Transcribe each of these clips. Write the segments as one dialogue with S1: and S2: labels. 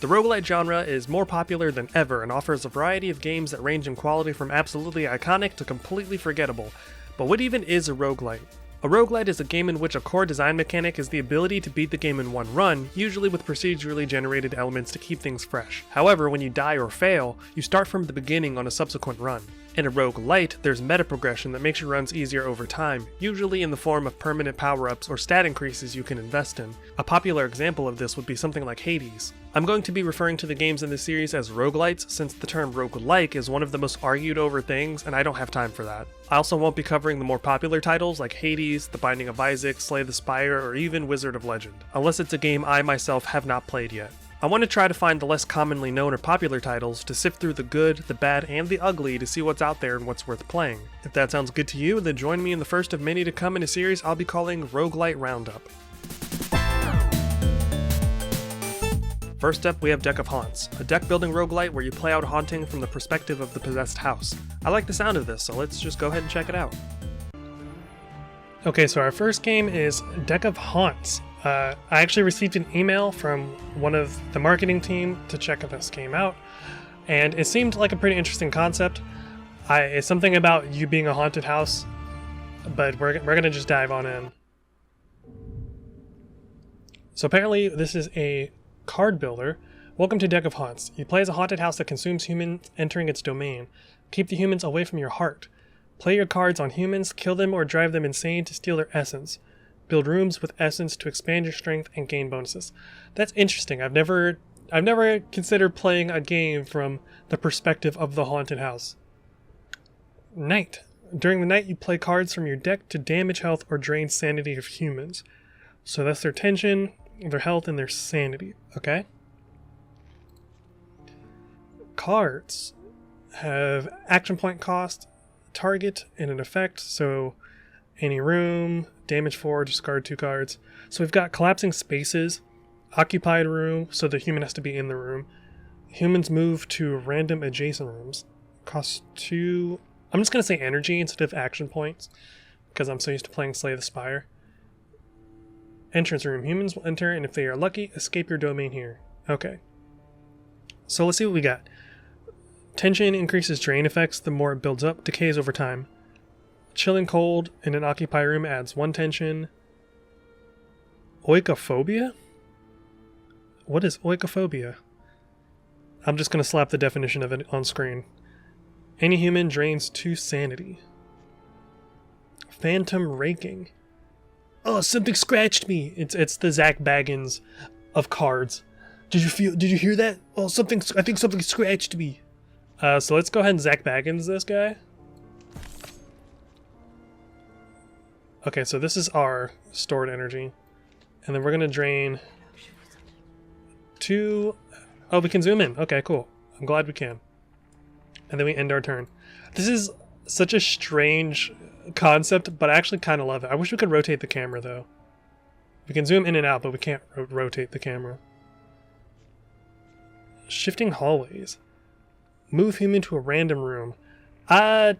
S1: The roguelite genre is more popular than ever and offers a variety of games that range in quality from absolutely iconic to completely forgettable. But what even is a roguelite? A roguelite is a game in which a core design mechanic is the ability to beat the game in one run, usually with procedurally generated elements to keep things fresh. However, when you die or fail, you start from the beginning on a subsequent run. In a roguelite, there's meta progression that makes your runs easier over time, usually in the form of permanent power-ups or stat increases you can invest in. A popular example of this would be something like Hades. I'm going to be referring to the games in this series as roguelites since the term roguelike is one of the most argued over things and I don't have time for that. I also won't be covering the more popular titles like Hades, The Binding of Isaac, Slay the Spire, or even Wizard of Legend, unless it's a game I myself have not played yet. I want to try to find the less commonly known or popular titles to sift through the good, the bad, and the ugly to see what's out there and what's worth playing. If that sounds good to you, then join me in the first of many to come in a series I'll be calling Roguelite Roundup. First up, we have Deck of Haunts, a deck building roguelite where you play out haunting from the perspective of the possessed house. I like the sound of this, so let's just go ahead and check it out. Okay, so our first game is Deck of Haunts. I actually received an email from one of the marketing team to check this game out, and it seemed like a pretty interesting concept. It's something about you being a haunted house, but we're gonna just dive on in. So apparently this is a card builder. Welcome to Deck of Haunts. You play as a haunted house that consumes humans entering its domain. Keep the humans away from your heart. Play your cards on humans, kill them or drive them insane to steal their essence. Build rooms with essence to expand your strength and gain bonuses. That's interesting. I've never considered playing a game from the perspective of the haunted house. Night. During the night, you play cards from your deck to damage health or drain sanity of humans. So that's their tension, their health, and their sanity. Okay? Cards have action point cost, target, and an effect. So any room, damage 4, discard 2 cards. So we've got collapsing spaces, occupied room, so the human has to be in the room. Humans move to random adjacent rooms. Cost 2... I'm just going to say energy instead of action points, because I'm so used to playing Slay the Spire. Entrance room. Humans will enter, and if they are lucky, escape your domain here. Okay. So let's see what we got. Tension increases drain effects the more it builds up, decays over time. Chilling cold in an occupied room adds 1 tension. Oikophobia? What is oikophobia? I'm just going to slap the definition of it on screen. Any human drains 2 sanity. Phantom raking. Oh, something scratched me. It's the Zach Baggins of cards. Did you hear that? Oh, I think something scratched me. So let's go ahead and Zach Baggins this guy. Okay, so this is our stored energy. And then we're going to drain 2... Oh, we can zoom in. Okay, cool. I'm glad we can. And then we end our turn. This is such a strange concept, but I actually kind of love it. I wish we could rotate the camera, though. We can zoom in and out, but we can't rotate the camera. Shifting hallways. Move human to a random room. I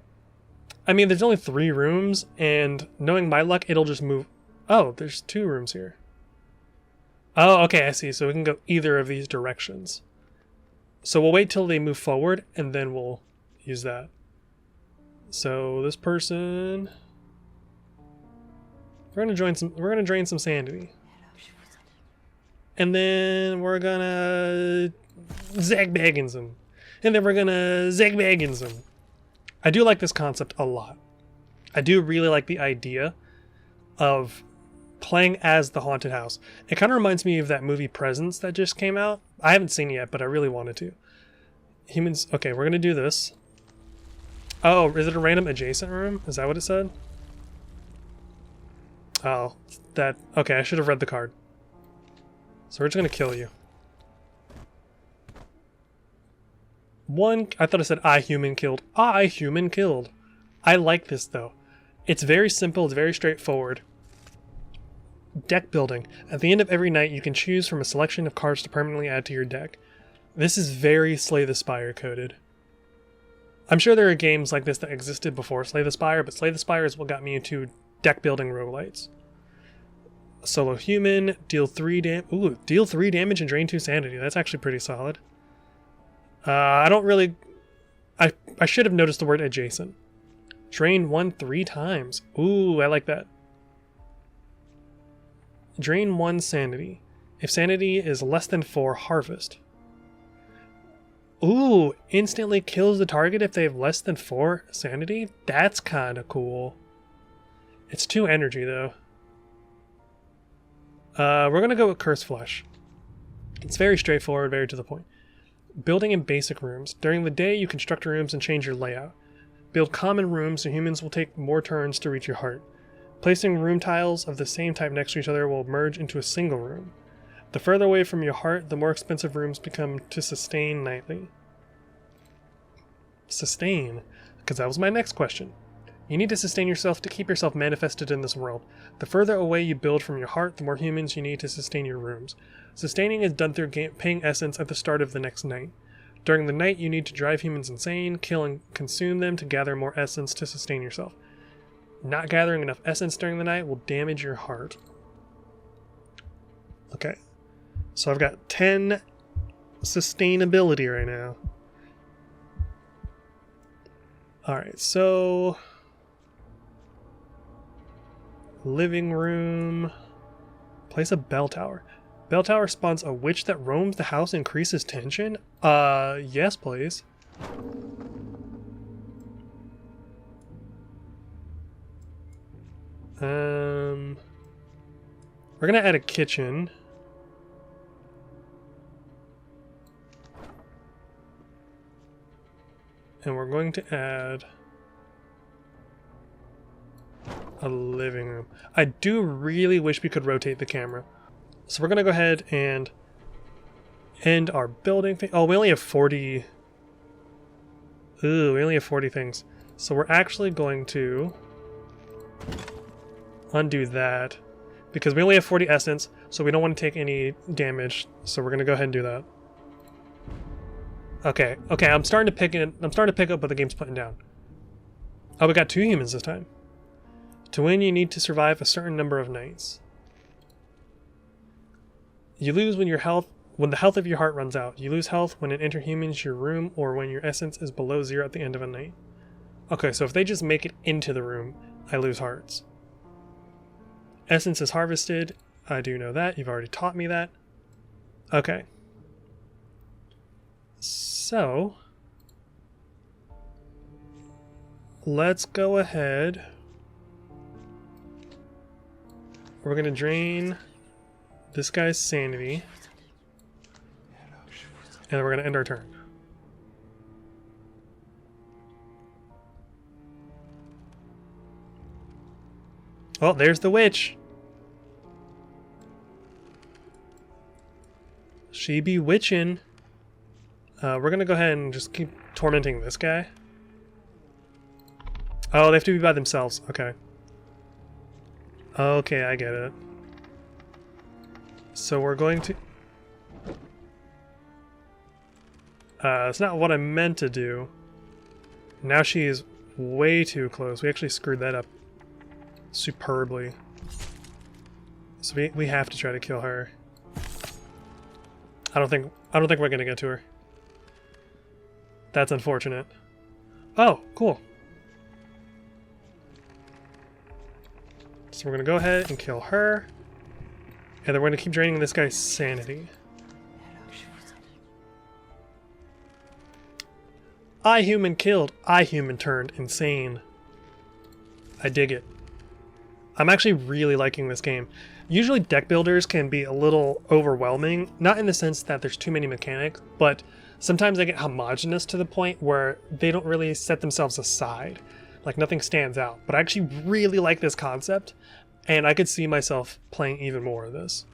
S1: mean, there's only 3 rooms, and knowing my luck, it'll just move... Oh, there's 2 rooms here. Oh, okay, I see. So we can go either of these directions. So we'll wait till they move forward, and then we'll use that. So this person... We're gonna drain some sanity. And then we're gonna... Zach Baggins him. And then we're gonna Zach Baggins him. I do like this concept a lot. I do really like the idea of playing as the haunted house. It kind of reminds me of that movie Presence that just came out. I haven't seen it yet, but I really wanted to. Humans... Okay, we're going to do this. Oh, is it a random adjacent room? Is that what it said? Oh, that... Okay, I should have read the card. So we're just going to kill you. I thought it said I human killed. I human killed. I like this though. It's very simple, it's very straightforward. Deck building. At the end of every night you can choose from a selection of cards to permanently add to your deck. This is very Slay the Spire coded. I'm sure there are games like this that existed before Slay the Spire, but Slay the Spire is what got me into deck building roguelites. Solo human, deal 3 damage and drain 2 sanity. That's actually pretty solid. I don't really... I should have noticed the word adjacent. Drain 1 3 times. Ooh, I like that. Drain 1 sanity. If sanity is less than 4, harvest. Ooh, instantly kills the target if they have less than 4 sanity? That's kind of cool. It's 2 energy, though. We're going to go with Cursed Flesh. It's very straightforward, very to the point. Building in basic rooms. During the day, you construct rooms and change your layout. Build common rooms so humans will take more turns to reach your heart. Placing room tiles of the same type next to each other will merge into a single room. The further away from your heart, the more expensive rooms become to sustain nightly. Sustain? Because that was my next question. You need to sustain yourself to keep yourself manifested in this world. The further away you build from your heart, the more humans you need to sustain your rooms. Sustaining is done through paying essence at the start of the next night. During the night, you need to drive humans insane, kill and consume them to gather more essence to sustain yourself. Not gathering enough essence during the night will damage your heart. Okay. So I've got 10 sustainability right now. Alright, so... living room. Place a bell tower. Bell tower spawns a witch that roams the house and increases tension? Yes, please. We're gonna add a kitchen. And we're going to add a living room. I do really wish we could rotate the camera. So we're going to go ahead and end our building thing. Oh, we only have 40. Ooh, we only have 40 things. So we're actually going to undo that because we only have 40 essence, so we don't want to take any damage. So we're going to go ahead and do that. Okay, I'm starting to pick up what the game's putting down. Oh, we got 2 humans this time. To win, you need to survive a certain number of nights. You lose when the health of your heart runs out. You lose health when it enters humans your room or when your essence is below 0 at the end of a night. Okay, so if they just make it into the room, I lose hearts. Essence is harvested. I do know that. You've already taught me that. Okay. So, let's go ahead. We're going to drain this guy's sanity. And then we're going to end our turn. Oh, there's the witch. She be witching. We're going to go ahead and just keep tormenting this guy. Oh, they have to be by themselves. Okay. Okay, I get it. So we're going to... it's not what I meant to do. Now she is way too close. We actually screwed that up superbly. So we have to try to kill her. I don't think we're gonna get to her. That's unfortunate. Oh, cool. So we're gonna go ahead and kill her. And then we're gonna keep draining this guy's sanity. I human killed. I human turned insane. I dig it. I'm actually really liking this game. Usually deck builders can be a little overwhelming, not in the sense that there's too many mechanics, but sometimes they get homogenous to the point where they don't really set themselves aside. Like nothing stands out. But I actually really like this concept, and I could see myself playing even more of this.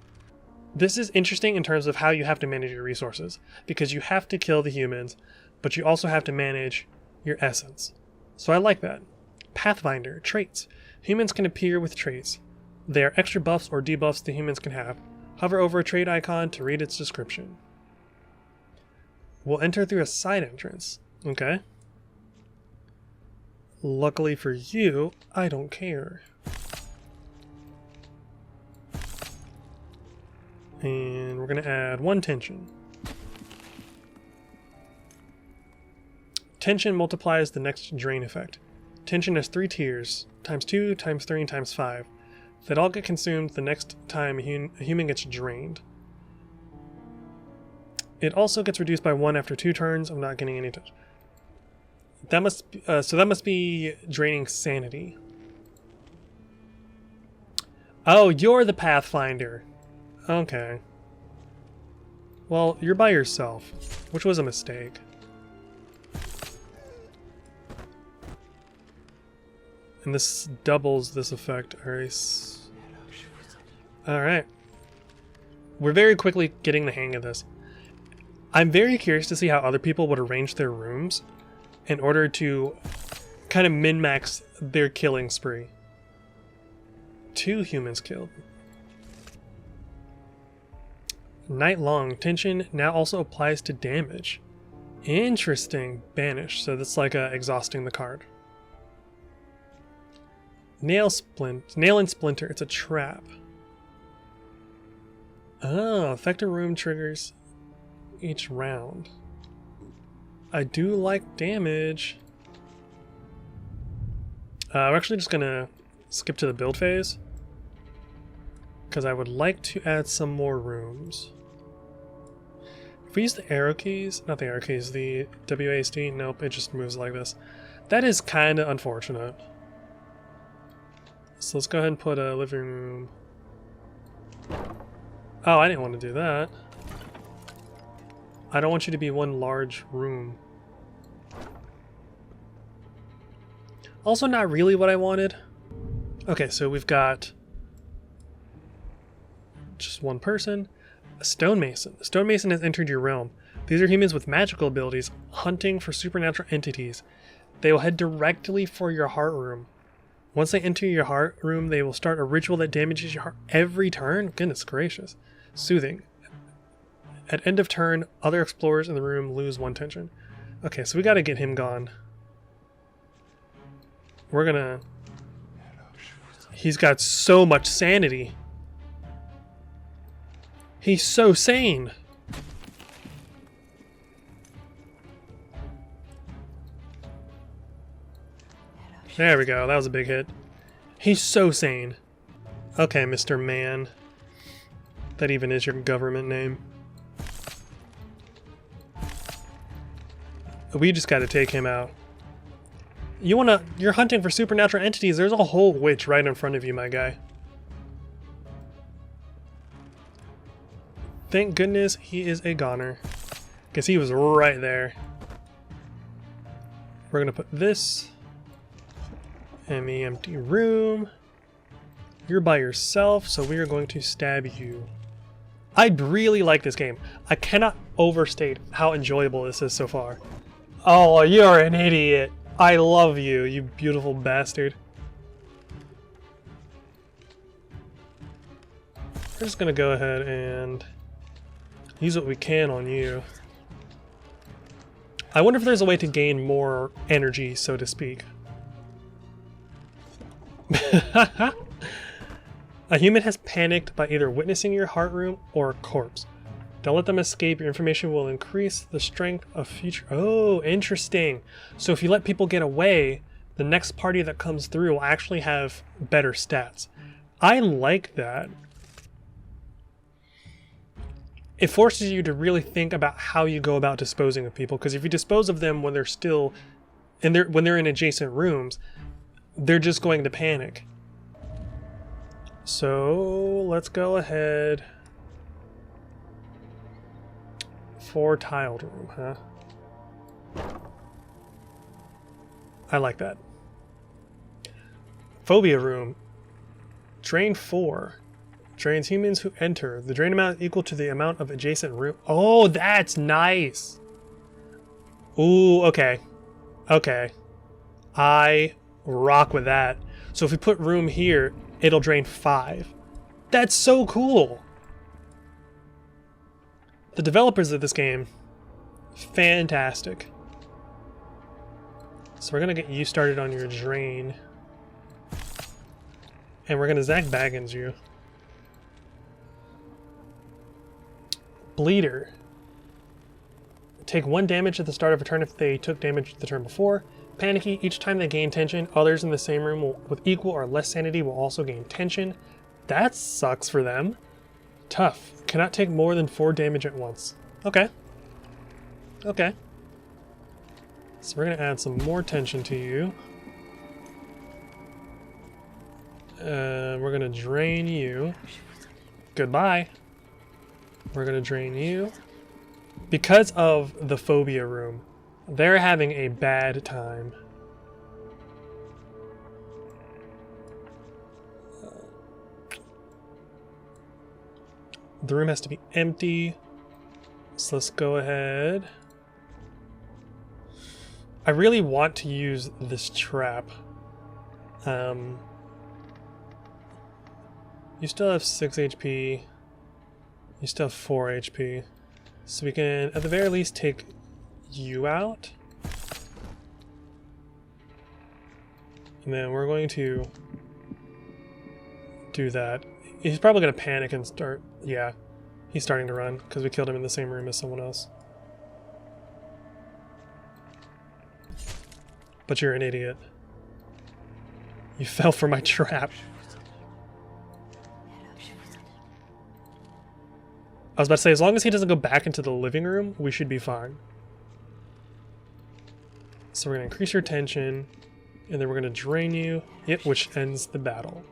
S1: This is interesting in terms of how you have to manage your resources, because you have to kill the humans, but you also have to manage your essence. So I like that. Pathfinder, traits. Humans can appear with traits. They are extra buffs or debuffs the humans can have. Hover over a trait icon to read its description. We'll enter through a side entrance. Okay. Luckily for you, I don't care. And we're going to add 1 tension. Tension multiplies the next drain effect. Tension has 3 tiers, times 2, times 3, and times 5. That all get consumed the next time a human gets drained. It also gets reduced by 1 after 2 turns. I'm not getting any touch. That must so that must be draining sanity. Oh, you're the Pathfinder. Okay. Well, you're by yourself, which was a mistake. And this doubles this effect. Alright. We're very quickly getting the hang of this. I'm very curious to see how other people would arrange their rooms in order to kind of min-max their killing spree. 2 humans killed. Night long. Tension now also applies to damage. Interesting. Banish. So that's like exhausting the card. Nail and splinter. It's a trap. Oh, affect a room triggers each round. I do like damage. We're actually just gonna skip to the build phase because I would like to add some more rooms. If we use the arrow keys, not the arrow keys, the WASD, nope, it just moves like this. That is kind of unfortunate. So let's go ahead and put a living room. Oh, I didn't want to do that. I don't want you to be one large room. Also not really what I wanted. Okay, so we've got just one person. A stonemason. A stonemason has entered your realm. These are humans with magical abilities, hunting for supernatural entities. They will head directly for your heart room. Once they enter your heart room, they will start a ritual that damages your heart every turn. Goodness gracious. Soothing. At end of turn, other explorers in the room lose 1 tension. Okay, so we gotta get him gone. We're gonna... He's got so much sanity. He's so sane. There we go, that was a big hit. He's so sane. Okay, Mr. Man. That even is your government name. We just gotta take him out. You're hunting for supernatural entities. There's a whole witch right in front of you, my guy. Thank goodness he is a goner. Because he was right there. We're gonna put this in the empty room. You're by yourself, so we are going to stab you. I really like this game. I cannot overstate how enjoyable this is so far. Oh, you're an idiot. I love you, you beautiful bastard. We're just gonna go ahead and use what we can on you. I wonder if there's a way to gain more energy, so to speak. A human has panicked by either witnessing your heart room or a corpse. Don't let them escape. Your information will increase the strength of future... Oh, interesting. So if you let people get away, the next party that comes through will actually have better stats. I like that. It forces you to really think about how you go about disposing of people, because if you dispose of them when they're still... when they're in adjacent rooms, they're just going to panic. So let's go ahead... 4 tiled room, huh? I like that. Phobia room. Drain 4. Drains humans who enter. The drain amount is equal to the amount of adjacent room. Oh, that's nice! Ooh, okay. Okay. I rock with that. So if we put room here, it'll drain 5. That's so cool! The developers of this game, fantastic. So we're gonna get you started on your drain. And we're gonna Zach Baggins you. Bleeder. Take 1 damage at the start of a turn if they took damage the turn before. Panicky. Each time they gain tension, others in the same room with equal or less sanity will also gain tension. That sucks for them. Tough. Cannot take more than 4 damage at once. Okay. Okay. So we're going to add some more tension to you. We're going to drain you. Goodbye. We're going to drain you. Because of the phobia room, they're having a bad time. The room has to be empty. So let's go ahead. I really want to use this trap. You still have 6 HP. You still have 4 HP. So we can, at the very least, take you out. And then we're going to do that. He's probably going to panic and start... Yeah, he's starting to run because we killed him in the same room as someone else. But you're an idiot. You fell for my trap. I was about to say, as long as he doesn't go back into the living room, we should be fine. So we're going to increase your tension, and then we're going to drain you, yep, which ends the battle.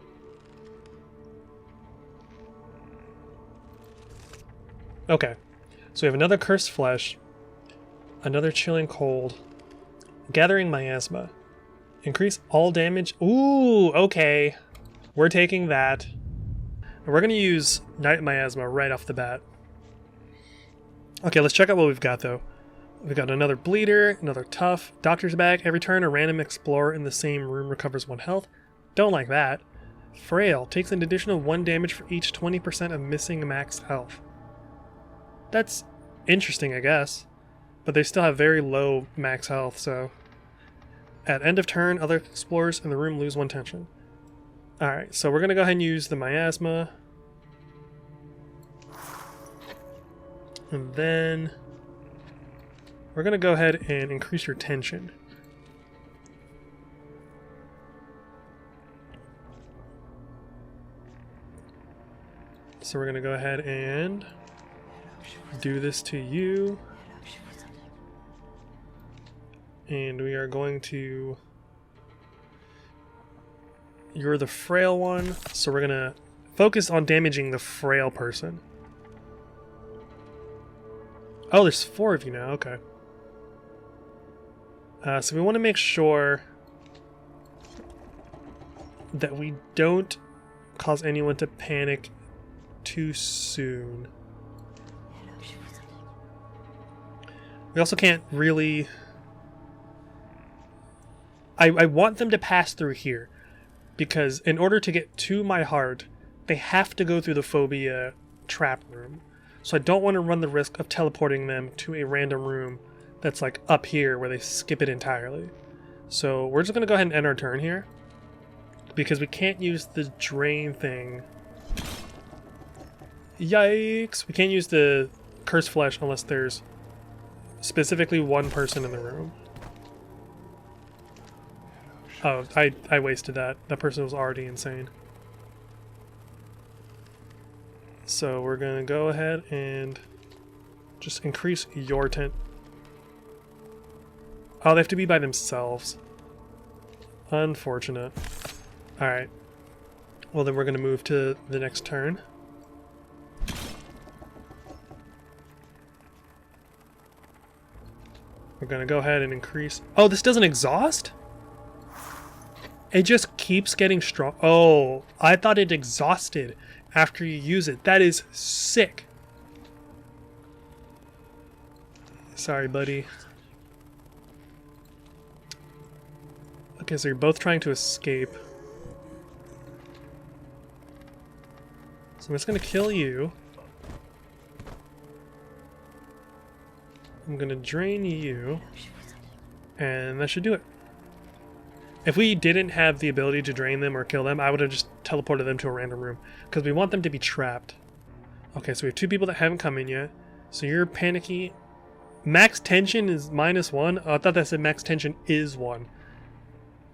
S1: Okay, so we have another Cursed Flesh, another Chilling Cold, Gathering Miasma, increase all damage. Ooh, okay, we're taking that. And we're going to use Night Miasma right off the bat. Okay, let's check out what we've got though. We've got another Bleeder, another Tough, Doctor's Bag. Every turn, a random explorer in the same room recovers 1 health. Don't like that. Frail, takes an additional 1 damage for each 20% of missing max health. That's interesting, I guess. But they still have very low max health, so... At end of turn, other explorers in the room lose 1 tension. Alright, so we're going to go ahead and use the Miasma. And then we're going to go ahead and increase your tension. So we're going to go ahead and do this to you. And we are going to... You're the frail one, so we're going to focus on damaging the frail person. Oh, there's 4 of you now, okay. So we want to make sure that we don't cause anyone to panic too soon. We also can't really... I want them to pass through here, because in order to get to my heart, they have to go through the phobia trap room. So I don't want to run the risk of teleporting them to a random room that's like up here where they skip it entirely. So we're just going to go ahead and end our turn here, because we can't use the drain thing. Yikes! We can't use the Cursed Flesh unless there's specifically 1 person in the room. Oh, I wasted that. That person was already insane. So we're going to go ahead and just increase your tent. Oh, they have to be by themselves. Unfortunate. Alright. Well, then we're going to move to the next turn. We're going to go ahead and increase... Oh, this doesn't exhaust? It just keeps getting strong. Oh, I thought it exhausted after you use it. That is sick. Sorry, buddy. Okay, so you're both trying to escape. So I'm just going to kill you. I'm going to drain you. And that should do it. If we didn't have the ability to drain them or kill them, I would have just teleported them to a random room, because we want them to be trapped. Okay, so we have 2 people that haven't come in yet. So you're panicky. Max tension is -1. Oh, I thought that said max tension is 1.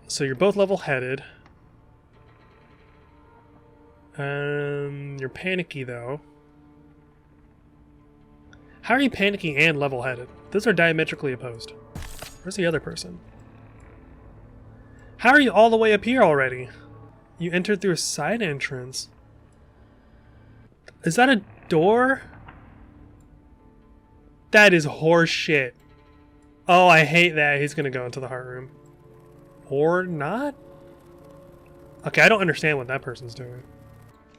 S1: So you're both level-headed. You're panicky though. How are you panicky and level-headed? Those are diametrically opposed. Where's the other person? How are you all the way up here already? You entered through a side entrance. Is that a door? That is horse shit. Oh, I hate that. He's gonna go into the heart room. Or not? Okay, I don't understand what that person's doing.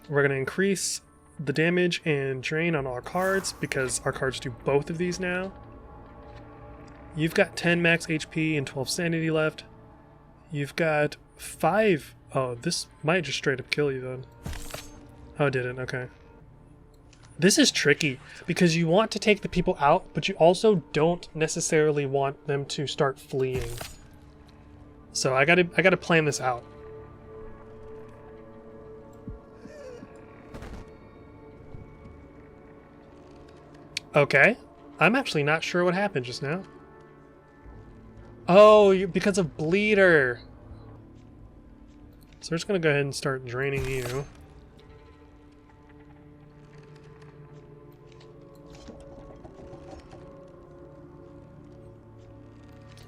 S1: We're gonna increase the damage and drain on our cards because our cards do both of these now. You've got 10 max HP and 12 sanity left. You've got 5. Oh, this might just straight up kill you then. Oh, it didn't. Okay. This is tricky because you want to take the people out, but you also don't necessarily want them to start fleeing. So I gotta plan this out. Okay. I'm actually not sure what happened just now. Oh, because of Bleeder. So we're just gonna go ahead and start draining you.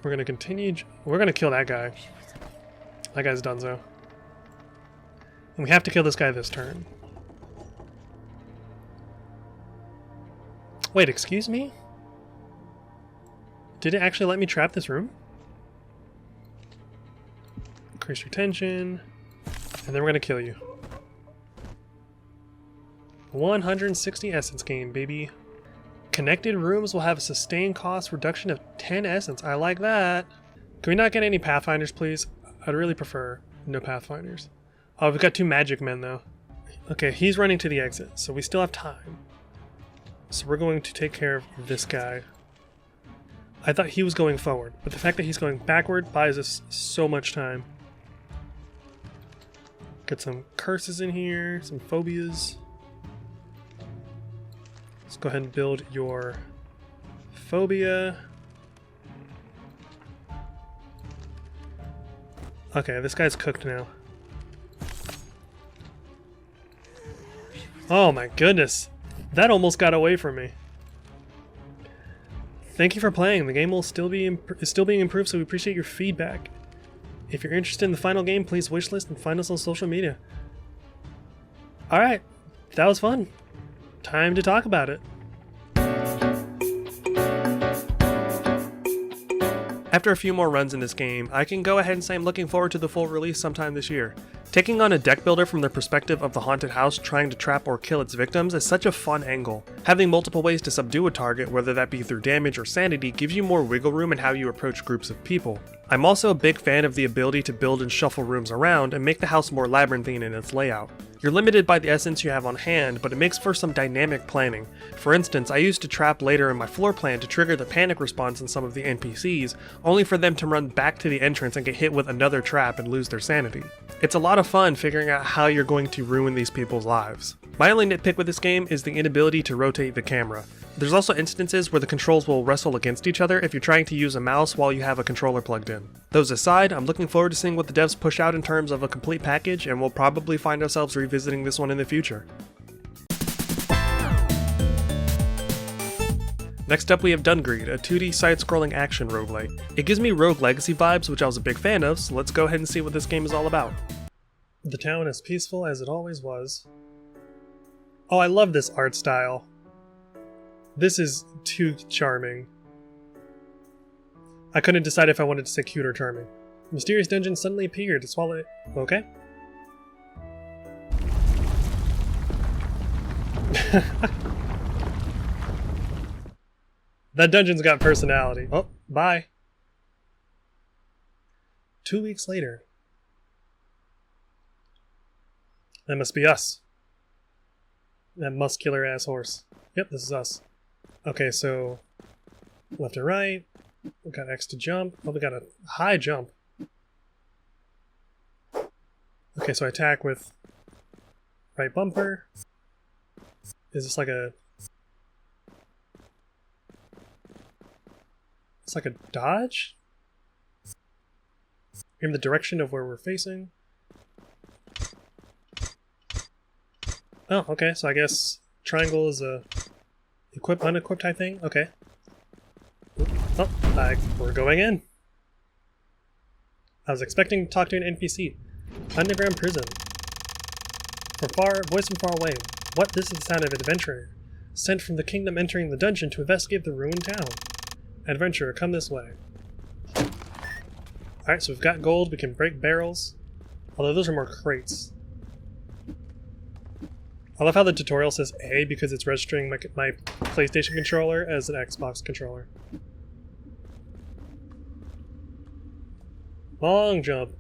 S1: We're gonna continue. We're gonna kill that guy. That guy's donezo. And we have to kill this guy this turn. Wait, excuse me? Did it actually let me trap this room? Increase your tension. And then we're gonna kill you. 160 essence gain, baby. Connected rooms will have a sustained cost reduction of 10 essence. I like that. Can we not get any pathfinders, please? I'd really prefer no pathfinders. Oh, we've got 2 magic men, though. Okay, he's running to the exit, so we still have time. So we're going to take care of this guy. I thought he was going forward, but the fact that he's going backward buys us so much time. Get some curses in here, some phobias. Let's go ahead and build your phobia. Okay, this guy's cooked now. Oh my goodness. That almost got away from me. Thank you for playing. The game will still be is still being improved, so we appreciate your feedback. If you're interested in the final game, please wishlist and find us on social media. Alright, that was fun. Time to talk about it. After a few more runs in this game, I can go ahead and say I'm looking forward to the full release sometime this year. Taking on a deck builder from the perspective of the haunted house trying to trap or kill its victims is such a fun angle. Having multiple ways to subdue a target, whether that be through damage or sanity, gives you more wiggle room in how you approach groups of people. I'm also a big fan of the ability to build and shuffle rooms around and make the house more labyrinthine in its layout. You're limited by the essence you have on hand, but it makes for some dynamic planning. For instance, I used to trap later in my floor plan to trigger the panic response in some of the NPCs, only for them to run back to the entrance and get hit with another trap and lose their sanity. It's a lot of fun figuring out how you're going to ruin these people's lives. My only nitpick with this game is the inability to rotate the camera. There's also instances where the controls will wrestle against each other if you're trying to use a mouse while you have a controller plugged in. Those aside, I'm looking forward to seeing what the devs push out in terms of a complete package, and we'll probably find ourselves revisiting this one in the future. Next up we have Dungreed, a 2D side-scrolling action roguelite. It gives me Rogue Legacy vibes, which I was a big fan of, so let's go ahead and see what this game is all about. The town is peaceful as it always was. Oh, I love this art style. This is too charming. I couldn't decide if I wanted to say cute or charming. A mysterious dungeon suddenly appeared to swallow it. Okay. That dungeon's got personality. Oh, bye. 2 weeks later. That must be us. That muscular ass horse. Yep, this is us. Okay, so left and right. We got X to jump. Oh, we got a high jump. Okay, so I attack with right bumper. Is this like a... It's like a dodge? In the direction of where we're facing. Oh, okay, so I guess triangle is a equip, unequip type thing? Okay. Oh, we're going in. I was expecting to talk to an NPC. Underground prison. Voice from far away. What? This is the sound of an adventurer. Sent from the kingdom entering the dungeon to investigate the ruined town. Adventurer, come this way. Alright, so we've got gold, we can break barrels. Although those are more crates. I love how the tutorial says A because it's registering my PlayStation controller as an Xbox controller. Long jump.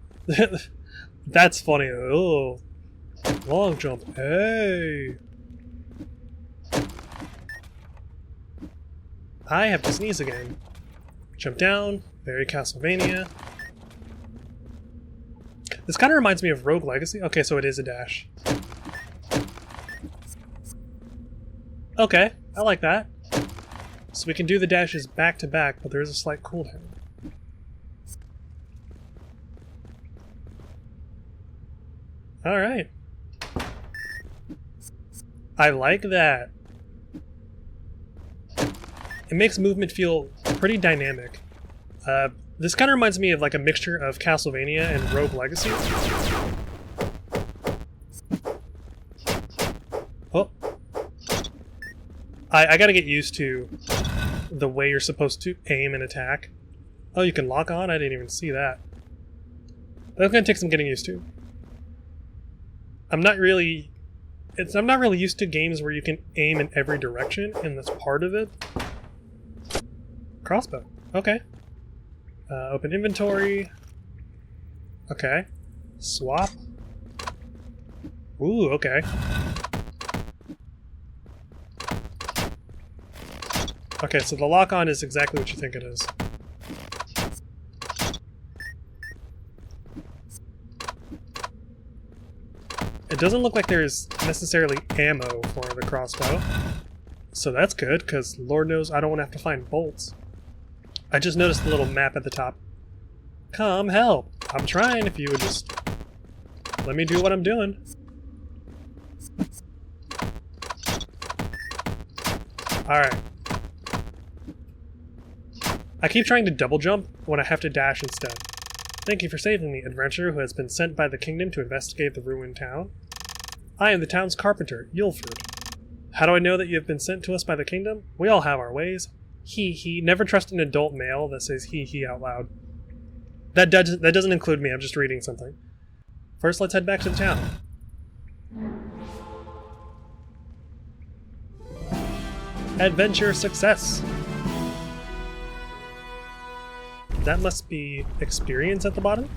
S1: That's funny. Oh, long jump. Hey. I have to sneeze again. Jump down. Very Castlevania. This kind of reminds me of Rogue Legacy. Okay, so it is a dash. Okay, I like that. So we can do the dashes back to back, but there is a slight cooldown. Alright. I like that. It makes movement feel pretty dynamic. This kind of reminds me of like a mixture of Castlevania and Rogue Legacy. Oh. I gotta get used to the way you're supposed to aim and attack. Oh, you can lock on? I didn't even see that. That's gonna take some getting used to. I'm not really used to games where you can aim in every direction, and that's part of it. Crossbow. Okay. Open inventory. Okay. Swap. Ooh, okay. Okay, so the lock-on is exactly what you think it is. It doesn't look like there's necessarily ammo for the crossbow. So that's good, because Lord knows I don't want to have to find bolts. I just noticed the little map at the top. Come help! I'm trying, if you would just let me do what I'm doing. Alright. I keep trying to double jump when I have to dash instead. Thank you for saving me, adventurer who has been sent by the kingdom to investigate the ruined town. I am the town's carpenter, Yulford. How do I know that you have been sent to us by the kingdom? We all have our ways. He. Never trust an adult male that says he out loud. That doesn't include me, I'm just reading something. First, let's head back to the town. Adventure success! That must be experience at the bottom?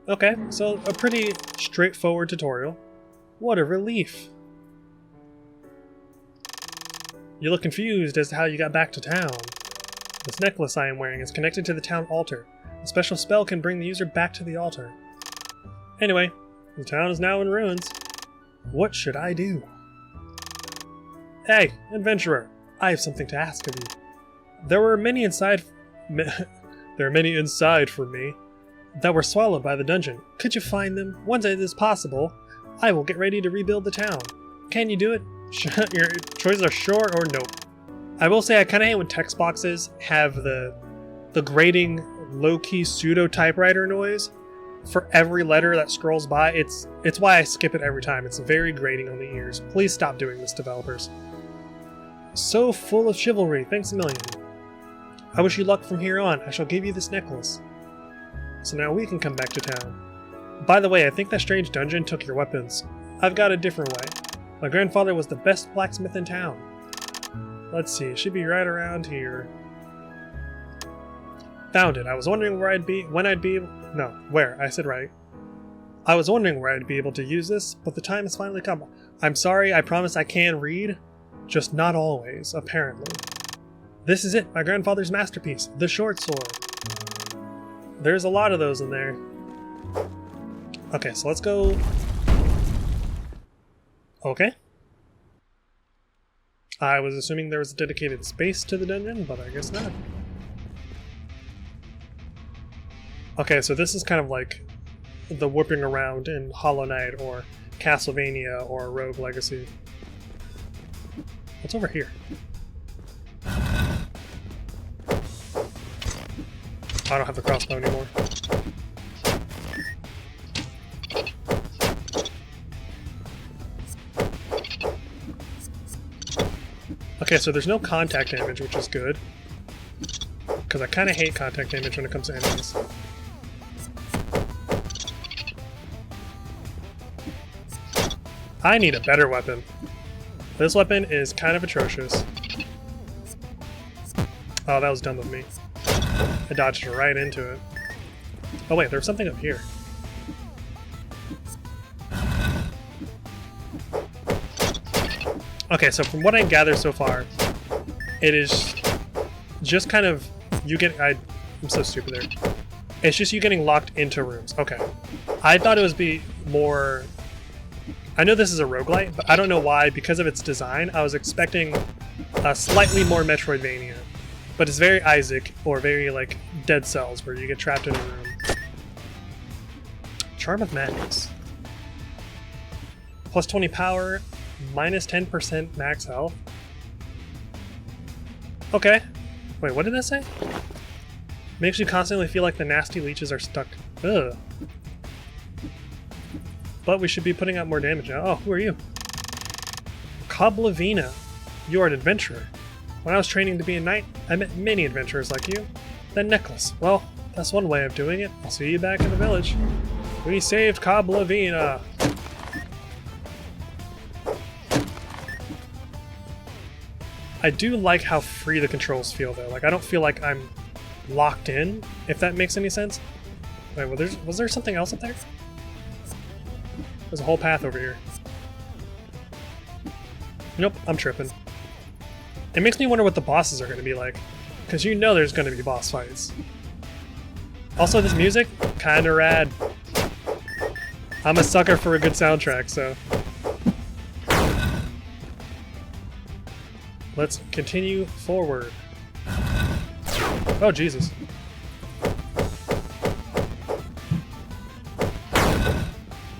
S1: Okay, so a pretty straightforward tutorial. What a relief! You look confused as to how you got back to town. This necklace I am wearing is connected to the town altar. A special spell can bring the user back to the altar. Anyway, the town is now in ruins. What should I do? Hey, adventurer! I have something to ask of you. There are many inside for me that were swallowed by the dungeon. Could you find them? Once it is possible, I will get ready to rebuild the town. Can you do it? Your choices are sure or nope. I will say I kind of hate when text boxes have the grating, low-key pseudo-typewriter noise for every letter that scrolls by. It's why I skip it every time. It's very grating on the ears. Please stop doing this, developers. So full of chivalry, thanks a million. I wish you luck from here on. I shall give you this necklace. So now we can come back to town. By the way, I think that strange dungeon took your weapons. I've got a different way. My grandfather was the best blacksmith in town. Let's see, it should be right around here. Found it. I was wondering where I'd be, where, I said right. I was wondering where I'd be able to use this, but the time has finally come. I'm sorry, I promise I can read. Just not always, apparently. This is it, my grandfather's masterpiece, the short sword. There's a lot of those in there. Okay, so let's go. Okay. I was assuming there was a dedicated space to the dungeon, but I guess not. Okay, so this is kind of like the whipping around in Hollow Knight or Castlevania or Rogue Legacy. What's over here? I don't have the crossbow anymore. Okay, so there's no contact damage, which is good. Because I kind of hate contact damage when it comes to enemies. I need a better weapon. This weapon is kind of atrocious. Oh, that was dumb of me. I dodged right into it. Oh wait, there's something up here. Okay, so from what I gather so far, it is just kind of you get. I'm so stupid there. It's just you getting locked into rooms. Okay, I thought it would be more. I know this is a roguelite, but I don't know why. Because of its design, I was expecting a slightly more Metroidvania, but it's very Isaac or very like Dead Cells, where you get trapped in a room. Charm of Madness. Plus 20 power. Minus 10% max health. Okay. Wait, what did that say? Makes you constantly feel like the nasty leeches are stuck. Ugh. But we should be putting out more damage now. Oh, who are you? Koblavina. You are an adventurer. When I was training to be a knight, I met many adventurers like you. Then Necklace. Well, that's one way of doing it. I'll see you back in the village. We saved Koblavina. I do like how free the controls feel though. Like I don't feel like I'm locked in, if that makes any sense. Wait, well, was there something else up there? There's a whole path over here. Nope, I'm tripping. It makes me wonder what the bosses are going to be like, because you know there's going to be boss fights. Also, this music, kinda rad. I'm a sucker for a good soundtrack, so... Let's continue forward. Oh, Jesus.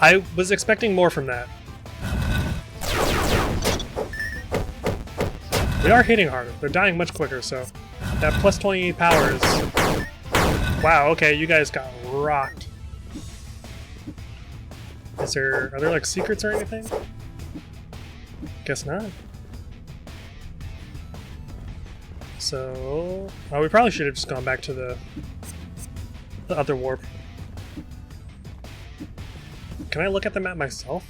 S1: I was expecting more from that. We are hitting harder. They're dying much quicker, so... That plus 20 power is... Wow, okay, you guys got rocked. Are there like secrets or anything? Guess not. So, we probably should have just gone back to the other warp. Can I look at the map myself?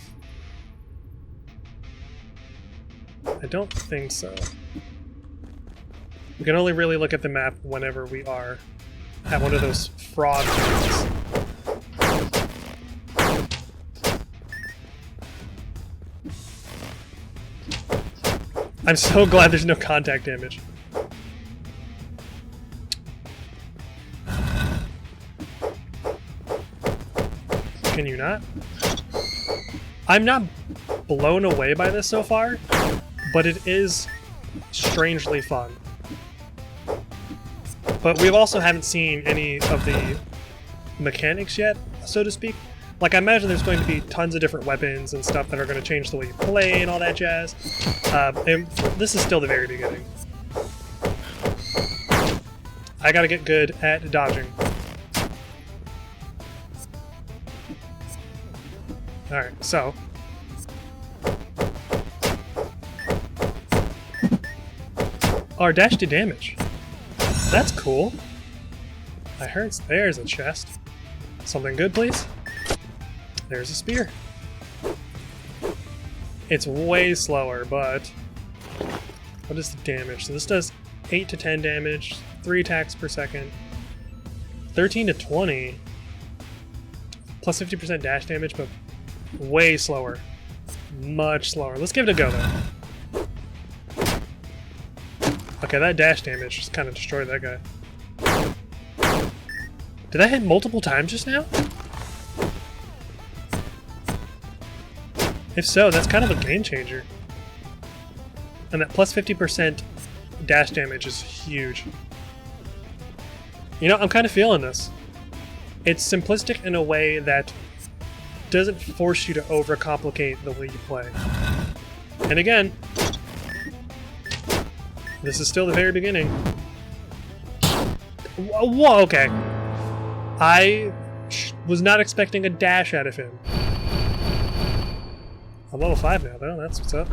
S1: I don't think so. We can only really look at the map whenever we are at one of those frog things. I'm so glad there's no contact damage. Can you not? I'm not blown away by this so far, but it is strangely fun. But we also haven't seen any of the mechanics yet, so to speak. Like, I imagine there's going to be tons of different weapons and stuff that are going to change the way you play and all that jazz. And this is still the very beginning. I gotta get good at dodging. Alright, so... Our dash to damage. That's cool. I heard there's a chest. Something good, please? There's a spear. It's way slower, but... What is the damage? So this does 8 to 10 damage, 3 attacks per second, 13 to 20, plus 50% dash damage, but way slower. Much slower. Let's give it a go, though. Okay, that dash damage just kind of destroyed that guy. Did I hit multiple times just now? If so, that's kind of a game changer. And that plus 50% dash damage is huge. You know, I'm kind of feeling this. It's simplistic in a way that doesn't force you to overcomplicate the way you play. And again, this is still the very beginning. Whoa, okay. I was not expecting a dash out of him. I'm level 5 now, though. That's what's up.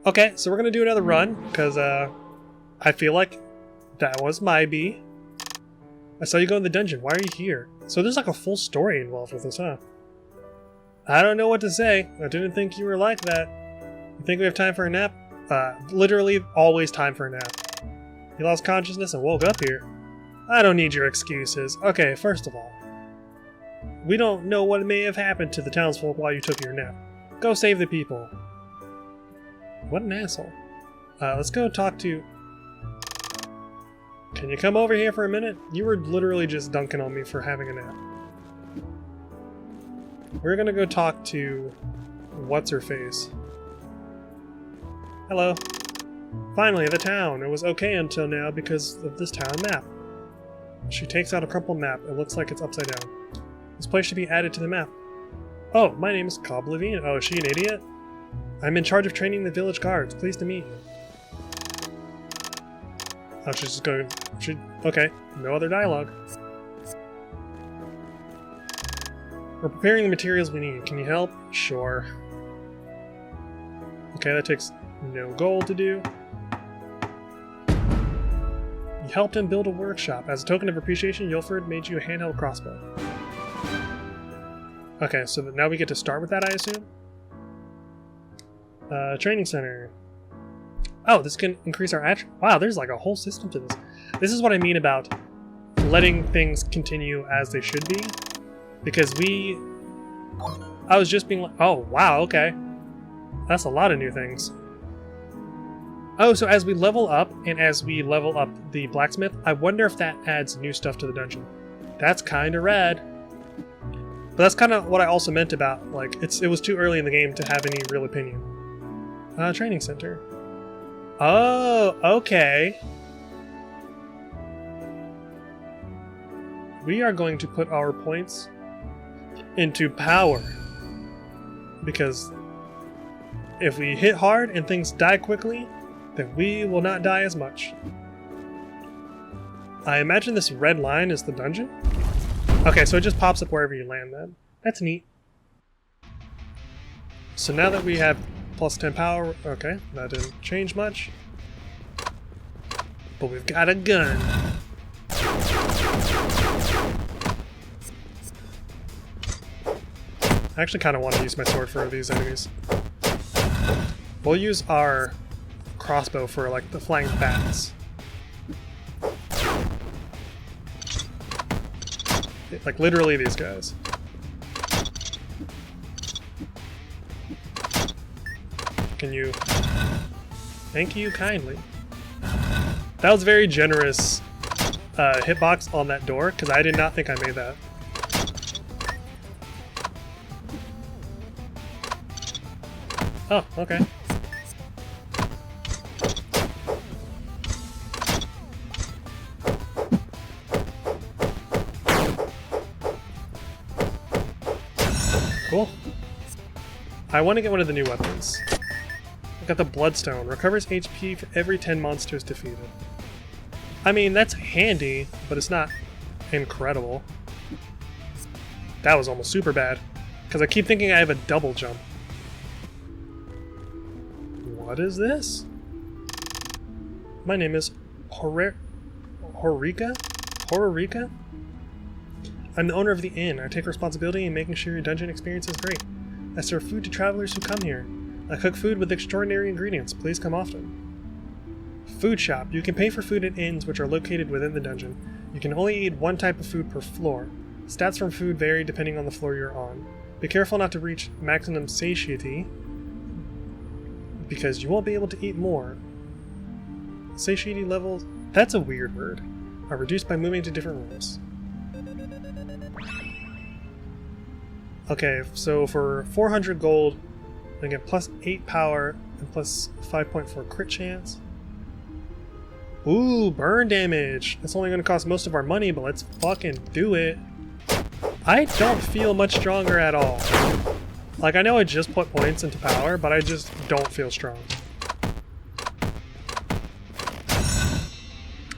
S1: Okay, so we're gonna do another run, because I feel like that was my B. I saw you go in the dungeon. Why are you here? So there's like a full story involved with this, huh? I don't know what to say. I didn't think you were like that. You think we have time for a nap? Literally always time for a nap. You lost consciousness and woke up here. I don't need your excuses. Okay, first of all, we don't know what may have happened to the townsfolk while you took your nap. Go save the people. What an asshole. Let's go talk to... Can you come over here for a minute? You were literally just dunking on me for having a nap. We're gonna go talk to... What's-her-face. Hello. Finally, the town. It was okay until now because of this town map. She takes out a crumpled map. It looks like it's upside down. This place should be added to the map. Oh, my name is Cobb Levine. Oh, is she an idiot? I'm in charge of training the village guards. Pleased to meet you. Oh, she's just going... Okay, no other dialogue. We're preparing the materials we need. Can you help? Sure. Okay, that takes no gold to do. You helped him build a workshop. As a token of appreciation, Yulford made you a handheld crossbow. Okay, so now we get to start with that, I assume? Training center. Oh, this can increase our wow, there's like a whole system to this. This is what I mean about letting things continue as they should be. Because I was just being like, oh, wow, okay. That's a lot of new things. Oh, so as we level up, and as we level up the blacksmith, I wonder if that adds new stuff to the dungeon. That's kind of rad. But that's kind of what I also meant about, like, it was too early in the game to have any real opinion. Training center. Oh, okay. We are going to put our points into power. Because if we hit hard and things die quickly, then we will not die as much. I imagine this red line is the dungeon. Okay, so it just pops up wherever you land then. That's neat. So now that we have plus 10 power, okay, that didn't change much. But we've got a gun. I actually kind of want to use my sword for these enemies. We'll use our crossbow for like the flying bats. Like literally these guys. Can you... Thank you kindly. That was very generous hitbox on that door, because I did not think I made that. Oh, okay. Cool. I want to get one of the new weapons. I got the Bloodstone. Recovers HP for every 10 monsters defeated. I mean, that's handy, but it's not incredible. That was almost super bad, because I keep thinking I have a double jump. What is this? My name is Horika? Horika? I'm the owner of the inn. I take responsibility in making sure your dungeon experience is great. I serve food to travelers who come here. I cook food with extraordinary ingredients. Please come often. Food shop. You can pay for food at inns which are located within the dungeon. You can only eat one type of food per floor. Stats from food vary depending on the floor you're on. Be careful not to reach maximum satiety, because you won't be able to eat more. Satiety levels, that's a weird word, are reduced by moving to different rooms. Okay, so for 400 gold, I get plus 8 power and plus 5.4 crit chance. Ooh, burn damage. That's only going to cost most of our money, but let's fucking do it. I don't feel much stronger at all. Like, I know I just put points into power, but I just don't feel strong.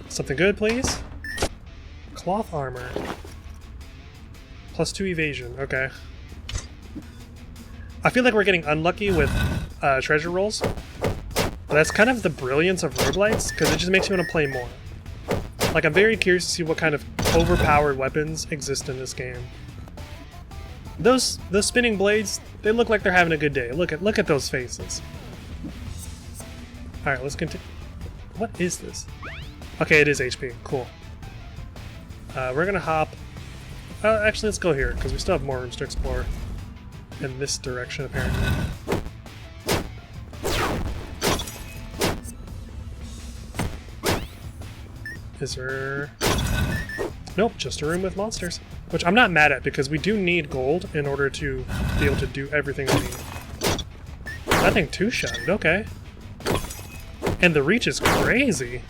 S1: Something good, please? Cloth armor. Plus 2 evasion, okay. I feel like we're getting unlucky with treasure rolls. But that's kind of the brilliance of roguelites, because it just makes me want to play more. Like, I'm very curious to see what kind of overpowered weapons exist in this game. Those spinning blades, they look like they're having a good day. Look at those faces. Alright, let's continue. What is this? Okay, it is HP. Cool. We're gonna hop... actually, let's go here, because we still have more rooms to explore. In this direction, apparently. Is there... Nope, just a room with monsters. Which I'm not mad at, because we do need gold in order to be able to do everything we need. That thing two-shotted, okay. And the reach is crazy.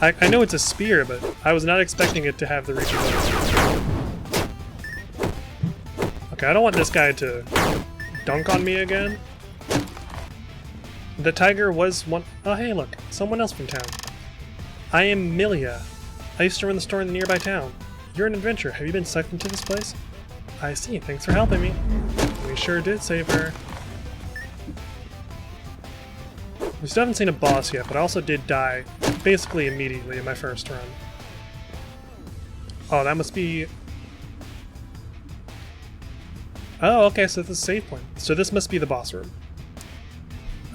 S1: I know it's a spear, but I was not expecting it to have the reach of it. Okay, I don't want this guy to dunk on me again. The tiger was one... Oh, hey, look. Someone else from town. I am Milia. I used to run the store in the nearby town. You're an adventurer. Have you been sucked into this place? I see. Thanks for helping me. We sure did save her. We still haven't seen a boss yet, but I also did die basically immediately in my first run. Oh, that must be... Oh, okay, so this is a save point. So this must be the boss room.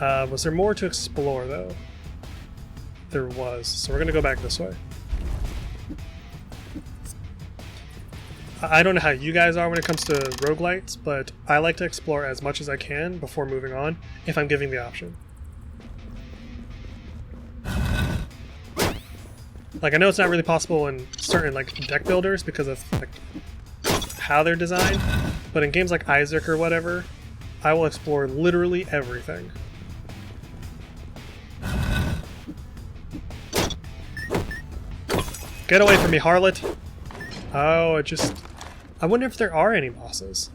S1: Was there more to explore, though? There was. So we're going to go back this way. I don't know how you guys are when it comes to roguelites, but I like to explore as much as I can before moving on, if I'm given the option. Like, I know it's not really possible in certain, like, deck builders because of, like, how they're designed, but in games like Isaac or whatever, I will explore literally everything. Get away from me, harlot! Oh, it just... I wonder if there are any bosses.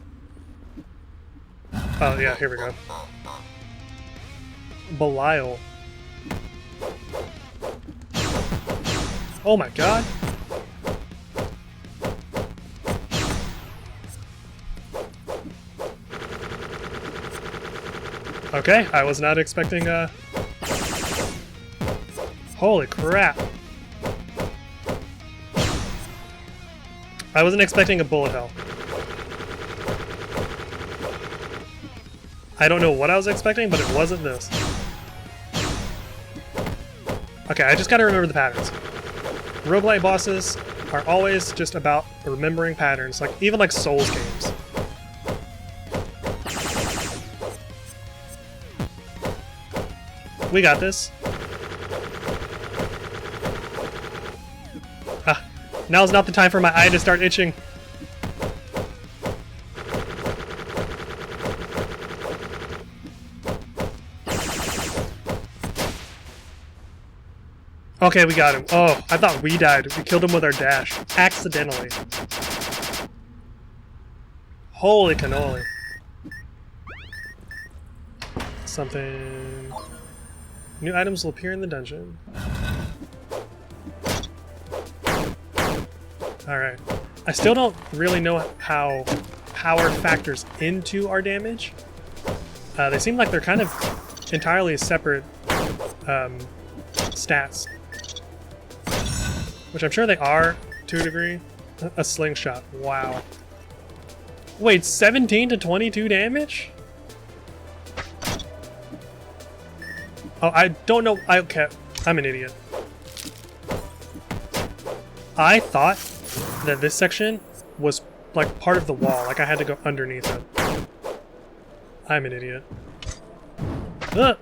S1: Oh, yeah, here we go. Belial. Oh my god! Okay, I was not expecting, Holy crap! I wasn't expecting a bullet hell. I don't know what I was expecting, but it wasn't this. Okay, I just gotta remember the patterns. Roguelite bosses are always just about remembering patterns, like even like Souls games. We got this. Now's not the time for my eye to start itching. Okay, we got him. Oh, I thought we died. We killed him with our dash. Accidentally. Holy cannoli. Something... New items will appear in the dungeon. Alright. I still don't really know how power factors into our damage. They seem like they're kind of entirely separate stats. Which I'm sure they are, to a degree. A slingshot. Wow. Wait, 17 to 22 damage? Oh, I don't know. Okay, I'm an idiot. I thought that this section was like part of the wall, like I had to go underneath it. I'm an idiot. Ugh.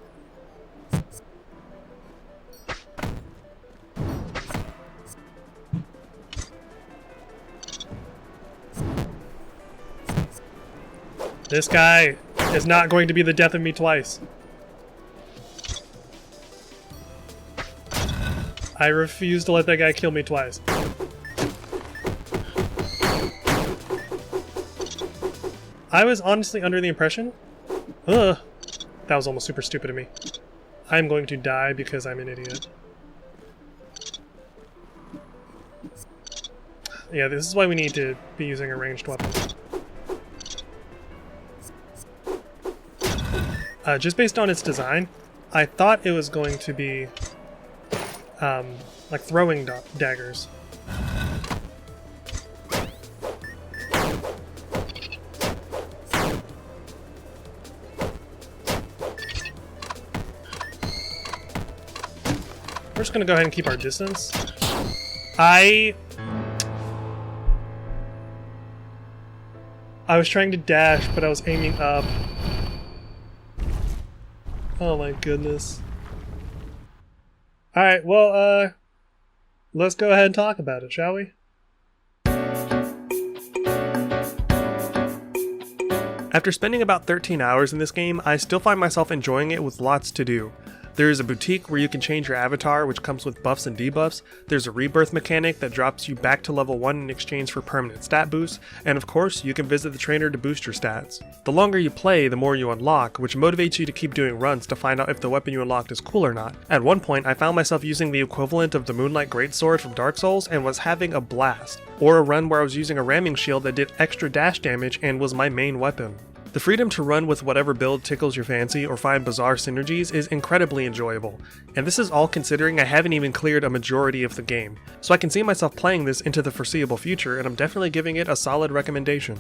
S1: This guy is not going to be the death of me twice. I refuse to let that guy kill me twice. I was honestly under the impression... Ugh. That was almost super stupid of me. I'm going to die because I'm an idiot. Yeah, this is why we need to be using a ranged weapon. Just based on its design, I thought it was going to be like throwing daggers. We're just gonna go ahead and keep our distance. I was trying to dash, but I was aiming up. Oh my goodness. Alright, well, let's go ahead and talk about it, shall we? After spending about 13 hours in this game, I still find myself enjoying it with lots to do. There is a boutique where you can change your avatar, which comes with buffs and debuffs. There's a rebirth mechanic that drops you back to level 1 in exchange for permanent stat boosts, and of course, you can visit the trainer to boost your stats. The longer you play, the more you unlock, which motivates you to keep doing runs to find out if the weapon you unlocked is cool or not. At one point, I found myself using the equivalent of the Moonlight Greatsword from Dark Souls and was having a blast. Or a run where I was using a ramming shield that did extra dash damage and was my main weapon. The freedom to run with whatever build tickles your fancy or find bizarre synergies is incredibly enjoyable, and this is all considering I haven't even cleared a majority of the game, so I can see myself playing this into the foreseeable future, and I'm definitely giving it a solid recommendation.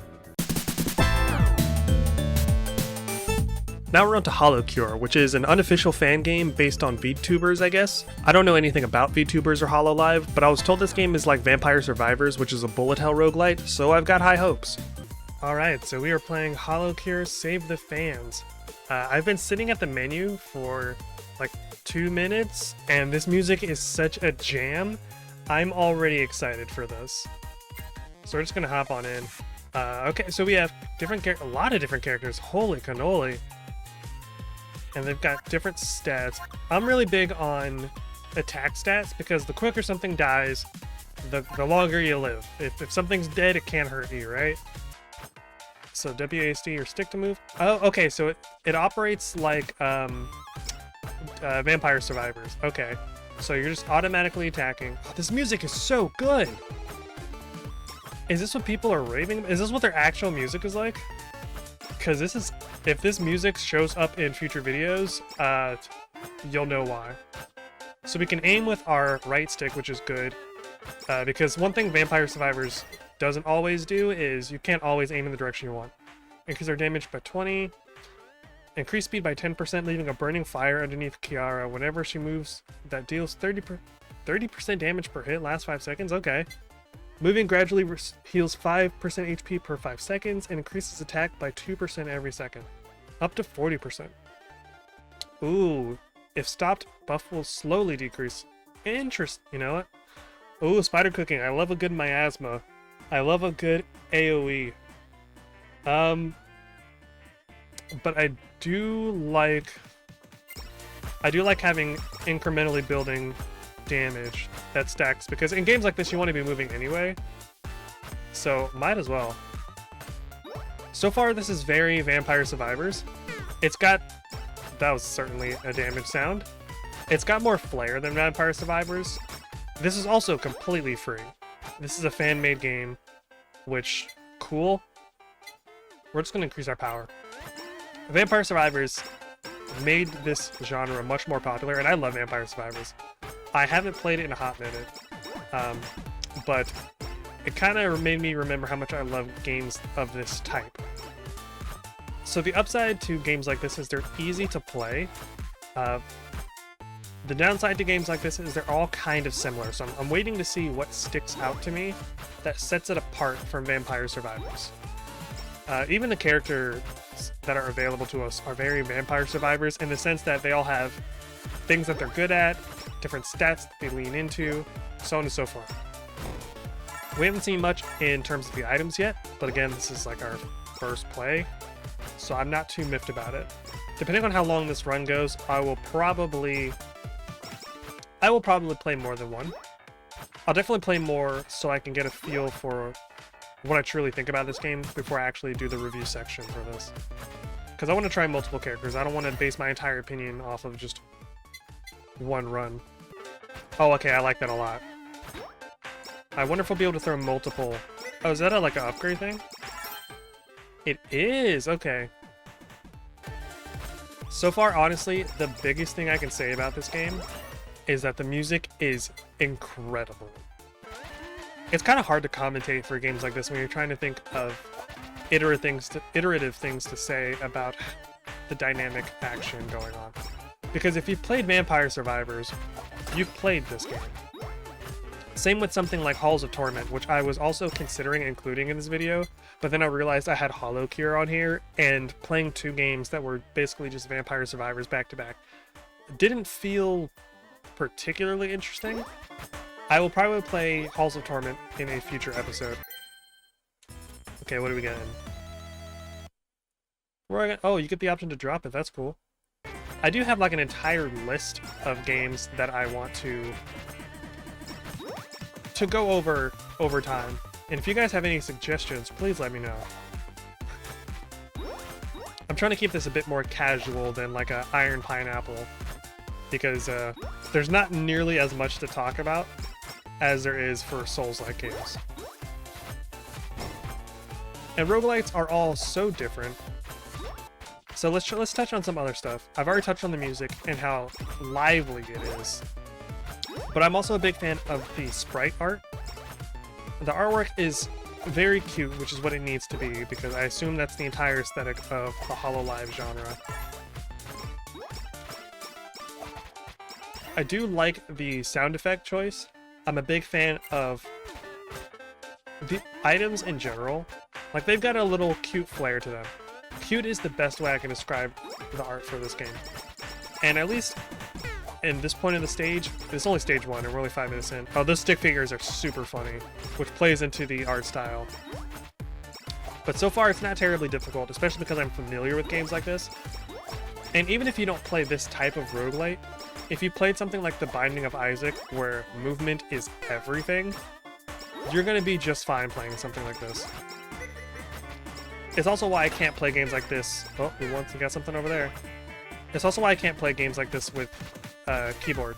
S1: Now we're on to HoloCure, which is an unofficial fan game based on VTubers, I guess. I don't know anything about VTubers or HoloLive, but I was told this game is like Vampire Survivors, which is a bullet hell roguelite, so I've got high hopes. Alright, so we are playing HoloCure Save the Fans. I've been sitting at the menu for like 2 minutes, and this music is such a jam. I'm already excited for this. So we're just gonna hop on in. Okay, so we have a lot of different characters. Holy cannoli. And they've got different stats. I'm really big on attack stats because the quicker something dies, the longer you live. If something's dead, it can't hurt you, right? So WASD or stick to move. Oh, okay, so it operates like Vampire Survivors. Okay, so you're just automatically attacking. Oh, this music is so good! Is this what people are raving? Is this what their actual music is like? Because this is... If this music shows up in future videos, you'll know why. So we can aim with our right stick, which is good. Because one thing Vampire Survivors doesn't always do is you can't always aim in the direction you want. Increase our damage by 20. Increase speed by 10%, leaving a burning fire underneath Kiara. Whenever she moves, that deals 30% damage per hit, lasts 5 seconds. Okay. Moving gradually heals 5% HP per 5 seconds and increases attack by 2% every second. Up to 40%. Ooh. If stopped, buff will slowly decrease. Interesting. You know what? Ooh, spider cooking. I love a good miasma. I love a good AoE. But I do like having incrementally building damage that stacks, because in games like this you want to be moving anyway. So might as well. So far this is very Vampire Survivors. It's got... That was certainly a damage sound. It's got more flair than Vampire Survivors. This is also completely free. This is a fan-made game, which, cool. We're just going to increase our power. Vampire Survivors made this genre much more popular, and I love Vampire Survivors. I haven't played it in a hot minute, but it kind of made me remember how much I love games of this type. So the upside to games like this is they're easy to play. The downside to games like this is they're all kind of similar, so I'm waiting to see what sticks out to me that sets it apart from Vampire Survivors. Even the characters that are available to us are very Vampire Survivors in the sense that they all have things that they're good at, different stats that they lean into, so on and so forth. We haven't seen much in terms of the items yet, but again, this is like our first play, so I'm not too miffed about it. Depending on how long this run goes, I will probably play more than one. I'll definitely play more so I can get a feel for what I truly think about this game before I actually do the review section for this. Because I want to try multiple characters. I don't want to base my entire opinion off of just one run. Oh, okay, I like that a lot. I wonder if we'll be able to throw multiple... Oh, is that like an upgrade thing? It is! Okay. So far, honestly, the biggest thing I can say about this game is that the music is incredible. It's kind of hard to commentate for games like this when you're trying to think of iterative things to say about the dynamic action going on. Because if you've played Vampire Survivors, you've played this game. Same with something like Halls of Torment, which I was also considering including in this video, but then I realized I had HoloCure on here, and playing two games that were basically just Vampire Survivors back to back didn't feel particularly interesting. I will probably play Halls of Torment in a future episode. Okay, what do we get in? Oh, you get the option to drop it, that's cool. I do have like an entire list of games that I want to go over time. And if you guys have any suggestions, please let me know. I'm trying to keep this a bit more casual than like a Iron Pineapple, because there's not nearly as much to talk about as there is for Souls-like games. And roguelites are all so different. So let's touch on some other stuff. I've already touched on the music and how lively it is. But I'm also a big fan of the sprite art. The artwork is very cute, which is what it needs to be, because I assume that's the entire aesthetic of the HoloLive genre. I do like the sound effect choice. I'm a big fan of the items in general. Like, they've got a little cute flair to them. Cute is the best way I can describe the art for this game. And at least in this point in the stage, it's only stage 1 and we're only 5 minutes in. Oh, those stick figures are super funny, which plays into the art style. But so far it's not terribly difficult, especially because I'm familiar with games like this. And even if you don't play this type of roguelite, if you played something like The Binding of Isaac, where movement is everything, you're going to be just fine playing something like this. It's also why I can't play games like this. Oh, we got something over there. It's also why I can't play games like this with keyboard,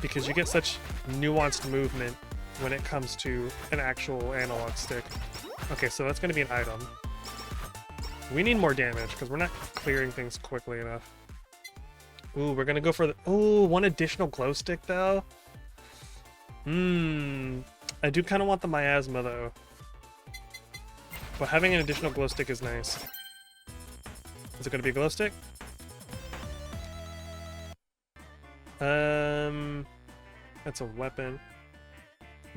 S1: because you get such nuanced movement when it comes to an actual analog stick. Okay, so that's going to be an item. We need more damage because we're not clearing things quickly enough. Ooh, we're going to go for the... Ooh, one additional glow stick though. I do kind of want the miasma though. But having an additional glow stick is nice. Is it going to be a glow stick? That's a weapon.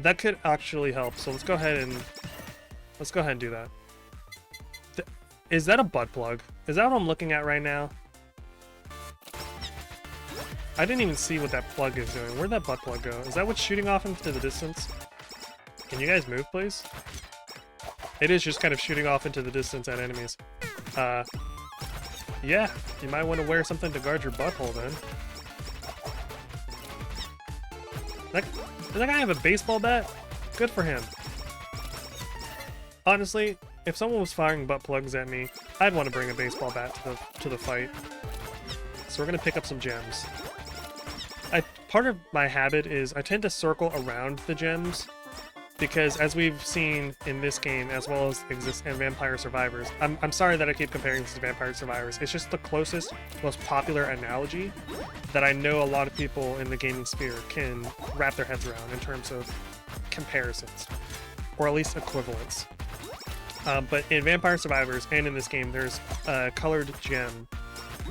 S1: That could actually help, so let's go ahead and do that. Is that a butt plug? Is that what I'm looking at right now? I didn't even see what that plug is doing. Where'd that butt plug go? Is that what's shooting off into the distance? Can you guys move, please? It is just kind of shooting off into the distance at enemies. Yeah, you might want to wear something to guard your butthole then. Does that guy have a baseball bat? Good for him. Honestly, if someone was firing butt plugs at me, I'd want to bring a baseball bat to the fight. So we're gonna pick up some gems. Part of my habit is I tend to circle around the gems, because as we've seen in this game, as well as exists in Vampire Survivors, I'm sorry that I keep comparing this to Vampire Survivors. It's just the closest, most popular analogy that I know a lot of people in the gaming sphere can wrap their heads around in terms of comparisons, or at least equivalents. But in Vampire Survivors and in this game, there's a colored gem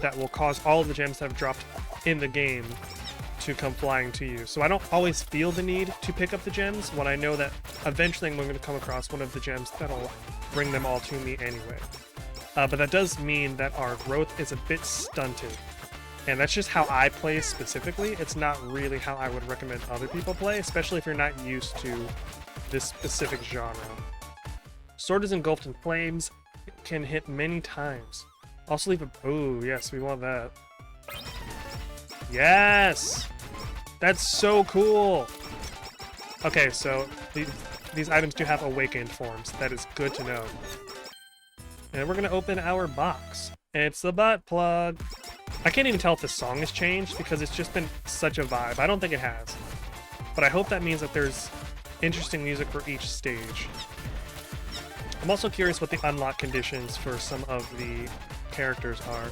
S1: that will cause all of the gems that have dropped in the game to come flying to you. So I don't always feel the need to pick up the gems when I know that eventually I'm going to come across one of the gems that'll bring them all to me anyway. But that does mean that our growth is a bit stunted. And that's just how I play specifically. It's not really how I would recommend other people play, especially if you're not used to this specific genre. Sword is engulfed in flames, can hit many times. Also leave a... Oh, yes, we want that. Yes! That's so cool! Okay, so these items do have awakened forms. That is good to know. And we're gonna open our box. It's the butt plug. I can't even tell if the song has changed because it's just been such a vibe. I don't think it has. But I hope that means that there's interesting music for each stage. I'm also curious what the unlock conditions for some of the characters are.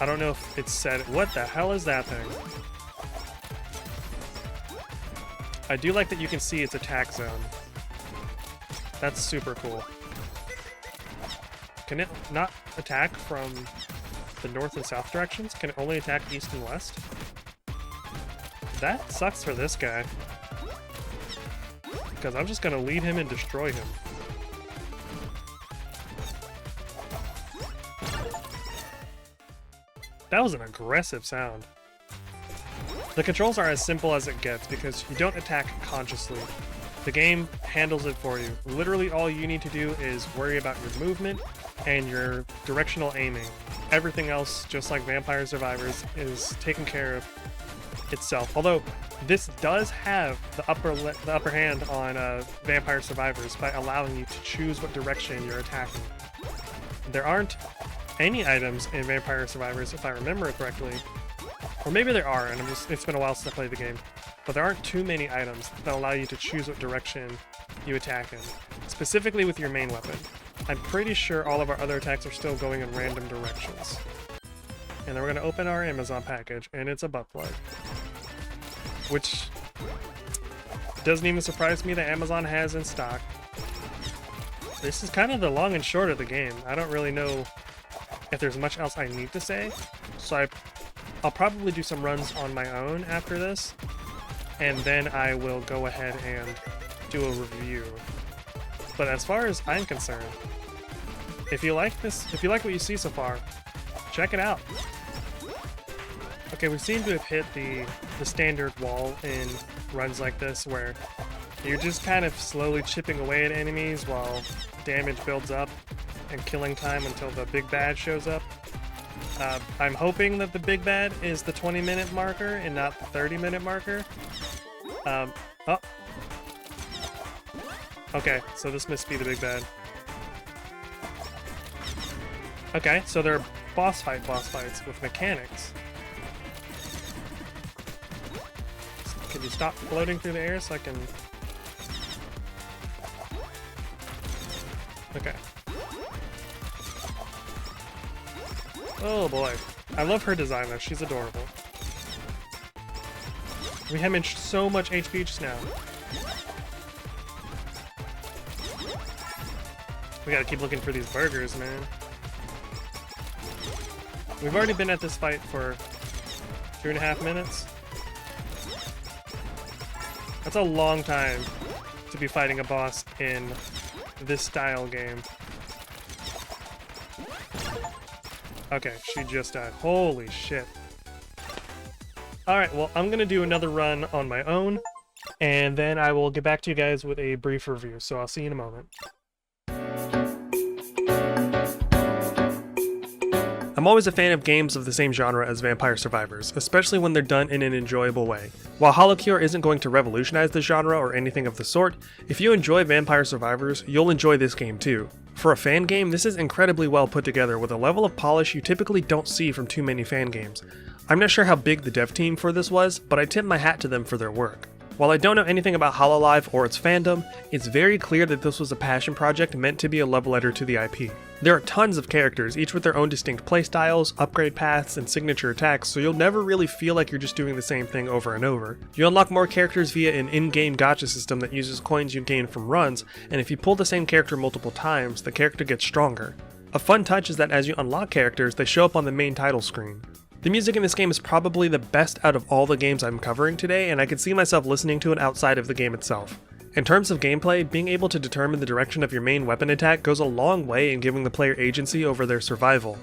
S1: I don't know if it's said. What the hell is that thing? I do like that you can see its attack zone. That's super cool. Can it not attack from the north and south directions? Can it only attack east and west? That sucks for this guy. Because I'm just gonna lead him and destroy him. That was an aggressive sound. The controls are as simple as it gets because you don't attack consciously. The game handles it for you. Literally all you need to do is worry about your movement and your directional aiming. Everything else, just like Vampire Survivors, is taken care of itself. Although this does have the upper hand on Vampire Survivors by allowing you to choose what direction you're attacking. There aren't any items in Vampire Survivors, if I remember correctly. Or maybe there are, and it's been a while since I played the game. But there aren't too many items that allow you to choose what direction you attack in. Specifically with your main weapon. I'm pretty sure all of our other attacks are still going in random directions. And then we're going to open our Amazon package, and it's a butt plug. Which doesn't even surprise me that Amazon has in stock. This is kind of the long and short of the game. I don't really know if there's much else I need to say. So I'll probably do some runs on my own after this. And then I will go ahead and do a review. But as far as I'm concerned, if you like this, if you like what you see so far, check it out. Okay, we seem to have hit the standard wall in runs like this where you're just kind of slowly chipping away at enemies while damage builds up and killing time until the big bad shows up. I'm hoping that the big bad is the 20-minute marker and not the 30-minute marker. Oh. Okay, so this must be the big bad. Okay, so they're boss fights with mechanics. Can you stop floating through the air so I can... Okay. Oh boy. I love her design though, she's adorable. We hemorrhaged so much HP just now. We gotta keep looking for these burgers, man. We've already been at this fight for 2.5 minutes. That's a long time to be fighting a boss in this style game. Okay, she just died. Holy shit. Alright, well, I'm gonna do another run on my own, and then I will get back to you guys with a brief review, so I'll see you in a moment. I'm always a fan of games of the same genre as Vampire Survivors, especially when they're done in an enjoyable way. While HoloCure isn't going to revolutionize the genre or anything of the sort, if you enjoy Vampire Survivors, you'll enjoy this game too. For a fan game, this is incredibly well put together with a level of polish you typically don't see from too many fan games. I'm not sure how big the dev team for this was, but I tip my hat to them for their work. While I don't know anything about HoloLive or its fandom, it's very clear that this was a passion project meant to be a love letter to the IP. There are tons of characters, each with their own distinct playstyles, upgrade paths, and signature attacks, so you'll never really feel like you're just doing the same thing over and over. You unlock more characters via an in-game gacha system that uses coins you gain from runs, and if you pull the same character multiple times, the character gets stronger. A fun touch is that as you unlock characters, they show up on the main title screen. The music in this game is probably the best out of all the games I'm covering today, and I could see myself listening to it outside of the game itself. In terms of gameplay, being able to determine the direction of your main weapon attack goes a long way in giving the player agency over their survival.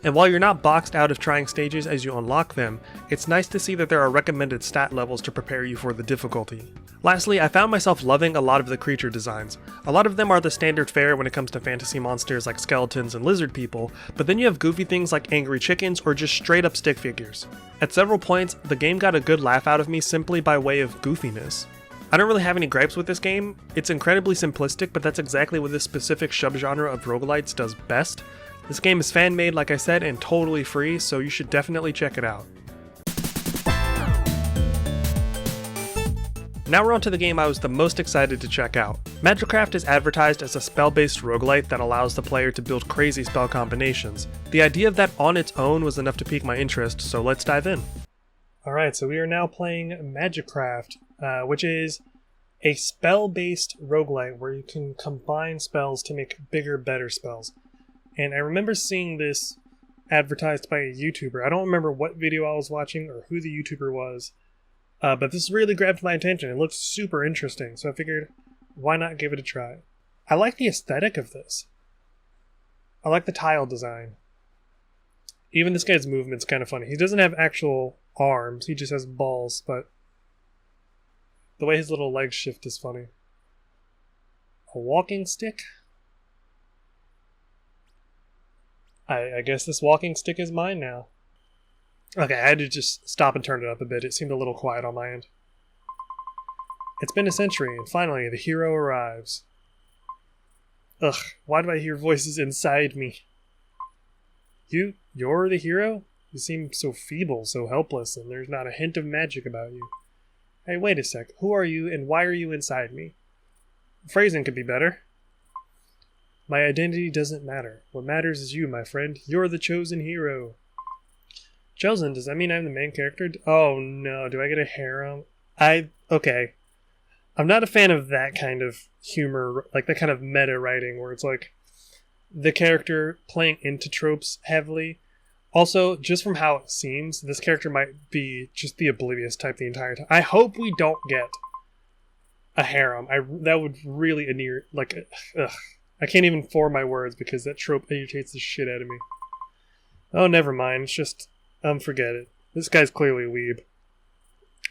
S1: And while you're not boxed out of trying stages as you unlock them, it's nice to see that there are recommended stat levels to prepare you for the difficulty. Lastly, I found myself loving a lot of the creature designs. A lot of them are the standard fare when it comes to fantasy monsters like skeletons and lizard people, but then you have goofy things like angry chickens or just straight up stick figures. At several points, the game got a good laugh out of me simply by way of goofiness. I don't really have any gripes with this game. It's incredibly simplistic, but that's exactly what this specific subgenre of roguelites does best. This game is fan-made, like I said, and totally free, so you should definitely check it out. Now we're on to the game I was the most excited to check out. Magicraft is advertised as a spell-based roguelite that allows the player to build crazy spell combinations. The idea of that on its own was enough to pique my interest, so let's dive in. Alright, so we are now playing Magicraft, which is a spell-based roguelite where you can combine spells to make bigger, better spells. And I remember seeing this advertised by a YouTuber. I don't remember what video I was watching or who the YouTuber was, but this really grabbed my attention. It looked super interesting, so I figured, why not give it a try? I like the aesthetic of this. I like the tile design. Even this guy's movement's kind of funny. He doesn't have actual arms, he just has balls, but the way his little legs shift is funny. A walking stick? I guess this walking stick is mine now. Okay, I had to just stop and turn it up a bit. It seemed a little quiet on my end. It's been a century, and finally the hero arrives. Ugh, why do I hear voices inside me? You're the hero? You seem so feeble, so helpless, and there's not a hint of magic about you. Hey, wait a sec. Who are you, and why are you inside me? Phrasing could be better. My identity doesn't matter. What matters is you, my friend. You're the chosen hero. Chosen? Does that mean I'm the main character? Oh no, do I get a harem? Okay. I'm not a fan of that kind of humor, like that kind of meta writing where it's like the character playing into tropes heavily. Also, just from how it seems, this character might be just the oblivious type the entire time. I hope we don't get a harem. That would really ugh. I can't even form my words because that trope irritates the shit out of me. Oh, never mind. It's just, forget it. This guy's clearly a weeb.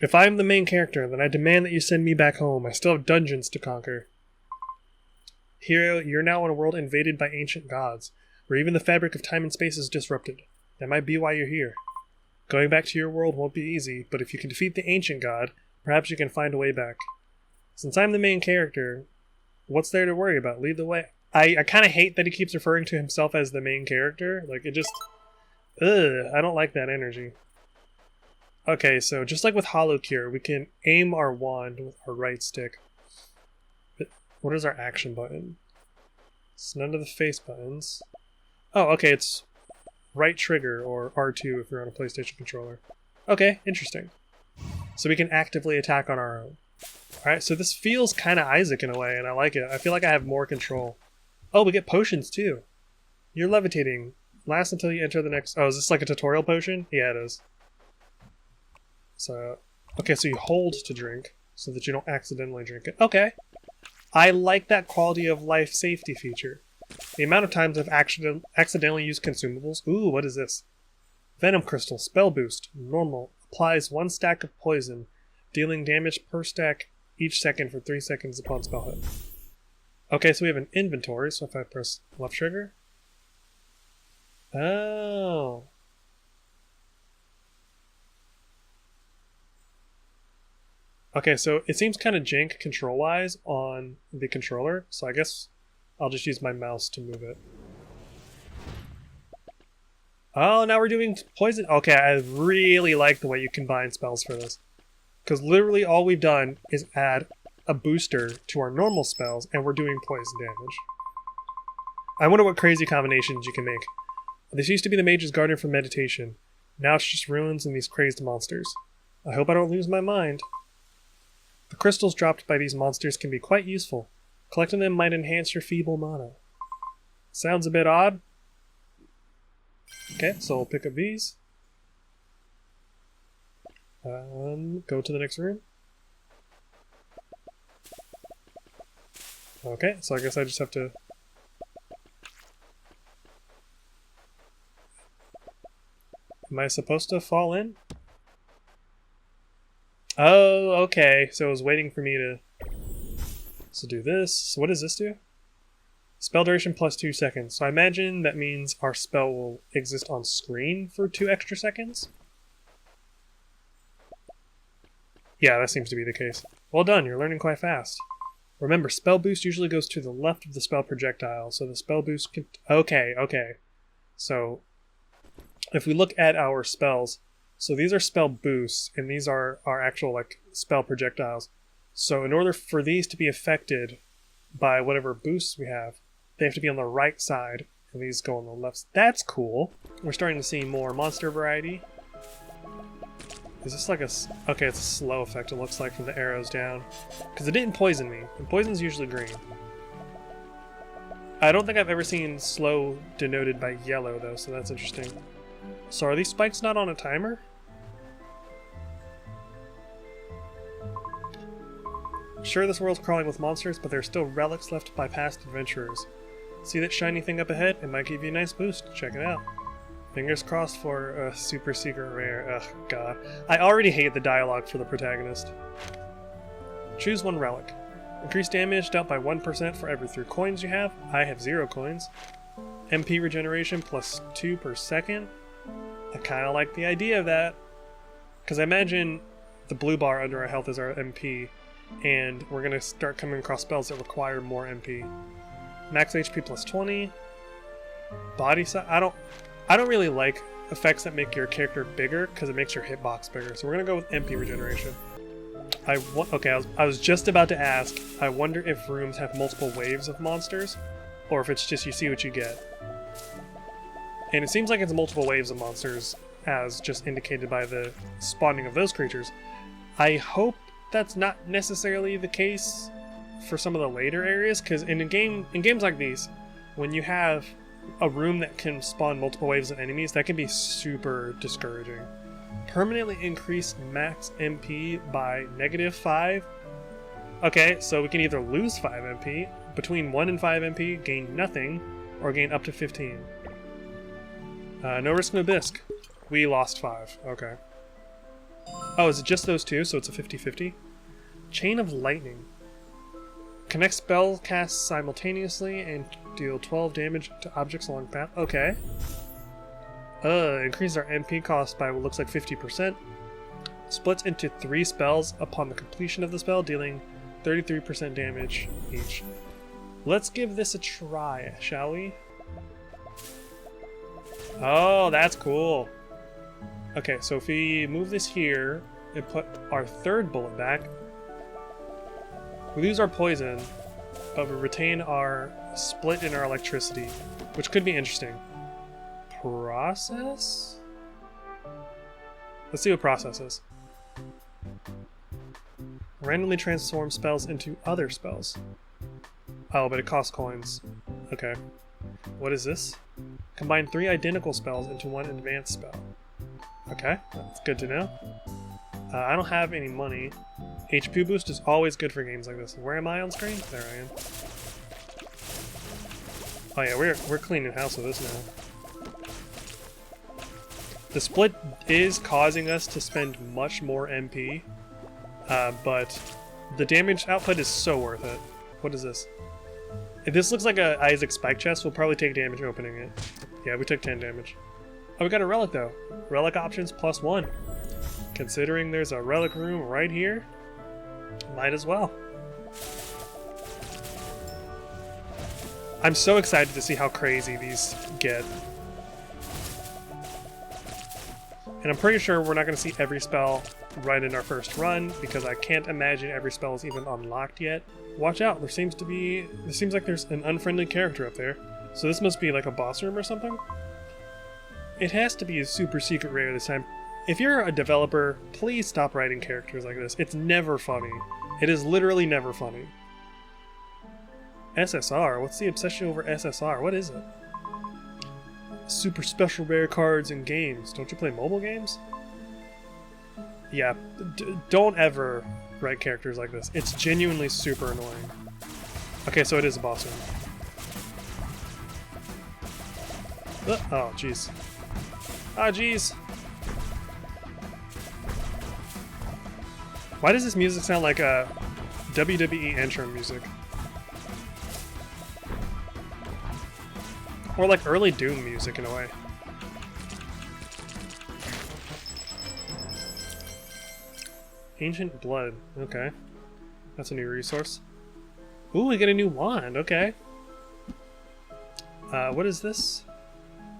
S1: If I'm the main character, then I demand that you send me back home. I still have dungeons to conquer. Hero, you're now in a world invaded by ancient gods, where even the fabric of time and space is disrupted. That might be why you're here. Going back to your world won't be easy, but if you can defeat the ancient god, perhaps you can find a way back. Since I'm the main character, what's there to worry about? Lead the way. I kind of hate that he keeps referring to himself as the main character. Like, it just... Ugh, I don't like that energy. Okay, so just like with HoloCure, we can aim our wand with our right stick. But what is our action button? It's none of the face buttons. Oh, okay, it's right trigger, or R2 if you're on a PlayStation controller. Okay, interesting. So we can actively attack on our own. Alright, so this feels kind of Isaac in a way, and I like it. I feel like I have more control. Oh, we get potions too. You're levitating. Last until you enter the next... Oh, is this like a tutorial potion? Yeah, it is. So, okay, so you hold to drink so that you don't accidentally drink it. Okay. I like that quality of life safety feature. The amount of times I've accidentally used consumables... Ooh, what is this? Venom Crystal, Spell Boost, Normal. Applies 1 stack of poison, dealing damage per stack each second for 3 seconds upon spell hit. Okay, so we have an inventory, so if I press left trigger... Oh. Okay, so it seems kind of jank control-wise on the controller, so I guess I'll just use my mouse to move it. Oh, now we're doing poison. Okay, I really like the way you combine spells for this. Because literally all we've done is add a booster to our normal spells, and we're doing poison damage. I wonder what crazy combinations you can make. This used to be the mage's garden for meditation. Now it's just ruins and these crazed monsters. I hope I don't lose my mind. The crystals dropped by these monsters can be quite useful. Collecting them might enhance your feeble mana. Sounds a bit odd. Okay, so we'll pick up these. Go to the next room. Okay, so I guess I just have to... Am I supposed to fall in? Oh, okay. So it was waiting for me to... So do this. So what does this do? Spell duration plus 2 seconds. So I imagine that means our spell will exist on screen for 2 extra seconds? Yeah, that seems to be the case. Well done, you're learning quite fast. Remember, spell boost usually goes to the left of the spell projectile, so the spell boost can... Okay. So, if we look at our spells, so these are spell boosts, and these are our actual, like, spell projectiles. So in order for these to be affected by whatever boosts we have, they have to be on the right side, and these go on the left. That's cool. We're starting to see more monster variety. Is this like a... Okay, it's a slow effect, it looks like, from the arrows down. Because it didn't poison me. And poison's usually green. I don't think I've ever seen slow denoted by yellow, though, so that's interesting. So are these spikes not on a timer? Sure, this world's crawling with monsters, but there are still relics left by past adventurers. See that shiny thing up ahead? It might give you a nice boost. Check it out. Fingers crossed for a super secret rare. Ugh, god. I already hate the dialogue for the protagonist. Choose one relic. Increase damage dealt by 1% for every 3 coins you have. I have 0 coins. MP regeneration plus 2 per second. I kind of like the idea of that. Because I imagine the blue bar under our health is our MP. And we're going to start coming across spells that require more MP. Max HP plus 20. Body size. I don't really like effects that make your character bigger because it makes your hitbox bigger. So we're going to go with MP regeneration. Okay, I was just about to ask, I wonder if rooms have multiple waves of monsters, or if it's just you see what you get. And it seems like it's multiple waves of monsters, as just indicated by the spawning of those creatures. I hope that's not necessarily the case for some of the later areas, because in games like these, when you have a room that can spawn multiple waves of enemies, that can be super discouraging. Permanently increase max MP by -5. Okay, so we can either lose 5 MP, between 1 and 5 MP, gain nothing, or gain up to 15. No risk, no bisque. We lost 5. Okay. Oh, is it just those two? So it's a 50-50? Chain of Lightning. Connect spell casts simultaneously and deal 12 damage to objects along path. Okay. Increase our MP cost by what looks like 50%. Splits into 3 spells upon the completion of the spell, dealing 33% damage each. Let's give this a try, shall we? Oh, that's cool. Okay, so if we move this here and put our 3rd bullet back, we lose our poison, but we retain our split in our electricity, which could be interesting. Process? Let's see what process is. Randomly transform spells into other spells. Oh, but it costs coins. Okay. What is this? Combine 3 identical spells into 1 advanced spell. Okay, that's good to know. I don't have any money. HP boost is always good for games like this. Where am I on screen? There I am. Oh yeah, we're cleaning house with this now. The split is causing us to spend much more MP, but the damage output is so worth it. What is this? If this looks like a Isaac spike chest, we'll probably take damage opening it. Yeah, we took 10 damage. Oh, we got a relic though. Relic options plus 1. Considering there's a relic room right here, might as well. I'm so excited to see how crazy these get. And I'm pretty sure we're not going to see every spell right in our first run, because I can't imagine every spell is even unlocked yet. Watch out, there seems like there's an unfriendly character up there. So this must be like a boss room or something? It has to be a super secret rare this time. If you're a developer, please stop writing characters like this. It's never funny. It is literally never funny. SSR? What's the obsession over SSR? What is it? Super special rare cards in games. Don't you play mobile games? Yeah, don't ever write characters like this. It's genuinely super annoying. Okay, so it is a boss room. Oh, jeez. Ah, jeez. Why does this music sound like a WWE intro music? Or like early Doom music in a way. Ancient Blood. Okay. That's a new resource. Ooh, we get a new wand. Okay. What is this?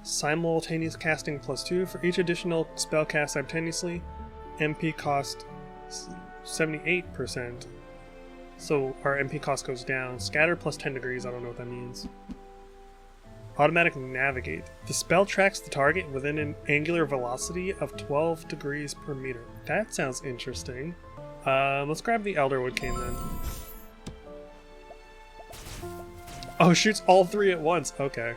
S1: Simultaneous casting +2 for each additional spell cast simultaneously. MP cost 78%. So our MP cost goes down. Scatter +10 degrees. I don't know what that means. Automatic Navigate. The spell tracks the target within an angular velocity of 12 degrees per meter. That sounds interesting. Let's grab the Elderwood Cane then. Oh, shoots all three at once. Okay.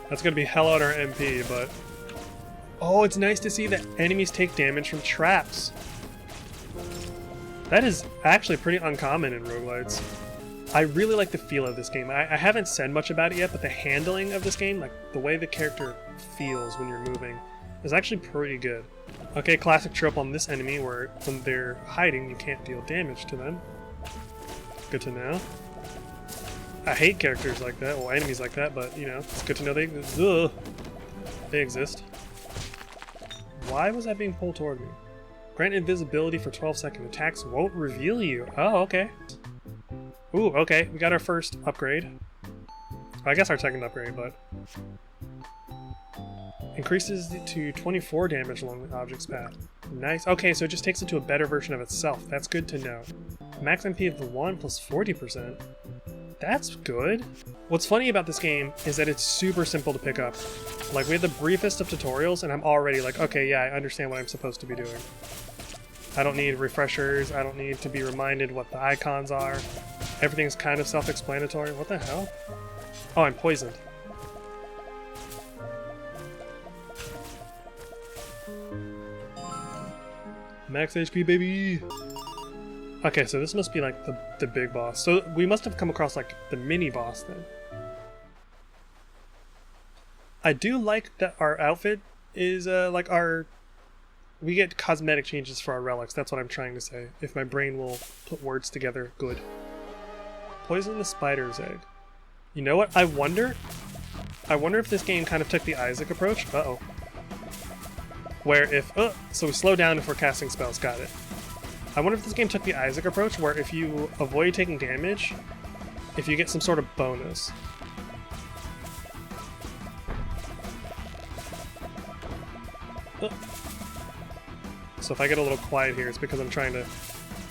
S1: That's gonna be hell on our MP, but... Oh, it's nice to see that enemies take damage from traps. That is actually pretty uncommon in roguelites. I really like the feel of this game. I haven't said much about it yet, but the handling of this game, like the way the character feels when you're moving, is actually pretty good. Okay, classic trope on this enemy where when they're hiding, you can't deal damage to them. Good to know. I hate characters like that, well, enemies like that, but, you know, it's good to know they exist. Why was that being pulled toward me? Grant invisibility for 12-second attacks won't reveal you. Oh, okay. Ooh, okay, we got our first upgrade. I guess our second upgrade, but... Increases to 24 damage along the object's path. Nice. Okay, so it just takes it to a better version of itself. That's good to know. Max MP of the wand plus 40%. That's good. What's funny about this game is that it's super simple to pick up. Like, we have the briefest of tutorials, and I'm already like, okay, yeah, I understand what I'm supposed to be doing. I don't need refreshers, I don't need to be reminded what the icons are. Everything's kind of self-explanatory. What the hell? Oh, I'm poisoned. Max HP, baby! Okay, so this must be like the big boss. So we must have come across like the mini boss then. I do like that our outfit is like we get cosmetic changes for our relics. That's what I'm trying to say. If my brain will put words together, good. Poison the spider's egg. You know what? I wonder if this game kind of took the Isaac approach. Uh-oh. Where if... so we slow down if we're casting spells. Got it. I wonder if this game took the Isaac approach, where if you avoid taking damage, if you get some sort of bonus. So if I get a little quiet here, it's because I'm trying to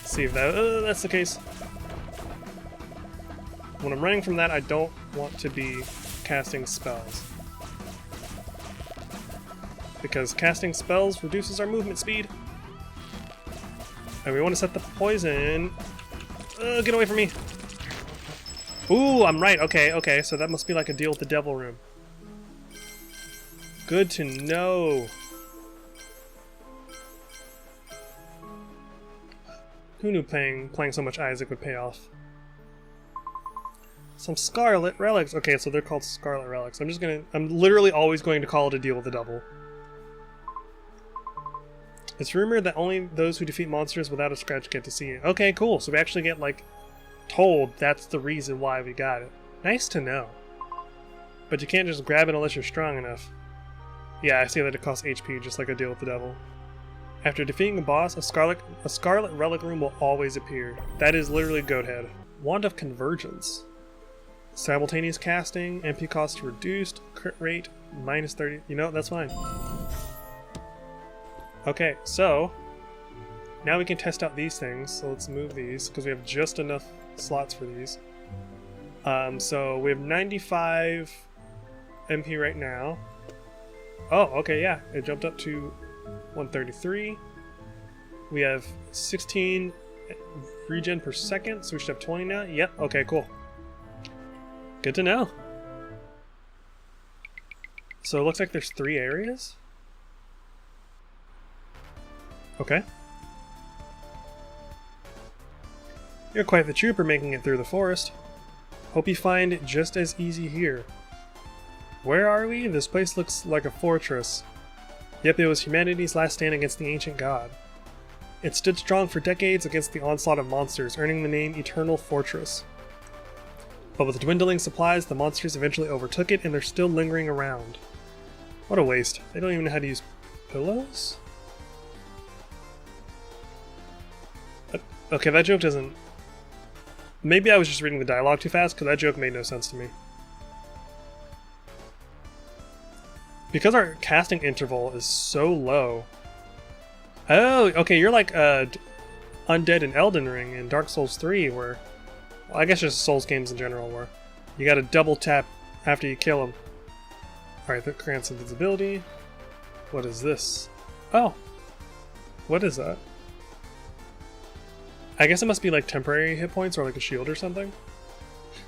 S1: see if that's the case. When I'm running from that, I don't want to be casting spells. Because casting spells reduces our movement speed. And we want to set the poison. Get away from me. Ooh, I'm right. Okay, okay. So that must be like a deal with the devil room. Good to know. Who knew playing so much Isaac would pay off? Some Scarlet Relics. Okay, so they're called Scarlet Relics. I'm literally always going to call it a deal with the devil. It's rumored that only those who defeat monsters without a scratch get to see it. Okay, cool. So we actually get, like, told that's the reason why we got it. Nice to know. But you can't just grab it unless you're strong enough. Yeah, I see that it costs HP, just like a deal with the devil. After defeating a boss, a Scarlet Relic room will always appear. That is literally Goathead. Wand of Convergence. Simultaneous casting, MP cost reduced, crit rate minus 30. You know, that's fine. Okay, so now we can test out these things. So let's move these because we have just enough slots for these. So we have 95 MP right now. Oh, okay, yeah, it jumped up to 133. We have 16 regen per second, so we should have 20 now. Yep, okay, cool. Good to know. So it looks like there's 3 areas. Okay. You're quite the trooper making it through the forest. Hope you find it just as easy here. Where are we? This place looks like a fortress. Yep, it was humanity's last stand against the ancient god. It stood strong for decades against the onslaught of monsters, earning the name Eternal Fortress. But with dwindling supplies, the monsters eventually overtook it, and they're still lingering around. What a waste. They don't even know how to use pillows? Okay, that joke doesn't... Maybe I was just reading the dialogue too fast, because that joke made no sense to me. Because our casting interval is so low... Oh, okay, you're like Undead in Elden Ring in Dark Souls 3, where... Well, I guess just Souls games in general, where you gotta double tap after you kill them. Alright, that grants invisibility. What is this? Oh! What is that? I guess it must be like temporary hit points or like a shield or something.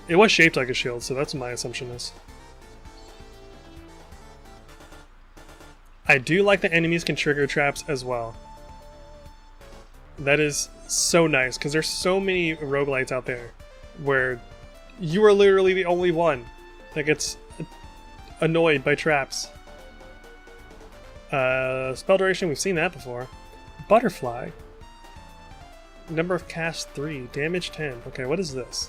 S1: It was shaped like a shield, so that's what my assumption is. I do like that enemies can trigger traps as well. That is so nice, because there's so many roguelites out there where you are literally the only one that gets annoyed by traps. Spell duration, we've seen that before. Butterfly. Number of casts 3, damage 10. Okay, what is this?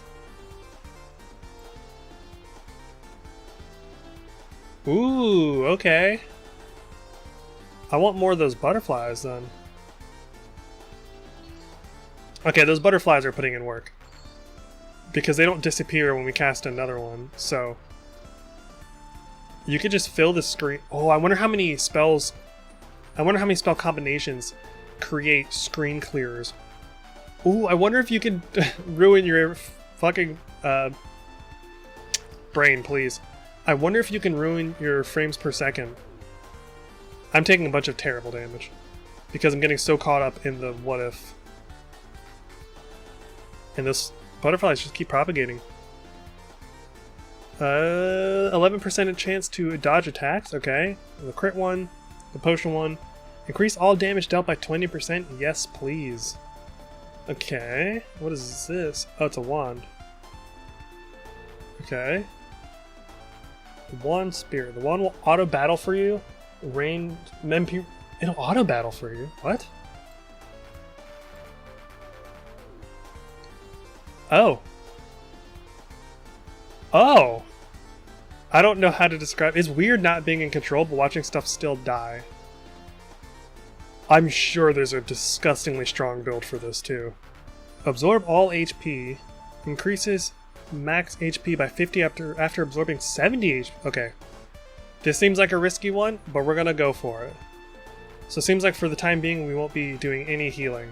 S1: Ooh, okay. I want more of those butterflies then. Okay, those butterflies are putting in work. Because they don't disappear when we cast another one, so... You could just fill the screen... Oh, I wonder how many spells... I wonder how many spell combinations create screen clearers. Ooh, I wonder if you can ruin your fucking... brain, please. I wonder if you can ruin your frames per second. I'm taking a bunch of terrible damage. Because I'm getting so caught up in the what if. And those butterflies just keep propagating. 11% chance to dodge attacks, okay. The crit one, the potion one. Increase all damage dealt by 20%, yes please. Okay, what is this? Oh, it's a wand. Okay. The wand spear. The wand will auto battle for you. Rain Mempi. It'll auto battle for you. What? Oh. Oh. I don't know how to describe. It's weird not being in control, but watching stuff still die. I'm sure there's a disgustingly strong build for this too. Absorb all HP. Increases max HP by 50 after absorbing 70 HP. Okay. This seems like a risky one, but we're gonna go for it. So it seems like for the time being we won't be doing any healing.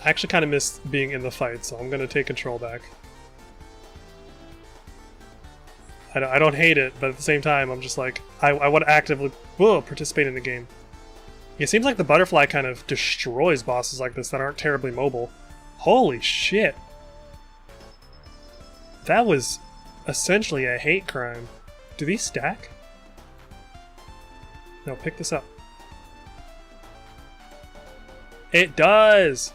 S1: I actually kind of miss being in the fight, so I'm gonna take control back. I don't hate it, but at the same time I'm just like, I want to actively participate in the game. It seems like the butterfly kind of destroys bosses like this that aren't terribly mobile. Holy shit! That was essentially a hate crime. Do these stack? No, pick this up. It does!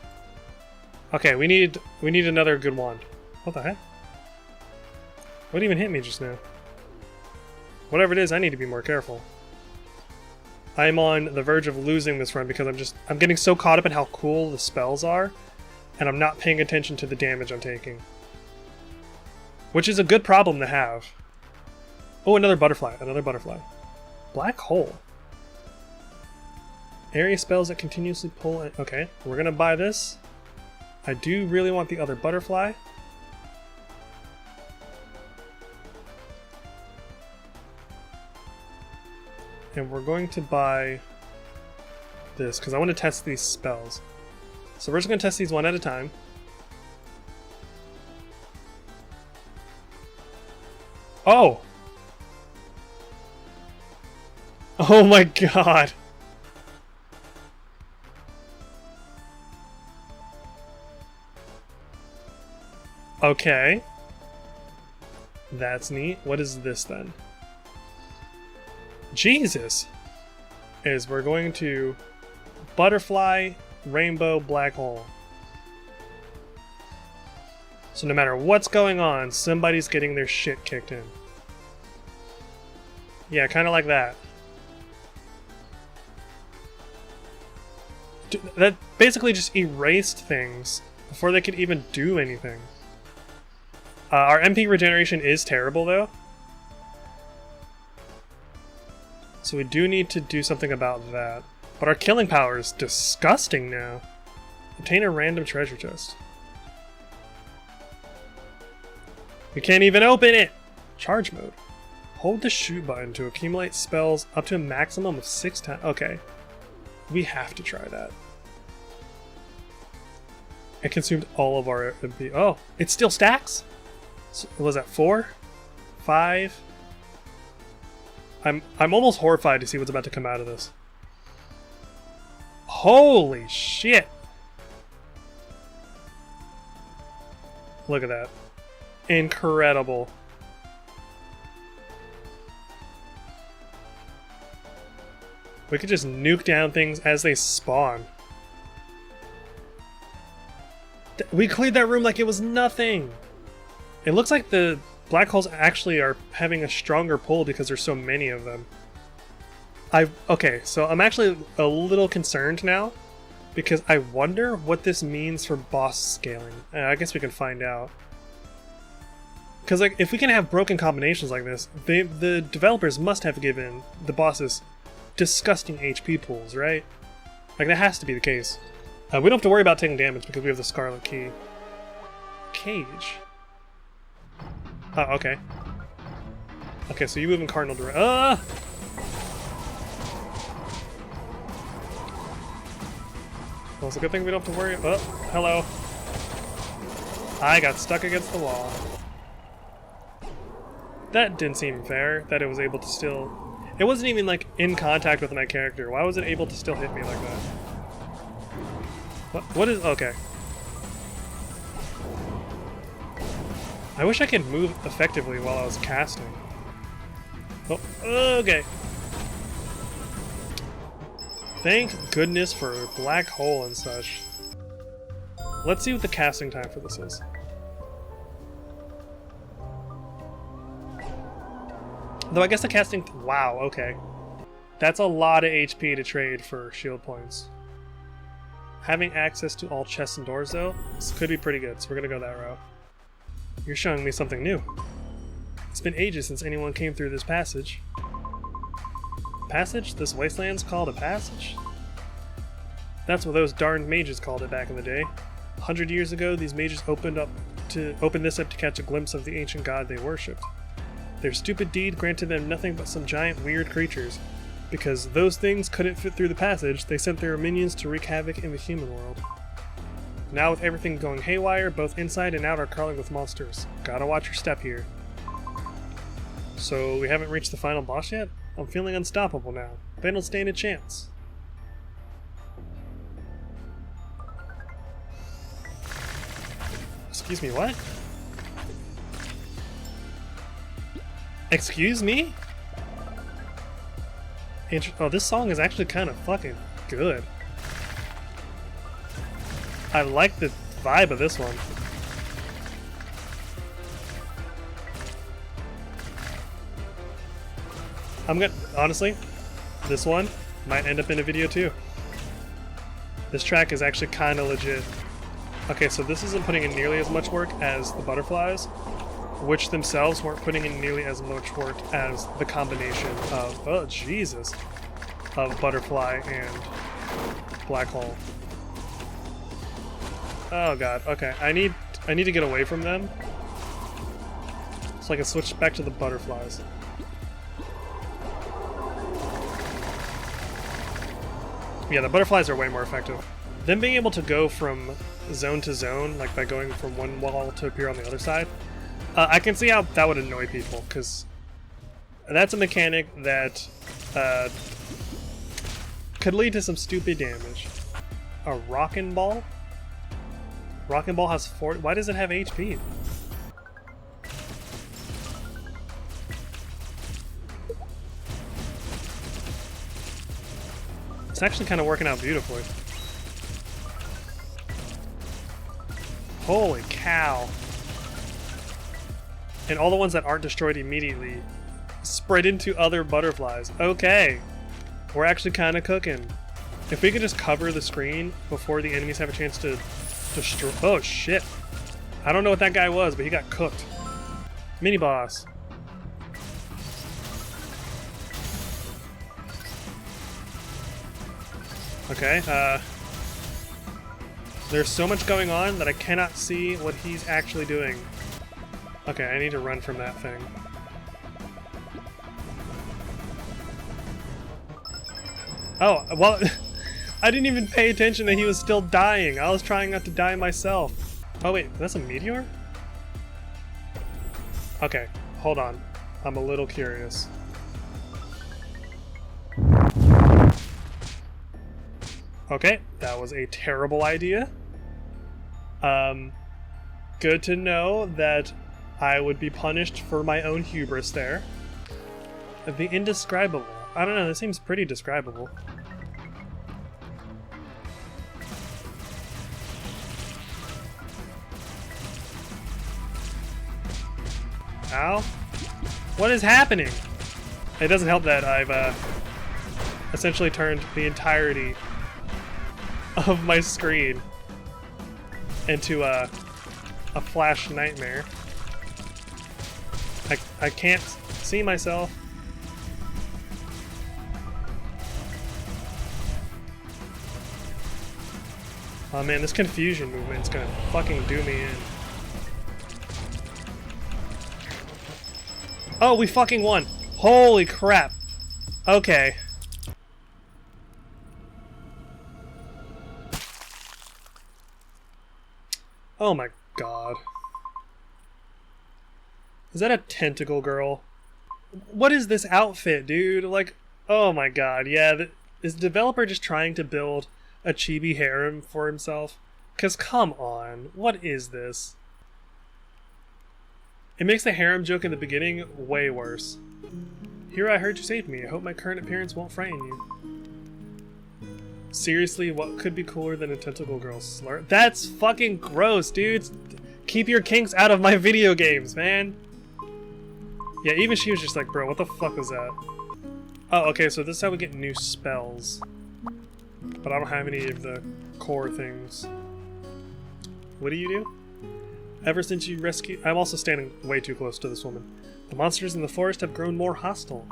S1: Okay, we need another good wand. What the heck? What even hit me just now? Whatever it is, I need to be more careful. I'm on the verge of losing this run because I'm getting so caught up in how cool the spells are, and I'm not paying attention to the damage I'm taking. Which is a good problem to have. Oh, another butterfly. Another butterfly. Black hole. Area spells that continuously pull in. Okay, we're gonna buy this. I do really want the other butterfly. And we're going to buy this because I want to test these spells. So we're just going to test these one at a time. Oh! Oh my god! Okay. That's neat. What is this then? Jesus! Is we're going to butterfly, rainbow, black hole. So no matter what's going on, somebody's getting their shit kicked in. Yeah, kind of like that. That basically just erased things before they could even do anything. Our MP regeneration is terrible though. So we do need to do something about that. But our killing power is disgusting now. Obtain a random treasure chest. We can't even open it! Charge mode. Hold the shoot button to accumulate spells up to a maximum of 6 times. Okay. We have to try that. It consumed all of our MP. Oh, it still stacks? So, was that 4? 5? I'm almost horrified to see what's about to come out of this. Holy shit! Look at that. Incredible. We could just nuke down things as they spawn. We cleared that room like it was nothing! It looks like the black holes actually are having a stronger pull because there's so many of them. Okay, so I'm actually a little concerned now because I wonder what this means for boss scaling. I guess we can find out. Because like, if we can have broken combinations like this, the developers must have given the bosses disgusting HP pools, right? Like, that has to be the case. We don't have to worry about taking damage because we have the Scarlet Key. Cage. Oh, okay. Okay, so you move in cardinal direction. Well, it's a good thing we don't have to worry. Oh, hello. I got stuck against the wall. That didn't seem fair, that it was able to still... It wasn't even, like, in contact with my character. Why was it able to still hit me like that? What is... Okay. I wish I could move effectively while I was casting. Oh, okay. Thank goodness for black hole and such. Let's see what the casting time for this is. Though I guess the casting... Wow, okay. That's a lot of HP to trade for shield points. Having access to all chests and doors, though, this could be pretty good, so we're gonna go that route. You're showing me something new. It's been ages since anyone came through this passage. Passage? This wasteland's called a passage? That's what those darned mages called it back in the day. 100 years ago, these mages opened this up to catch a glimpse of the ancient god they worshipped. Their stupid deed granted them nothing but some giant weird creatures. Because those things couldn't fit through the passage, they sent their minions to wreak havoc in the human world. Now with everything going haywire, both inside and out are crawling with monsters. Gotta watch your step here. So we haven't reached the final boss yet? I'm feeling unstoppable now. They don't stand a chance. Excuse me, what? Excuse me? Oh, this song is actually kind of fucking good. I like the vibe of this one. Honestly, this one might end up in a video too. This track is actually kind of legit. Okay, so this isn't putting in nearly as much work as the butterflies, which themselves weren't putting in nearly as much work as the combination of, oh Jesus, of butterfly and black hole. Oh god, okay, I need to get away from them so I can switch back to the butterflies. Yeah, the butterflies are way more effective. Them being able to go from zone to zone, like by going from one wall to appear on the other side, I can see how that would annoy people, because that's a mechanic that could lead to some stupid damage. A rockin' ball? Rockin' ball has 40. Why does it have HP? It's actually kind of working out beautifully. Holy cow. And all the ones that aren't destroyed immediately spread into other butterflies. Okay. We're actually kind of cooking. If we could just cover the screen before the enemies have a chance to destroy... Oh, shit. I don't know what that guy was, but he got cooked. Mini boss. Okay, there's so much going on that I cannot see what he's actually doing. Okay, I need to run from that thing. Oh, well, I didn't even pay attention that he was still dying. I was trying not to die myself. Oh wait, that's a meteor? Okay, hold on. I'm a little curious. Okay, that was a terrible idea. Good to know that I would be punished for my own hubris there. The indescribable. I don't know, this seems pretty describable. Ow. What is happening? It doesn't help that I've essentially turned the entirety of my screen into a flash nightmare. I can't see myself. Oh man, this confusion movement's gonna fucking do me in. Oh, we fucking won! Holy crap! Okay. Oh my god. Is that a tentacle girl? What is this outfit, dude? Like, oh my god, yeah. Is the developer just trying to build a chibi harem for himself? Cause come on, what is this? It makes the harem joke in the beginning way worse. Here, I heard you saved me. I hope my current appearance won't frighten you. Seriously, what could be cooler than a tentacle girl slur? That's fucking gross, dudes. Keep your kinks out of my video games, man. Yeah, even she was just like, bro, what the fuck was that? Oh, okay, so this is how we get new spells. But I don't have any of the core things. What do you do? Ever since you rescued... I'm also standing way too close to this woman. The monsters in the forest have grown more hostile.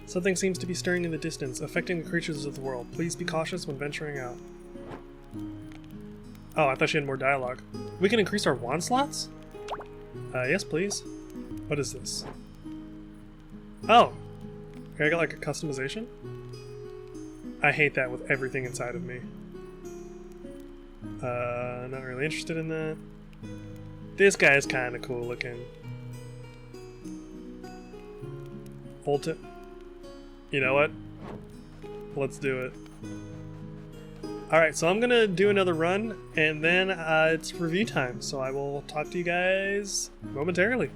S1: Something seems to be stirring in the distance, affecting the creatures of the world. Please be cautious when venturing out. Oh, I thought she had more dialogue. We can increase our wand slots? Yes, please. What is this? Oh! Okay, I got like a customization? I hate that with everything inside of me. Not really interested in that. This guy is kind of cool looking. You know what? Let's do it. Alright, so I'm gonna do another run, and then it's review time, so I will talk to you guys momentarily.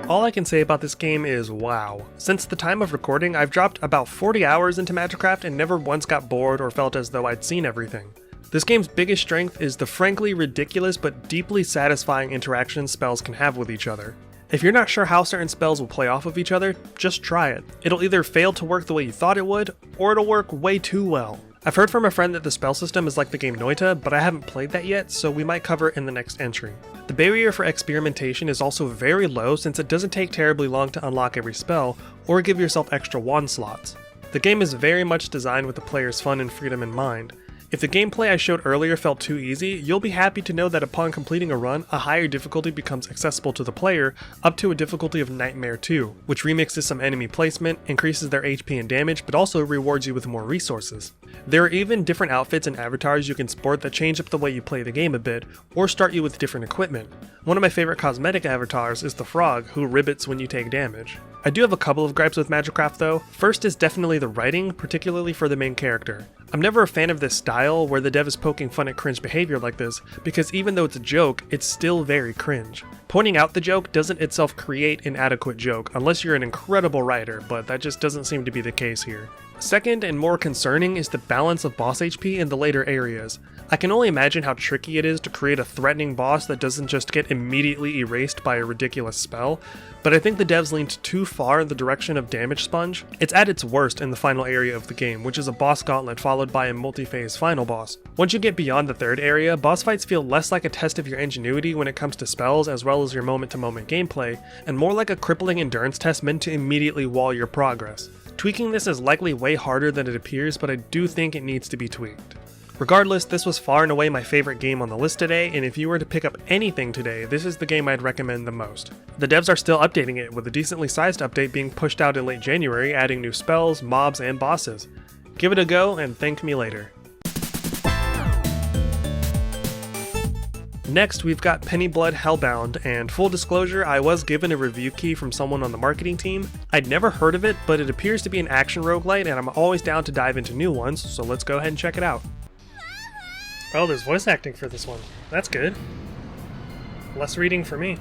S1: All I can say about this game is wow. Since the time of recording, I've dropped about 40 hours into Magicraft and never once got bored or felt as though I'd seen everything. This game's biggest strength is the frankly ridiculous but deeply satisfying interactions spells can have with each other. If you're not sure how certain spells will play off of each other, just try it. It'll either fail to work the way you thought it would, or it'll work way too well. I've heard from a friend that the spell system is like the game Noita, but I haven't played that yet, so we might cover it in the next entry. The barrier for experimentation is also very low since it doesn't take terribly long to unlock every spell, or give yourself extra wand slots. The game is very much designed with the player's fun and freedom in mind. If the gameplay I showed earlier felt too easy, you'll be happy to know that upon completing a run, a higher difficulty becomes accessible to the player, up to a difficulty of Nightmare 2, which remixes some enemy placement, increases their HP and damage, but also rewards you with more resources. There are even different outfits and avatars you can sport that change up the way you play the game a bit, or start you with different equipment. One of my favorite cosmetic avatars is the frog, who ribbits when you take damage. I do have a couple of gripes with Magicraft though. First is definitely the writing, particularly for the main character. I'm never a fan of this style, where the dev is poking fun at cringe behavior like this, because even though it's a joke, it's still very cringe. Pointing out the joke doesn't itself create an adequate joke, unless you're an incredible writer, but that just doesn't seem to be the case here. Second, and more concerning, is the balance of boss HP in the later areas. I can only imagine how tricky it is to create a threatening boss that doesn't just get immediately erased by a ridiculous spell, but I think the devs leaned too far in the direction of Damage Sponge. It's at its worst in the final area of the game, which is a boss gauntlet followed by a multi-phase final boss. Once you get beyond the third area, boss fights feel less like a test of your ingenuity when it comes to spells as well as your moment-to-moment gameplay, and more like a crippling endurance test meant to immediately wall your progress. Tweaking this is likely way harder than it appears, but I do think it needs to be tweaked. Regardless, this was far and away my favorite game on the list today, and if you were to pick up anything today, this is the game I'd recommend the most. The devs are still updating it, with a decently sized update being pushed out in late January, adding new spells, mobs, and bosses. Give it a go, and thank me later. Next, we've got Pennyblood Hellbound, and full disclosure, I was given a review key from someone on the marketing team. I'd never heard of it, but it appears to be an action roguelite, and I'm always down to dive into new ones, so let's go ahead and check it out. Oh, there's voice acting for this one. That's good. Less reading for me.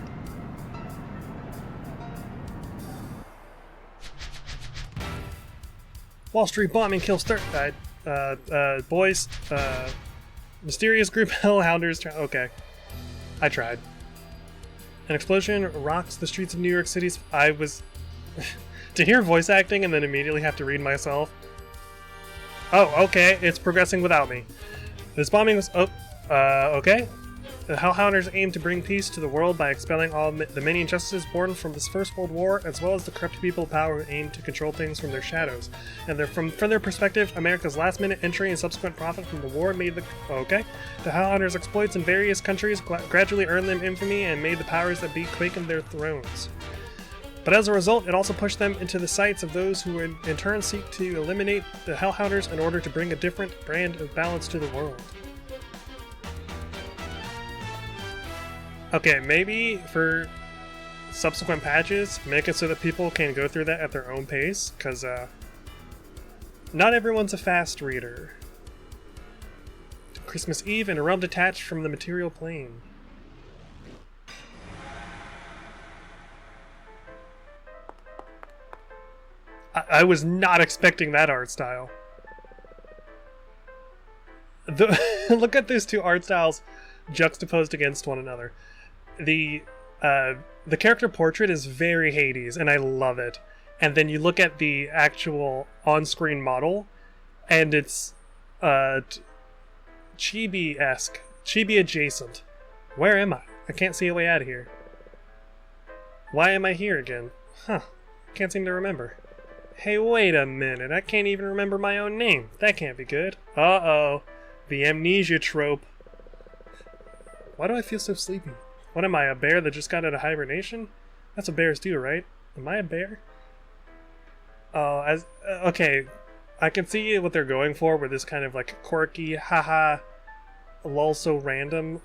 S1: Wall Street bombing kills boys. Mysterious group Hellhounders. Okay. I tried. An explosion rocks the streets of New York City's. I was. To hear voice acting and then immediately have to read myself. Oh, okay. It's progressing without me. This bombing was... okay. The Hellhounders aim to bring peace to the world by expelling all the many injustices born from this First World War, as well as the corrupt people of power who aim to control things from their shadows. And from their perspective, America's last-minute entry and subsequent profit from the war made the... Okay. The Hellhounders' exploits in various countries gradually earned them infamy and made the powers that be quake in their thrones. But as a result, it also pushed them into the sights of those who in turn seek to eliminate the Hellhounders in order to bring a different brand of balance to the world. Okay, maybe for subsequent patches, make it so that people can go through that at their own pace, because not everyone's a fast reader. Christmas Eve and a realm detached from the material plane. I was not expecting that art style. Look at these two art styles juxtaposed against one another. The character portrait is very Hades, and I love it. And then you look at the actual on-screen model, and it's chibi-esque, chibi-adjacent. Where am I? I can't see a way out of here. Why am I here again? Huh. Can't seem to remember. Hey, wait a minute. I can't even remember my own name. That can't be good. Uh-oh. The amnesia trope. Why do I feel so sleepy? What am I, a bear that just got out of hibernation? That's what bears do, right? Am I a bear? Oh, okay. I can see what they're going for with this kind of like quirky, haha, lol so random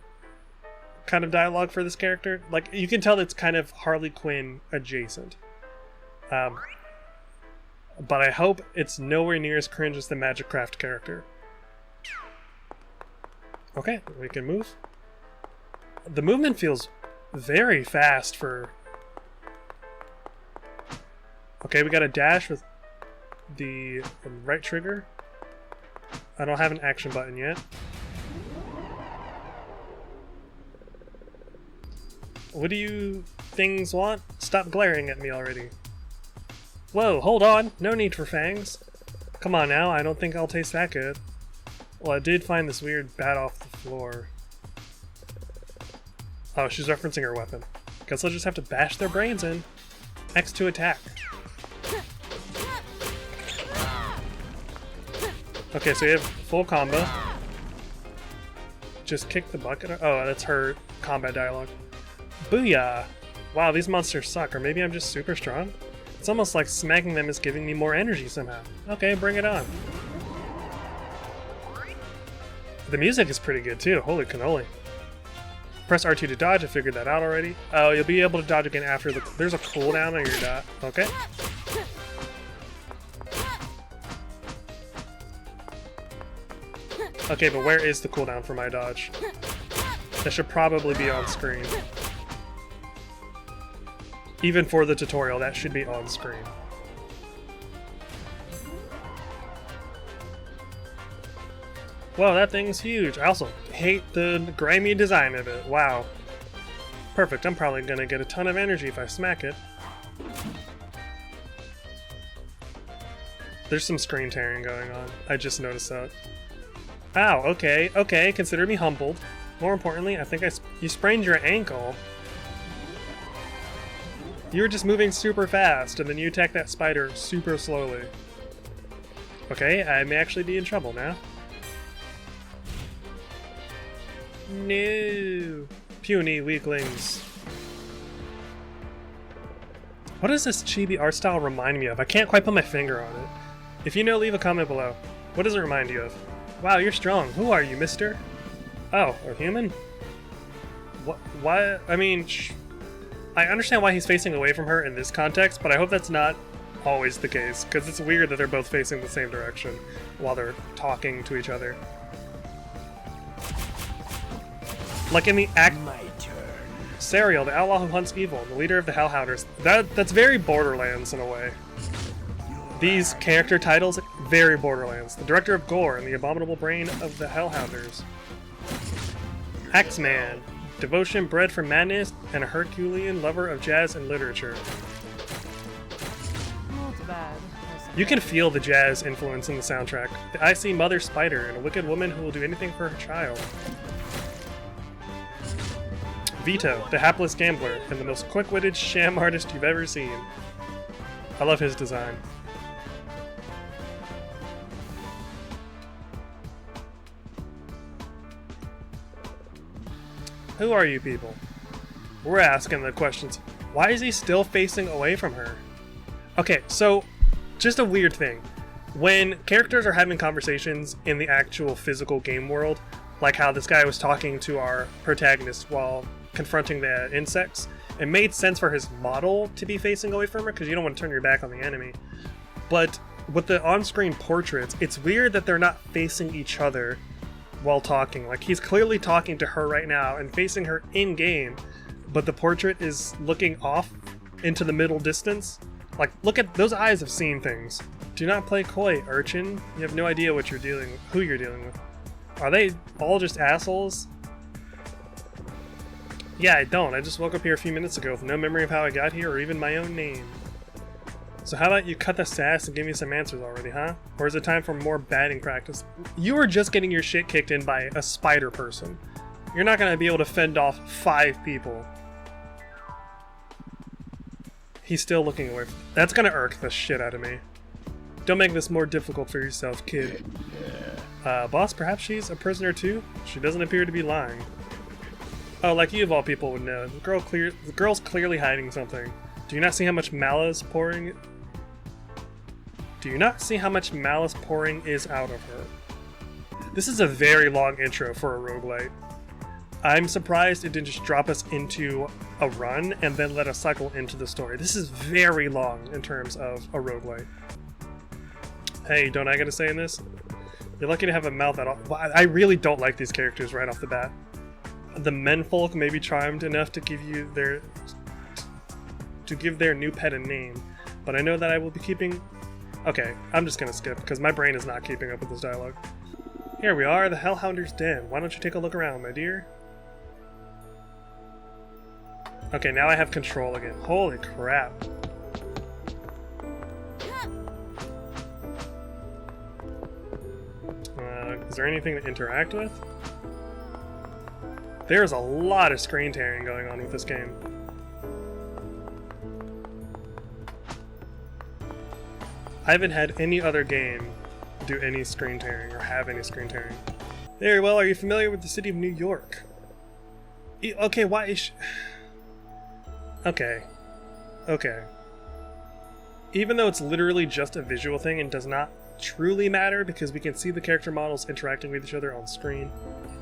S1: kind of dialogue for this character. Like, you can tell it's kind of Harley Quinn adjacent. But I hope it's nowhere near as cringe as the Magicraft character. Okay, we can move. The movement feels very fast for... Okay, we got a dash with the right trigger. I don't have an action button yet. What do you things want? Stop glaring at me already. Whoa, hold on. No need for fangs. Come on now, I don't think I'll taste that good. Well, I did find this weird bat off the floor. Oh, she's referencing her weapon. Guess I'll just have to bash their brains in. X to attack. Okay, so we have full combo. Just kick the bucket. Oh, that's her combat dialogue. Booyah! Wow, these monsters suck, or maybe I'm just super strong? It's almost like smacking them is giving me more energy somehow. Okay, bring it on. The music is pretty good too, holy cannoli. Press R2 to dodge, I figured that out already. Oh, you'll be able to dodge again after the... There's a cooldown on your dodge. Okay. Okay, but where is the cooldown for my dodge? That should probably be on screen. Even for the tutorial, that should be on screen. Whoa, that thing's huge. I also hate the grimy design of it. Wow. Perfect. I'm probably gonna get a ton of energy if I smack it. There's some screen tearing going on. I just noticed that. Ow, okay, okay, consider me humbled. More importantly, I think you sprained your ankle. You were just moving super fast, and then you attacked that spider super slowly. Okay, I may actually be in trouble now. No! Puny weaklings. What does this chibi art style remind me of? I can't quite put my finger on it. If you know, leave a comment below. What does it remind you of? Wow, you're strong. Who are you, mister? Oh, a human? What? I mean, I understand why he's facing away from her in this context, but I hope that's not always the case, because it's weird that they're both facing the same direction while they're talking to each other. Like in the act...
S2: My turn.
S1: Sariel, the outlaw who hunts evil, the leader of the Hellhounders. That's very Borderlands in a way. These character titles, very Borderlands. The director of Gore and the abominable brain of the Hellhounders. Axeman, devotion bred for madness and a Herculean lover of jazz and literature.
S3: Not bad.
S1: You can feel the jazz influence in the soundtrack. The icy mother spider and a wicked woman who will do anything for her child. Vito, the hapless gambler and the most quick-witted sham artist you've ever seen. I love his design. Who are you people? We're asking the questions. Why is he still facing away from her? Okay, so just a weird thing. When characters are having conversations in the actual physical game world, like how this guy was talking to our protagonist while confronting the insects, it made sense for his model to be facing away from her because you don't want to turn your back on the enemy. But with the on-screen portraits, it's weird that they're not facing each other while talking. Like, he's clearly talking to her right now and facing her in-game, but the portrait is looking off into the middle distance. Like, look at those eyes have seen things. Do not play coy, urchin. You have no idea what you're dealing with, who you're dealing with. Are they all just assholes? Yeah, I don't. I just woke up here a few minutes ago with no memory of how I got here or even my own name. So how about you cut the sass and give me some answers already, huh? Or is it time for more batting practice? You were just getting your shit kicked in by a spider person. You're not going to be able to fend off 5 people. He's still looking away. That's going to irk the shit out of me. Don't make this more difficult for yourself, kid. Boss, perhaps she's a prisoner too? She doesn't appear to be lying. Oh, like you of all people would know. The girl's clearly hiding something. Do you not see how much malice pouring... Do you not see how much malice pouring is out of her? This is a very long intro for a roguelite. I'm surprised it didn't just drop us into a run and then let us cycle into the story. This is very long in terms of a roguelite. Hey, don't I get a say in this? You're lucky to have a mouth at all. I really don't like these characters right off the bat. The menfolk may be charmed enough to give their new pet a name, but I know that I will be keeping... Okay, I'm just gonna skip, because my brain is not keeping up with this dialogue. Here we are, the Hellhounder's Den. Why don't you take a look around, my dear? Okay, now I have control again. Holy crap. Is there anything to interact with? There's a lot of screen tearing going on with this game. I haven't had any other game do any screen tearing or have any screen tearing. Very well, are you familiar with the city of New York? Okay, why is Okay. Okay. Even though it's literally just a visual thing and does not truly matter because we can see the character models interacting with each other on screen,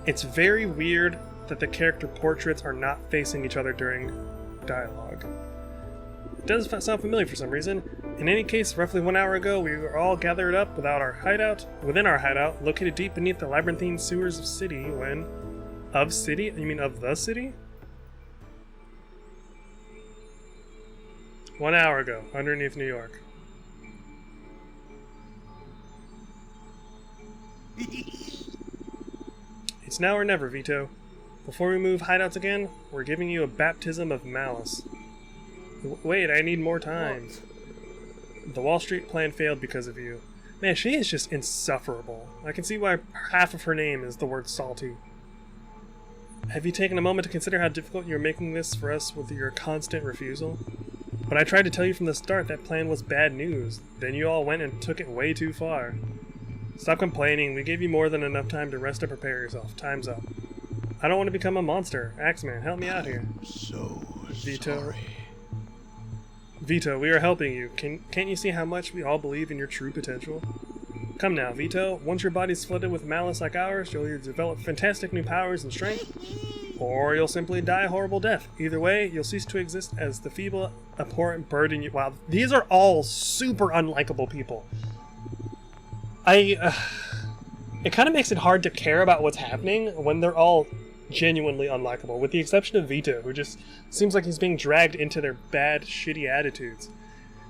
S1: it's very weird that the character portraits are not facing each other during dialogue. It does sound familiar for some reason. In any case, roughly 1 hour ago, we were all gathered up within our hideout, located deep beneath the labyrinthine sewers of city when... Of city? You mean of the city? 1 hour ago, underneath New York. It's now or never, Vito. Before we move hideouts again, we're giving you a baptism of malice. Wait, I need more time. The Wall Street plan failed because of you. Man, she is just insufferable. I can see why half of her name is the word salty. Have you taken a moment to consider how difficult you're making this for us with your constant refusal? But I tried to tell you from the start that plan was bad news. Then you all went and took it way too far. Stop complaining. We gave you more than enough time to rest and prepare yourself. Time's up. I don't want to become a monster. Axeman, help me out here.
S2: So
S1: Vito.
S2: sorry.
S1: Vito, we are helping you. Can't you see how much we all believe in your true potential? Come now, Vito. Once your body's flooded with malice like ours, you'll either develop fantastic new powers and strength, or you'll simply die a horrible death. Either way, you'll cease to exist as the feeble, abhorrent burden you— Wow, these are all super unlikable people. It kind of makes it hard to care about what's happening when they're all genuinely unlikable, with the exception of Vito, who just seems like he's being dragged into their bad, shitty attitudes.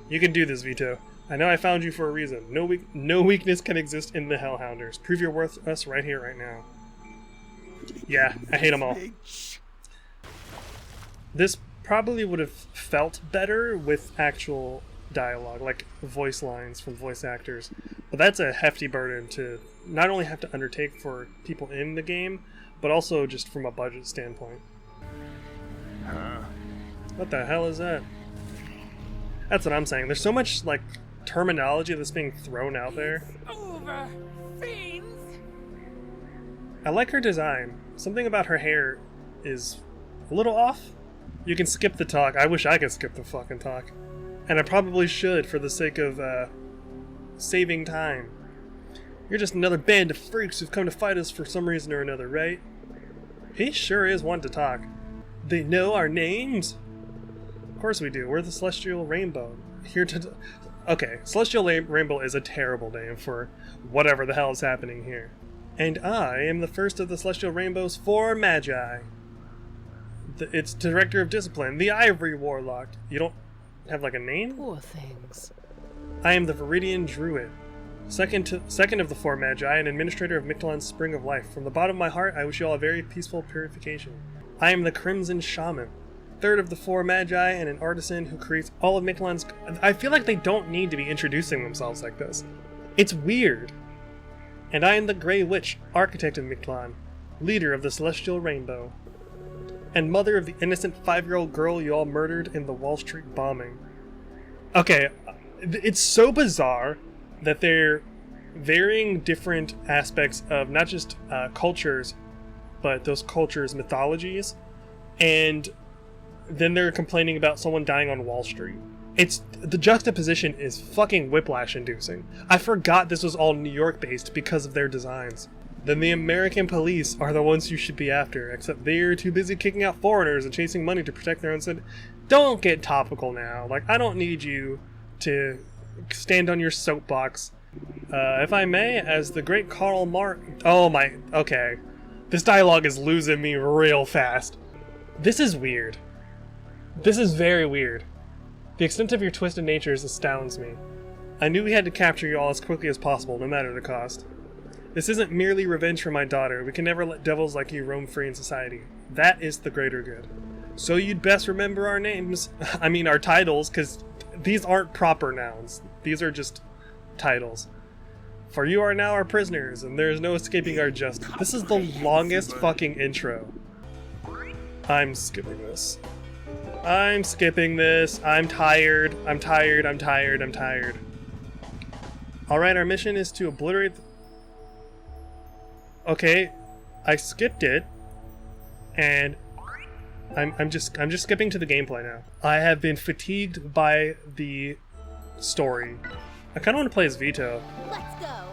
S1: You can do this, Vito. I know I found you for a reason. No weakness can exist in the Hellhounders. Prove your worth to us right here, right now. Yeah, I hate them all. This probably would have felt better with actual dialogue, like voice lines from voice actors. But that's a hefty burden to not only have to undertake for people in the game, but also just from a budget standpoint.
S2: Huh?
S1: What the hell is that? That's what I'm saying. There's so much, like, terminology that's being thrown out there.
S3: Over, fiends!
S1: I like her design. Something about her hair is a little off. You can skip the talk. I wish I could skip the fucking talk. And I probably should for the sake of saving time. You're just another band of freaks who've come to fight us for some reason or another, right? He sure is one to talk. They know our names? Of course we do. We're the Celestial Rainbow. Here to... Okay, Celestial Rainbow is a terrible name for whatever the hell is happening here. And I am the first of the Celestial Rainbow's 4 Magi. It's Director of Discipline, the Ivory Warlock. You don't have, like, a name?
S3: Poor things.
S1: I am the Viridian Druid. Second of the 4 Magi, and administrator of Mictlan's Spring of Life. From the bottom of my heart, I wish you all a very peaceful purification. I am the Crimson Shaman. Third of the 4 Magi, and an artisan who creates all of Mictlan's... I feel like they don't need to be introducing themselves like this. It's weird. And I am the Grey Witch, architect of Mictlan, leader of the Celestial Rainbow, and mother of the innocent 5-year-old girl you all murdered in the Wall Street bombing. Okay, it's so bizarre that they're varying different aspects of not just cultures, but those cultures' mythologies, and then they're complaining about someone dying on Wall Street. The juxtaposition is fucking whiplash-inducing. I forgot this was all New York-based because of their designs. Then the American police are the ones you should be after, except they're too busy kicking out foreigners and chasing money to protect their own city. Don't get topical now. Like, I don't need you to stand on your soapbox. If I may, as the great Karl Marx... Oh my... Okay. This dialogue is losing me real fast. This is weird. This is very weird. The extent of your twisted natures astounds me. I knew we had to capture you all as quickly as possible, no matter the cost. This isn't merely revenge for my daughter. We can never let devils like you roam free in society. That is the greater good. So you'd best remember our names. I mean, our titles, because these aren't proper nouns. These are just titles. For you are now our prisoners, and there is no escaping our justice. This is the longest fucking intro. I'm skipping this. I'm skipping this. I'm tired. I'm tired. I'm tired. I'm tired. Alright, our mission is to obliterate... Okay, I skipped it, and I'm just skipping to the gameplay now. I have been fatigued by the story. I kind of want to play as Vito.
S4: Let's go.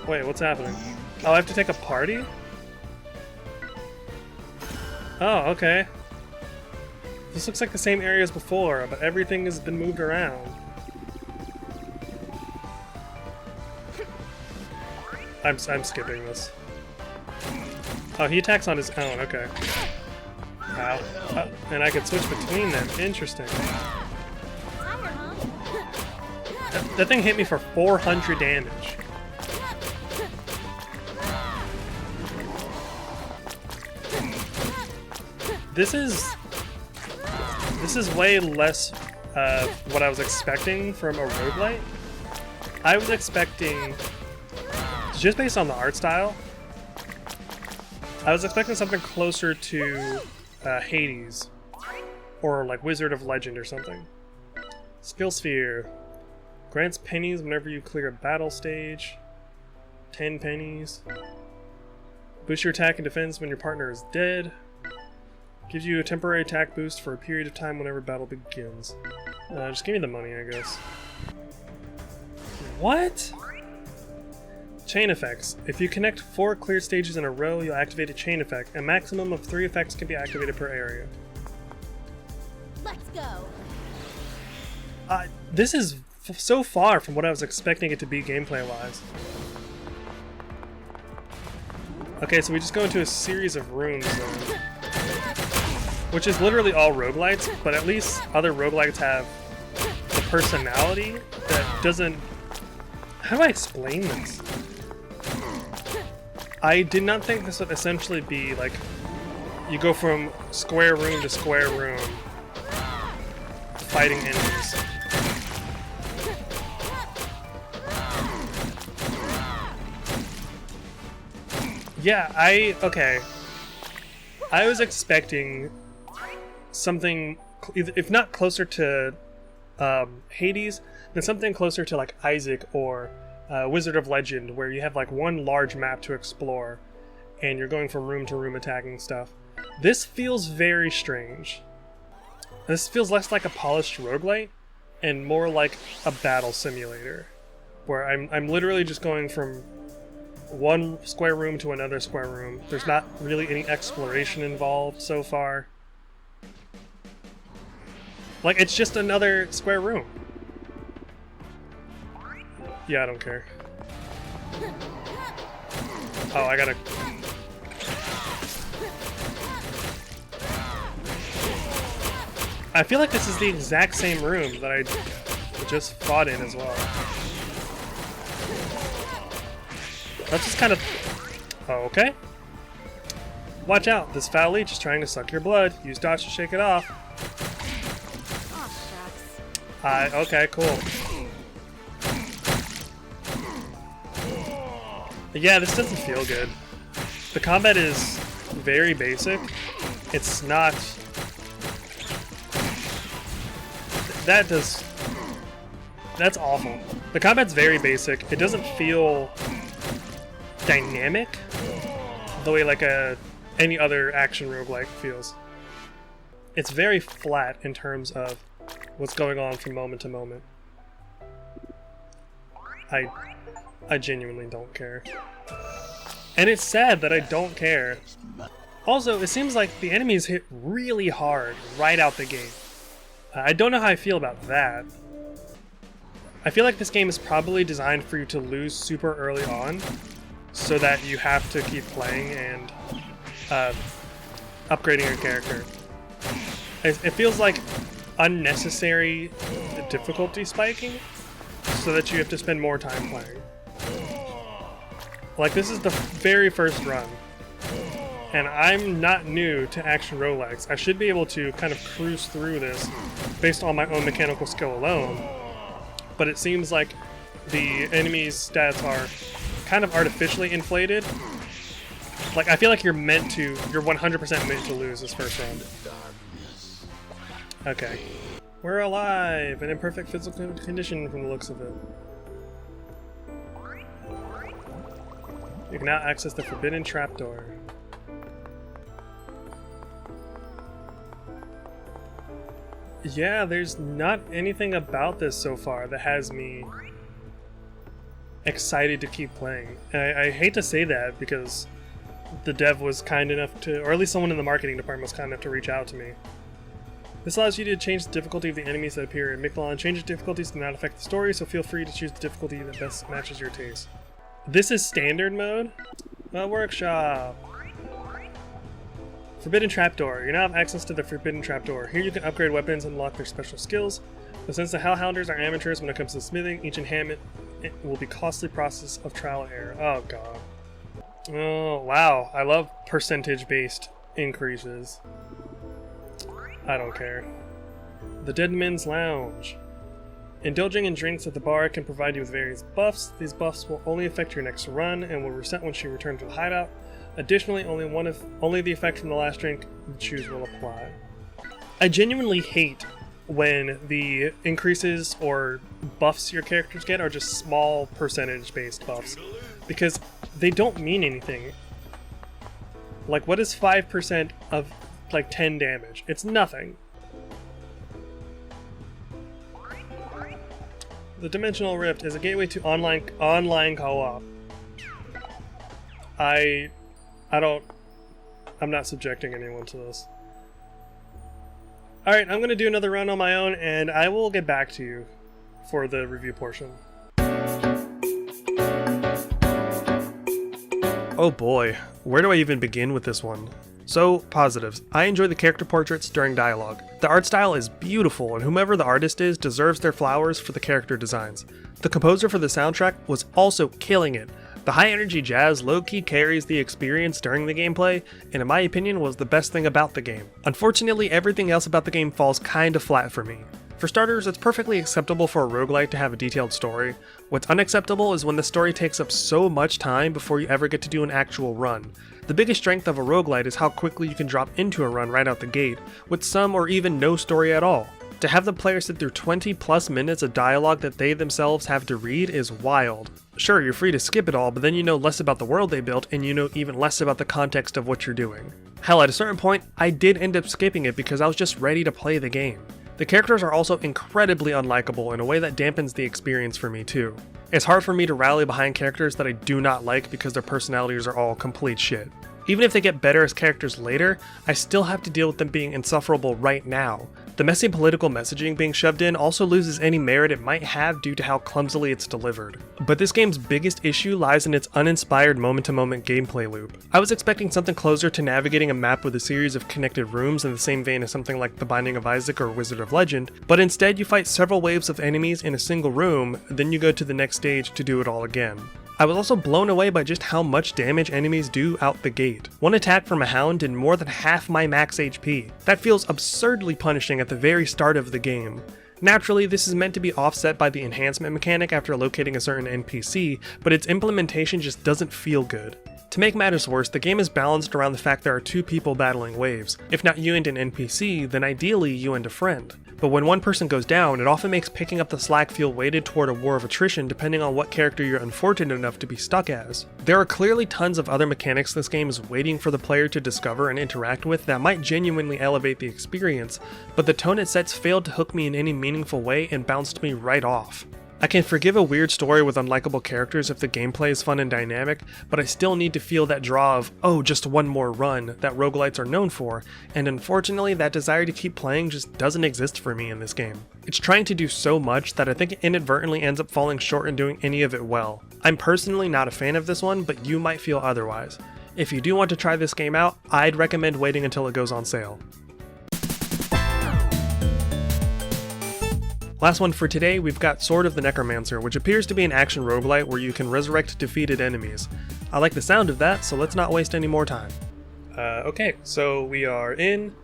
S1: Wait, what's happening? Oh, I have to take a party? Oh, okay. This looks like the same area as before, but everything has been moved around. I'm skipping this. Oh, he attacks on his own, okay. Wow. Oh, and I can switch between them. Interesting. That thing hit me for 400 damage. This is way less what I was expecting from a roguelite. I was expecting, just based on the art style, I was expecting something closer to Hades or like Wizard of Legend or something. Skill Sphere grants pennies whenever you clear a battle stage. 10 pennies. Boost your attack and defense when your partner is dead. Gives you a temporary attack boost for a period of time whenever battle begins. Just give me the money, I guess. What? Chain effects. If you connect 4 cleared stages in a row, you'll activate a chain effect. A maximum of 3 effects can be activated per area.
S4: Let's go.
S1: This is so far from what I was expecting it to be gameplay-wise. Okay, so we just go into a series of rooms then. Which is literally all roguelites, but at least other roguelites have the personality that doesn't... How do I explain this? I did not think this would essentially be like, you go from square room to square room, fighting enemies. Yeah, okay. I was expecting something, if not closer to Hades, then something closer to like Isaac or Wizard of Legend, where you have like one large map to explore and you're going from room to room attacking stuff. This feels very strange. This feels less like a polished roguelite and more like a battle simulator, where I'm literally just going from one square room to another square room. There's not really any exploration involved so far. Like, it's just another square room. Yeah, I don't care. Oh, I gotta... I feel like this is the exact same room that I just fought in as well. That's just kind of... Oh, okay. Watch out, this foul leech is trying to suck your blood. Use dodge to shake it off. Okay, cool. Yeah, this doesn't feel good. The combat is very basic. It's not... That's awful. The combat's very basic. It doesn't feel dynamic the way like any other action roguelike feels. It's very flat in terms of what's going on from moment to moment. I genuinely don't care. And it's sad that I don't care. Also, it seems like the enemies hit really hard right out the gate. I don't know how I feel about that. I feel like this game is probably designed for you to lose super early on, so that you have to keep playing and upgrading your character. It feels like unnecessary difficulty spiking, so that you have to spend more time playing. Like, this is the very first run, and I'm not new to action roguelikes. I should be able to kind of cruise through this based on my own mechanical skill alone, but it seems like the enemies' stats are kind of artificially inflated. Like, I feel like you're 100% meant to lose this first round. Okay. We're alive, and in perfect physical condition from the looks of it. You can now access the forbidden trapdoor. Yeah, there's not anything about this so far that has me excited to keep playing. And I hate to say that because the dev was kind enough to, or at least someone in the marketing department was kind enough to reach out to me. This allows you to change the difficulty of the enemies that appear in Mictlan. Changes difficulties do not affect the story, so feel free to choose the difficulty that best matches your taste. This is standard mode. Workshop. Forbidden Trapdoor. You now have access to the Forbidden Trapdoor. Here you can upgrade weapons and unlock their special skills. But since the Hellhounders are amateurs when it comes to smithing, each enhancement will be a costly process of trial and error. Oh god. Oh wow. I love percentage-based increases. I don't care. The Dead Men's Lounge. Indulging in drinks at the bar can provide you with various buffs. These buffs will only affect your next run and will reset once you return to the hideout. Additionally, only the effect from the last drink you choose will apply. I genuinely hate when the increases or buffs your characters get are just small percentage-based buffs, because they don't mean anything. Like, what is 5% of, like, 10 damage? It's nothing. The Dimensional Rift is a gateway to online co-op. I'm not subjecting anyone to this. Alright, I'm gonna do another run on my own, and I will get back to you for the review portion. Oh boy, where do I even begin with this one? So, positives. I enjoy the character portraits during dialogue. The art style is beautiful, and whomever the artist is deserves their flowers for the character designs. The composer for the soundtrack was also killing it. The high-energy jazz low-key carries the experience during the gameplay, and in my opinion was the best thing about the game. Unfortunately, everything else about the game falls kinda flat for me. For starters, it's perfectly acceptable for a roguelite to have a detailed story. What's unacceptable is when the story takes up so much time before you ever get to do an actual run. The biggest strength of a roguelite is how quickly you can drop into a run right out the gate, with some or even no story at all. To have the player sit through 20 plus minutes of dialogue that they themselves have to read is wild. Sure, you're free to skip it all, but then you know less about the world they built and you know even less about the context of what you're doing. Hell, at a certain point, I did end up skipping it because I was just ready to play the game. The characters are also incredibly unlikable in a way that dampens the experience for me too. It's hard for me to rally behind characters that I do not like because their personalities are all complete shit. Even if they get better as characters later, I still have to deal with them being insufferable right now. The messy political messaging being shoved in also loses any merit it might have due to how clumsily it's delivered. But this game's biggest issue lies in its uninspired moment-to-moment gameplay loop. I was expecting something closer to navigating a map with a series of connected rooms in the same vein as something like The Binding of Isaac or Wizard of Legend, but instead you fight several waves of enemies in a single room, then you go to the next stage to do it all again. I was also blown away by just how much damage enemies do out the gate. One attack from a hound did more than half my max HP. That feels absurdly punishing at the very start of the game. Naturally, this is meant to be offset by the enhancement mechanic after locating a certain NPC, but its implementation just doesn't feel good. To make matters worse, the game is balanced around the fact there are two people battling waves. If not you and an NPC, then ideally you and a friend. But when one person goes down, it often makes picking up the slack feel weighted toward a war of attrition depending on what character you're unfortunate enough to be stuck as. There are clearly tons of other mechanics this game is waiting for the player to discover and interact with that might genuinely elevate the experience, but the tone it sets failed to hook me in any meaningful way and bounced me right off. I can forgive a weird story with unlikable characters if the gameplay is fun and dynamic, but I still need to feel that draw of, oh, just one more run, that roguelites are known for, and unfortunately that desire to keep playing just doesn't exist for me in this game. It's trying to do so much that I think it inadvertently ends up falling short in doing any of it well. I'm personally not a fan of this one, but you might feel otherwise. If you do want to try this game out, I'd recommend waiting until it goes on sale. Last one for today, we've got Sword of the Necromancer, which appears to be an action roguelite where you can resurrect defeated enemies. I like the sound of that, so let's not waste any more time. Okay, so we are in.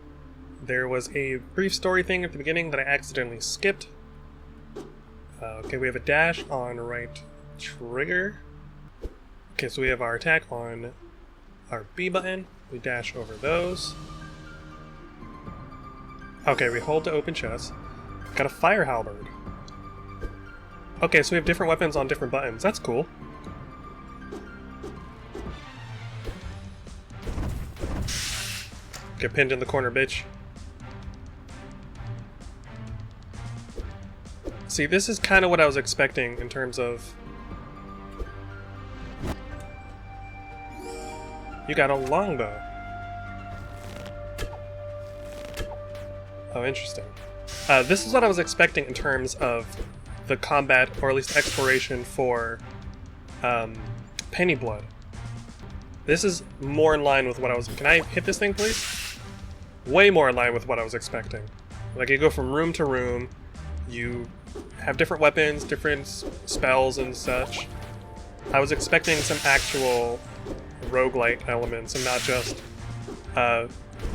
S1: There was a brief story thing at the beginning that I accidentally skipped. Okay, we have a dash on right trigger. Okay, so we have our attack on our B button. We dash over those. Okay, we hold to open chest. Got a fire halberd. Okay, so we have different weapons on different buttons. That's cool. Get pinned in the corner, bitch. See, this is kind of what I was expecting in terms of... You got a longbow. Oh, interesting. This is what I was expecting in terms of the combat, or at least exploration for Pennyblood. This is more in line with what I was... Can I hit this thing, please? Way more in line with what I was expecting. Like, you go from room to room, you have different weapons, different spells and such. I was expecting some actual roguelite elements and not just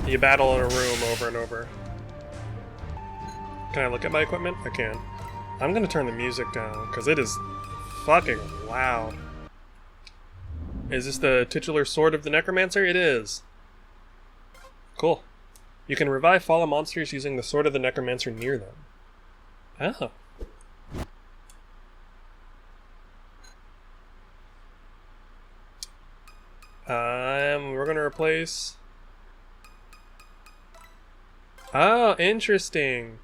S1: you battle in a room over and over. Can I look at my equipment? I can. I'm gonna turn the music down, because it is fucking loud. Is this the titular sword of the Necromancer? It is. Cool. You can revive fallen monsters using the sword of the Necromancer near them. Oh. We're gonna replace... Oh, interesting.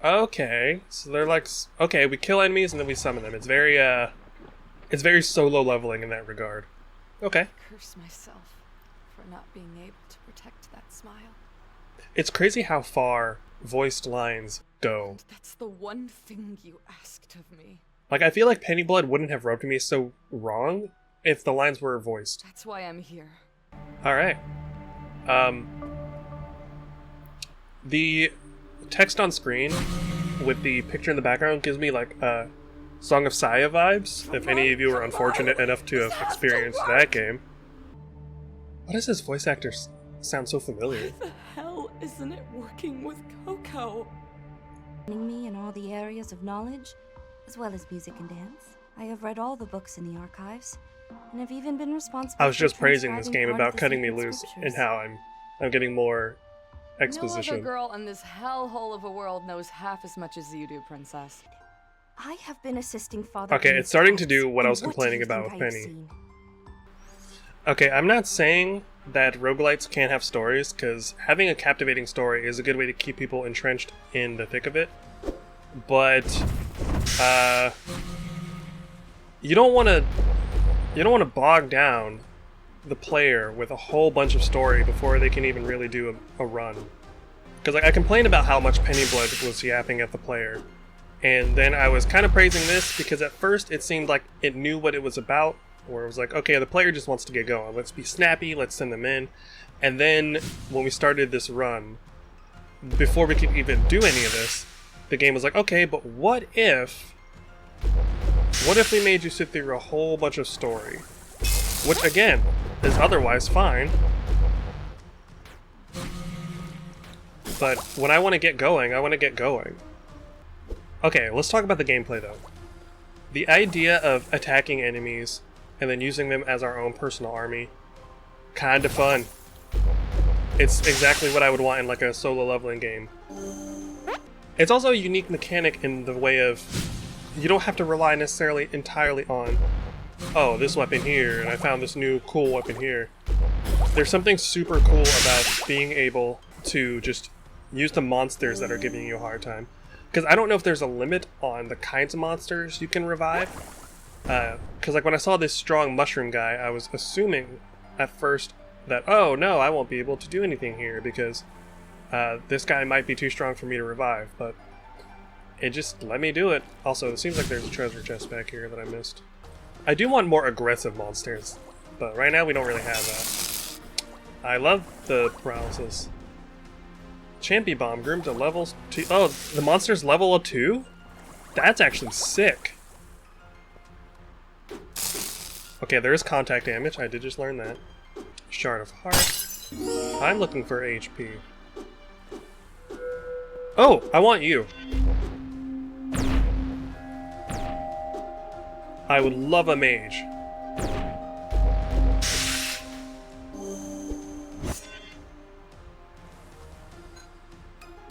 S1: Okay, so they're like... Okay, we kill enemies and then we summon them. It's very solo leveling in that regard. Okay.
S5: I curse myself for not being able to protect that smile.
S1: It's crazy how far voiced lines go.
S5: And that's the one thing you asked of me.
S1: Like, I feel like Pennyblood wouldn't have rubbed me so wrong if the lines were voiced.
S5: That's why I'm here.
S1: Alright. The text on screen with the picture in the background gives me, like, Song of Saya vibes, if any of you are unfortunate enough to have experienced that game. Why does this voice actor sound so familiar?
S5: Why the hell isn't it working with Coco?
S6: Me in all the areas of knowledge, as well as music and dance. I have read all the books in the archives, and have even been responsible.
S1: I was just
S6: for
S1: praising this
S6: transcribing
S1: game
S6: part
S1: about
S6: of the
S1: cutting me
S6: sacred
S1: loose
S6: scriptures.
S1: and how I'm getting more
S5: No
S1: exposition.
S5: other girl in this hellhole of a world knows half as much as you do, princess.
S6: I have been assisting Father.
S1: Okay,
S6: in
S1: it's starting
S6: his
S1: to do
S6: quest,
S1: what I
S6: and
S1: was
S6: do
S1: complaining
S6: you
S1: about
S6: think
S1: with
S6: I have
S1: Penny.
S6: seen?
S1: Okay, I'm not saying that roguelites can't have stories, because having a captivating story is a good way to keep people entrenched in the thick of it. But you don't want to bog down the player with a whole bunch of story before they can even really do a run. Because like, I complained about how much Pennyblood was yapping at the player, and then I was kind of praising this because at first it seemed like it knew what it was about, where it was like, okay, the player just wants to get going. Let's be snappy, let's send them in. And then when we started this run, before we could even do any of this, the game was like, okay, but what if we made you sit through a whole bunch of story? Which, again, is otherwise fine. But when I want to get going, I want to get going. Okay, let's talk about the gameplay, though. The idea of attacking enemies and then using them as our own personal army, kinda fun. It's exactly what I would want in like a solo leveling game. It's also a unique mechanic in the way of you don't have to rely necessarily entirely on, oh, this weapon here, and I found this new cool weapon here. There's something super cool about being able to just use the monsters that are giving you a hard time. Because I don't know if there's a limit on the kinds of monsters you can revive. Because like when I saw this strong mushroom guy, I was assuming at first that, oh no, I won't be able to do anything here because this guy might be too strong for me to revive, but it just let me do it. Also, it seems like there's a treasure chest back here that I missed. I do want more aggressive monsters, but right now we don't really have that. I love the paralysis. Champy Bomb, groomed to level 2. Oh, the monster's level 2? That's actually sick. Okay, there is contact damage. I did just learn that. Shard of Heart. I'm looking for HP. Oh, I want you. I would love a mage.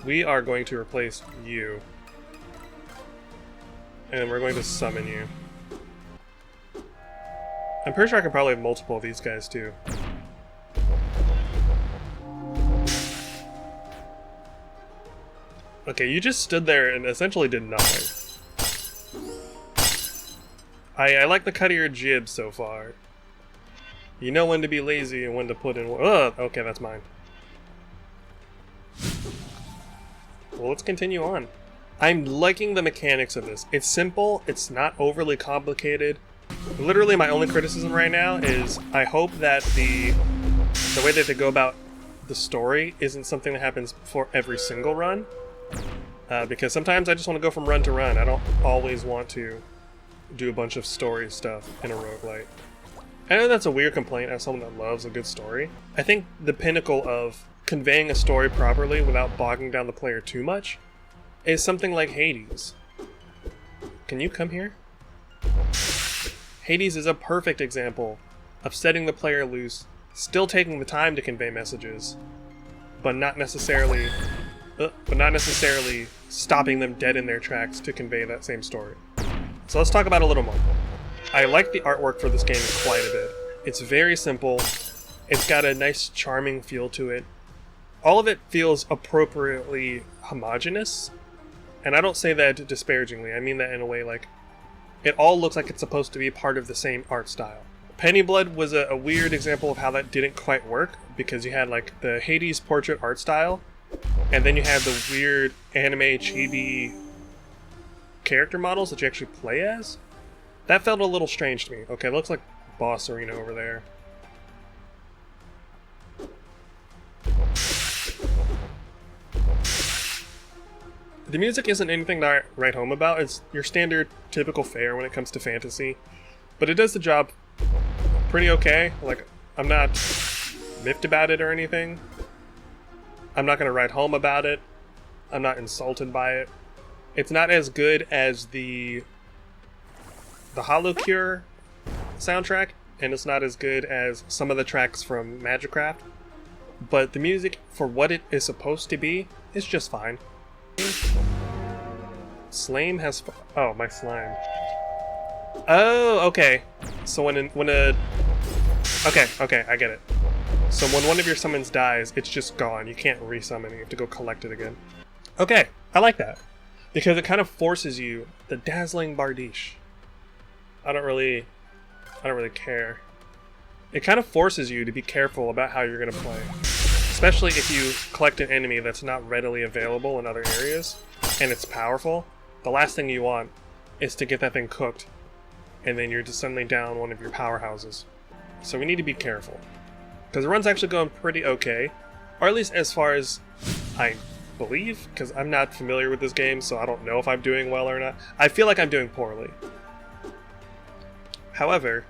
S1: We are going to replace you. And we're going to summon you. I'm pretty sure I can probably have multiple of these guys too. Okay, you just stood there and essentially did nothing. I like the cut of your jib so far. You know when to be lazy and when to put in... Ugh, okay, that's mine. Well, let's continue on. I'm liking the mechanics of this. It's simple, it's not overly complicated. Literally my only criticism right now is I hope that the way that they go about the story isn't something that happens before every single run. Because sometimes I just want to go from run to run. I don't always want to do a bunch of story stuff in a roguelite. I know that's a weird complaint as someone that loves a good story. I think the pinnacle of conveying a story properly without bogging down the player too much is something like Hades. Can you come here? Hades is a perfect example of setting the player loose, still taking the time to convey messages, but not necessarily stopping them dead in their tracks to convey that same story. So let's talk about it a little more. I like the artwork for this game quite a bit. It's very simple. It's got a nice, charming feel to it. All of it feels appropriately homogeneous, and I don't say that disparagingly. I mean that in a way like it all looks like it's supposed to be part of the same art style. Pennyblood was a weird example of how that didn't quite work, because you had like the Hades portrait art style, and then you had the weird anime chibi character models that you actually play as. That felt a little strange to me. Okay, looks like boss arena over there. The music isn't anything to write home about. It's your standard, typical fare when it comes to fantasy. But it does the job pretty okay. Like, I'm not miffed about it or anything. I'm not going to write home about it. I'm not insulted by it. It's not as good as the HoloCure soundtrack, and it's not as good as some of the tracks from Magicraft. But the music, for what it is supposed to be, is just fine. Slime has... Oh, my slime. Oh, okay. So when a... Okay, I get it. So when one of your summons dies, it's just gone. You can't resummon it. You have to go collect it again. Okay, I like that. Because it kind of forces you... The dazzling Bardiche. I don't really care. It kind of forces you to be careful about how you're going to play. Especially if you collect an enemy that's not readily available in other areas, and it's powerful. The last thing you want is to get that thing cooked, and then you're just suddenly down one of your powerhouses. So we need to be careful. Because the run's actually going pretty okay, or at least as far as I believe, because I'm not familiar with this game, so I don't know if I'm doing well or not. I feel like I'm doing poorly. However,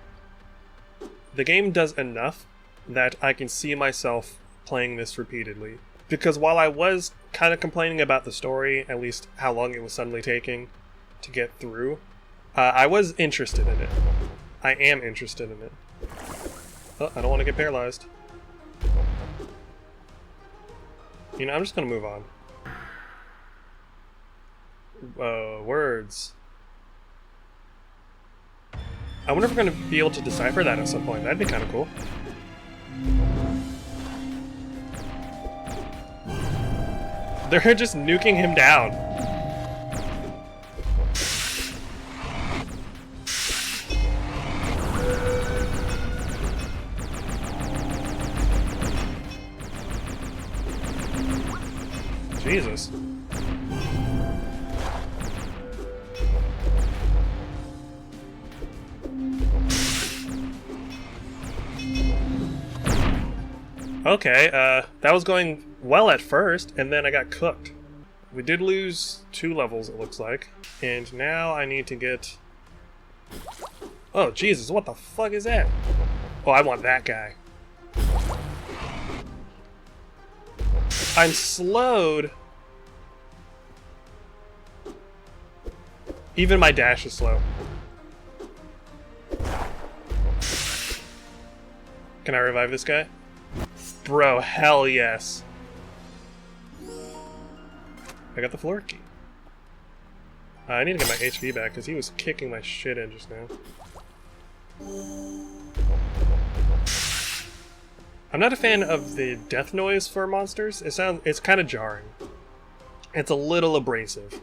S1: the game does enough that I can see myself playing this repeatedly. Because while I was kind of complaining about the story, at least how long it was suddenly taking to get through, I was interested in it. I am interested in it. Oh, I don't want to get paralyzed. You know, I'm just going to move on. Words. I wonder if we're going to be able to decipher that at some point. That'd be kind of cool. They're just nuking him down. Jesus. Okay, that was going well at first, and then I got cooked. We did lose 2 levels, it looks like. And now I need to get... Oh, Jesus, what the fuck is that? Oh, I want that guy. I'm slowed. Even my dash is slow. Can I revive this guy? Bro, hell yes. I got the floor key. I need to get my HP back because he was kicking my shit in just now. I'm not a fan of the death noise for monsters. It's kind of jarring. It's a little abrasive.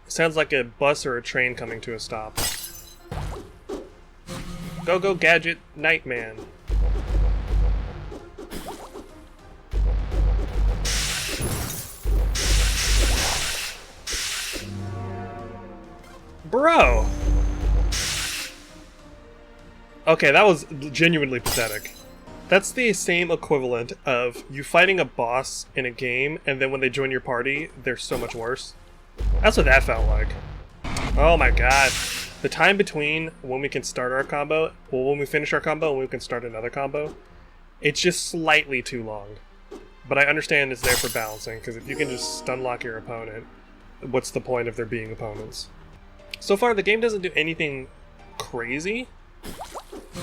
S1: It sounds like a bus or a train coming to a stop. Go gadget Nightman. Bro! Okay, that was genuinely pathetic. That's the same equivalent of you fighting a boss in a game, and then when they join your party, they're so much worse. That's what that felt like. Oh my god. the time between when we can start our combo, well, when we finish our combo and we can start another combo, it's just slightly too long. But I understand it's there for balancing, because if you can just stun lock your opponent, what's the point of there being opponents? So far, the game doesn't do anything crazy.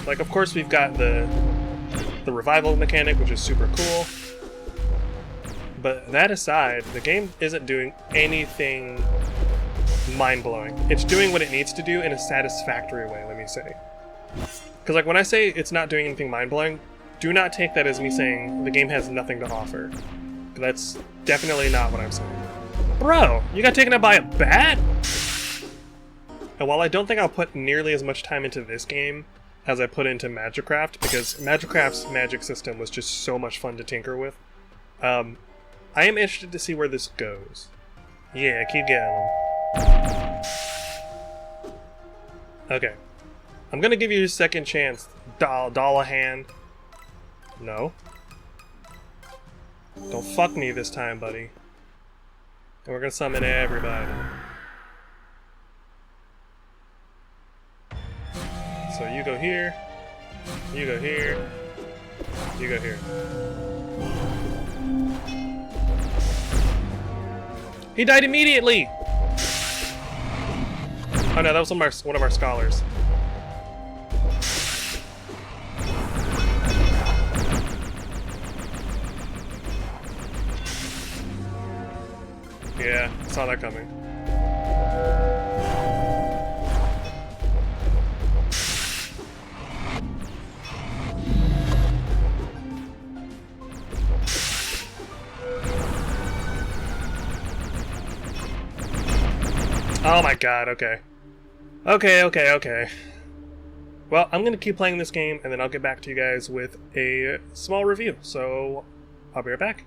S1: Like, of course, we've got the revival mechanic, which is super cool. But that aside, the game isn't doing anything mind-blowing. It's doing what it needs to do in a satisfactory way, let me say. Because, like, when I say it's not doing anything mind-blowing, do not take that as me saying the game has nothing to offer. That's definitely not what I'm saying. Bro, you got taken out by a bat? And while I don't think I'll put nearly as much time into this game as I put into Magicraft, because Magicraft's magic system was just so much fun to tinker with, I am interested to see where this goes. Yeah, keep going. Okay. I'm gonna give you a second chance, Dollahan. No. Don't fuck me this time, buddy. And we're gonna summon everybody. So you go here, you go here, you go here. He died immediately! Oh no, that was one of our scholars. Yeah, saw that coming. Oh my god, okay. Okay. Well, I'm gonna keep playing this game, and then I'll get back to you guys with a small review, so I'll be right back.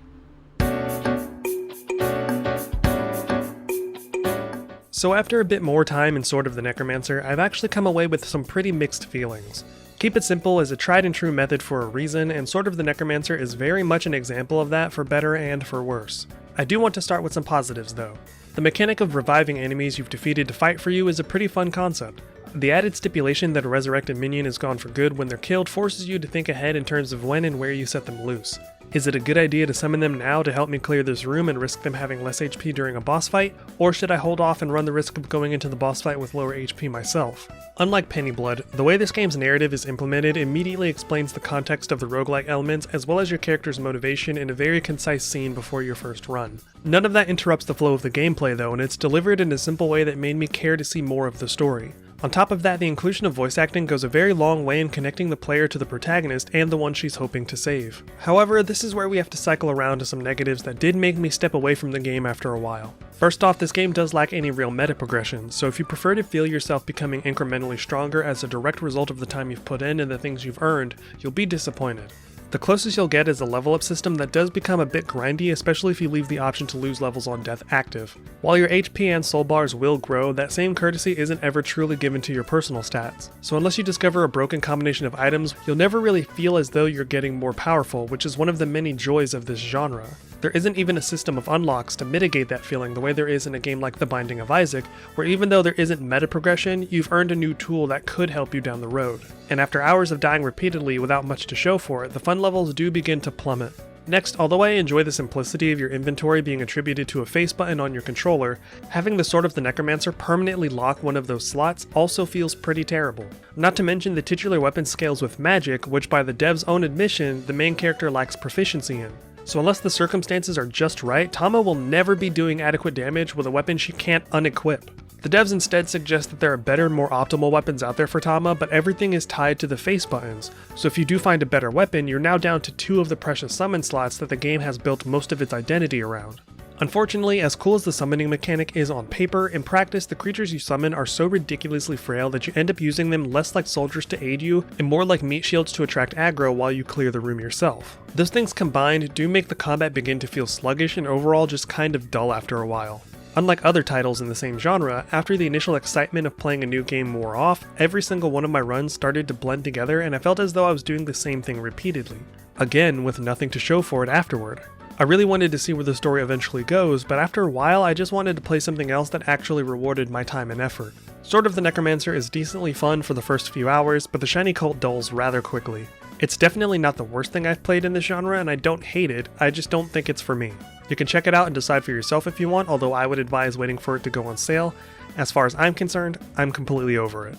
S1: So after a bit more time in Sword of the Necromancer, I've actually come away with some pretty mixed feelings. Keep It Simple is a tried and true method for a reason, and Sword of the Necromancer is very much an example of that for better and for worse. I do want to start with some positives though. The mechanic of reviving enemies you've defeated to fight for you is a pretty fun concept. The added stipulation that a resurrected minion is gone for good when they're killed forces you to think ahead in terms of when and where you set them loose. Is it a good idea to summon them now to help me clear this room and risk them having less HP during a boss fight, or should I hold off and run the risk of going into the boss fight with lower HP myself? Unlike Pennyblood, the way this game's narrative is implemented immediately explains the context of the roguelike elements as well as your character's motivation in a very concise scene before your first run. None of that interrupts the flow of the gameplay though, and it's delivered in a simple way that made me care to see more of the story. On top of that, the inclusion of voice acting goes a very long way in connecting the player to the protagonist and the one she's hoping to save. However, this is where we have to cycle around to some negatives that did make me step away from the game after a while. First off, this game does lack any real meta progression, so if you prefer to feel yourself becoming incrementally stronger as a direct result of the time you've put in and the things you've earned, you'll be disappointed. The closest you'll get is a level up system that does become a bit grindy, especially if you leave the option to lose levels on death active. While your HP and soul bars will grow, that same courtesy isn't ever truly given to your personal stats. So unless you discover a broken combination of items, you'll never really feel as though you're getting more powerful, which is one of the many joys of this genre. There isn't even a system of unlocks to mitigate that feeling the way there is in a game like The Binding of Isaac, where even though there isn't meta progression, you've earned a new tool that could help you down the road. And after hours of dying repeatedly without much to show for it, the fun levels do begin to plummet. Next, although I enjoy the simplicity of your inventory being attributed to a face button on your controller, having the Sword of the Necromancer permanently lock one of those slots also feels pretty terrible. Not to mention the titular weapon scales with magic, which by the dev's own admission, the main character lacks proficiency in. So unless the circumstances are just right, Tama will never be doing adequate damage with a weapon she can't unequip. The devs instead suggest that there are better, more optimal weapons out there for Tama, but everything is tied to the face buttons, so if you do find a better weapon, you're now down to 2 of the precious summon slots that the game has built most of its identity around. Unfortunately, as cool as the summoning mechanic is on paper, in practice the creatures you summon are so ridiculously frail that you end up using them less like soldiers to aid you, and more like meat shields to attract aggro while you clear the room yourself. Those things combined do make the combat begin to feel sluggish and overall just kind of dull after a while. Unlike other titles in the same genre, after the initial excitement of playing a new game wore off, every single one of my runs started to blend together and I felt as though I was doing the same thing repeatedly. Again, with nothing to show for it afterward. I really wanted to see where the story eventually goes, but after a while I just wanted to play something else that actually rewarded my time and effort. Sword of the Necromancer is decently fun for the first few hours, but the shiny cult dulls rather quickly. It's definitely not the worst thing I've played in this genre, and I don't hate it, I just don't think it's for me. You can check it out and decide for yourself if you want, although I would advise waiting for it to go on sale. As far as I'm concerned, I'm completely over it.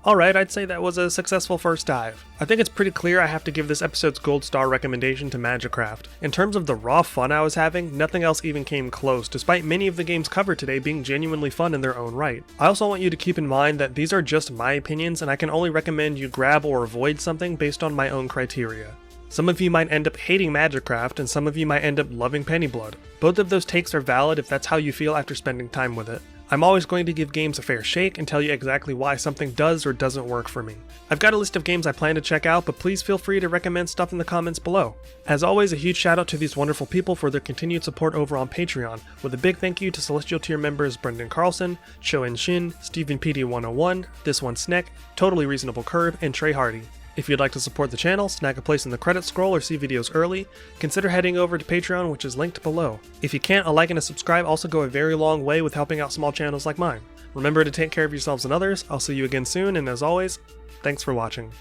S1: Alright, I'd say that was a successful first dive. I think it's pretty clear I have to give this episode's gold star recommendation to Magicraft. In terms of the raw fun I was having, nothing else even came close, despite many of the games covered today being genuinely fun in their own right. I also want you to keep in mind that these are just my opinions, and I can only recommend you grab or avoid something based on my own criteria. Some of you might end up hating Magicraft, and some of you might end up loving Pennyblood. Both of those takes are valid if that's how you feel after spending time with it. I'm always going to give games a fair shake and tell you exactly why something does or doesn't work for me. I've got a list of games I plan to check out, but please feel free to recommend stuff in the comments below. As always, a huge shout out to these wonderful people for their continued support over on Patreon, with a big thank you to Celestial Tier members Brendan Carlson, Cho-En Shin, Stephen PD101, This One Sneck, Totally Reasonable Curve, and Trey Hardy. If you'd like to support the channel, snag a place in the credits scroll, or see videos early, consider heading over to Patreon, which is linked below. If you can't, a like and a subscribe also go a very long way with helping out small channels like mine. Remember to take care of yourselves and others. I'll see you again soon, and as always, thanks for watching.